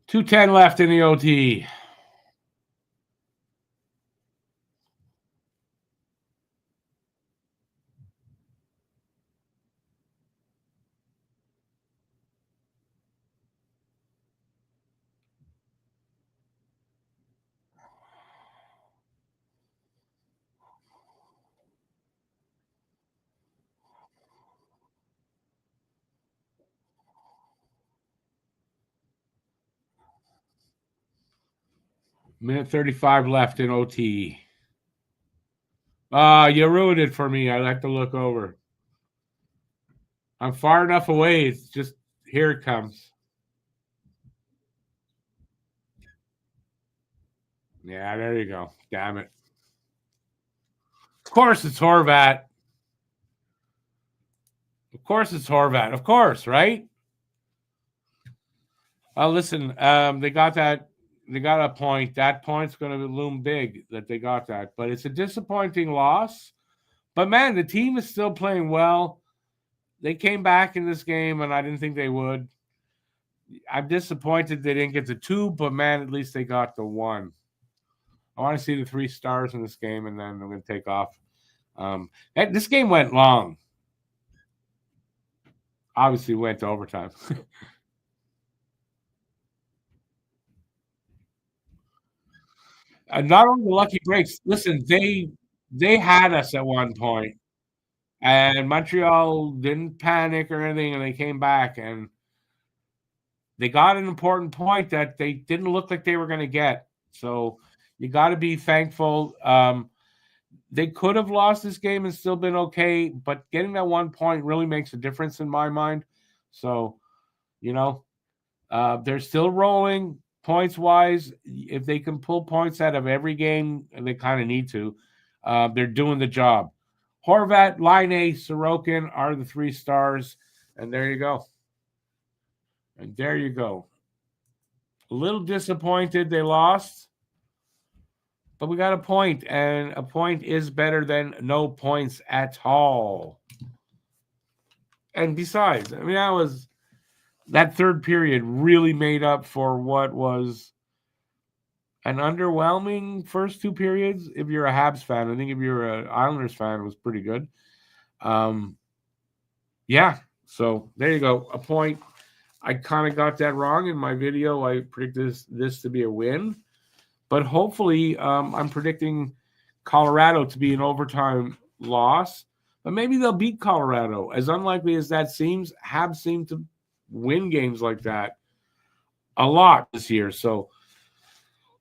.210 left in the OT. Minute 35 left in OT. You ruined it for me. I like to look over. I'm far enough away. It's just here it comes. Yeah, there you go. Damn it. course it's Horvat. Of course it's Horvat. Of course, right? Listen, they got that. They got a point. That point's going to loom big that they got that. But it's a disappointing loss. But, man, the team is still playing well. They came back in this game, and I didn't think they would. I'm disappointed they didn't get the 2, but, man, at least they got the 1. I want to see the 3 stars in this game, and then I'm going to take off. This game went long. Obviously went to overtime. Not only the lucky breaks. Listen, they had us at one point, and Montreal didn't panic or anything, and they came back and they got an important point that they didn't look like they were going to get. So you got to be thankful. They could have lost this game and still been okay, but getting that 1 point really makes a difference in my mind. So, they're still rolling points wise. If they can pull points out of every game, and they kind of need to, they're doing the job. Horvat, Laine, Sorokin are the 3 stars, and there you go. And there you go. A little disappointed they lost, but we got a point, and a point is better than no points at all. And besides, I mean, that third period really made up for what was an underwhelming first 2 periods. If you're a Habs fan, I think if you're an Islanders fan, it was pretty good. Yeah, so there you go. A point. I kind of got that wrong in my video. I predicted this to be a win. But hopefully, I'm predicting Colorado to be an overtime loss. But maybe they'll beat Colorado. As unlikely as that seems, Habs seem to win games like that a lot this year. So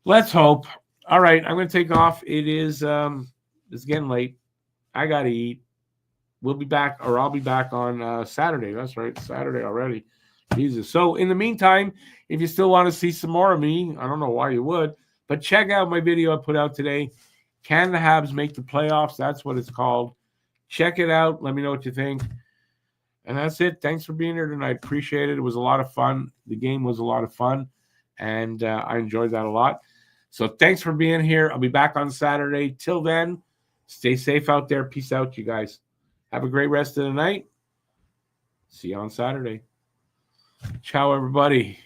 let's hope. All right, I'm going to take off. It's getting late. I got to eat. We'll be back, or I'll be back on Saturday. That's right, Saturday already. Jesus. So in the meantime, if you still want to see some more of me, I don't know why you would, but check out my video I put out today. Can the Habs make the playoffs? That's what it's called. Check it out. Let me know what you think. And that's it. Thanks for being here tonight. Appreciate it. It was a lot of fun. The game was a lot of fun, and I enjoyed that a lot. So thanks for being here. I'll be back on Saturday. Till then, stay safe out there. Peace out, you guys. Have a great rest of the night. See you on Saturday. Ciao, everybody.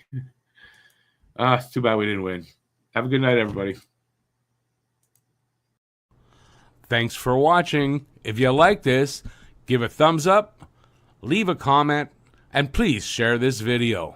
It's too bad we didn't win. Have a good night, everybody. Thanks for watching. If you like this, give a thumbs up, leave a comment, and please share this video.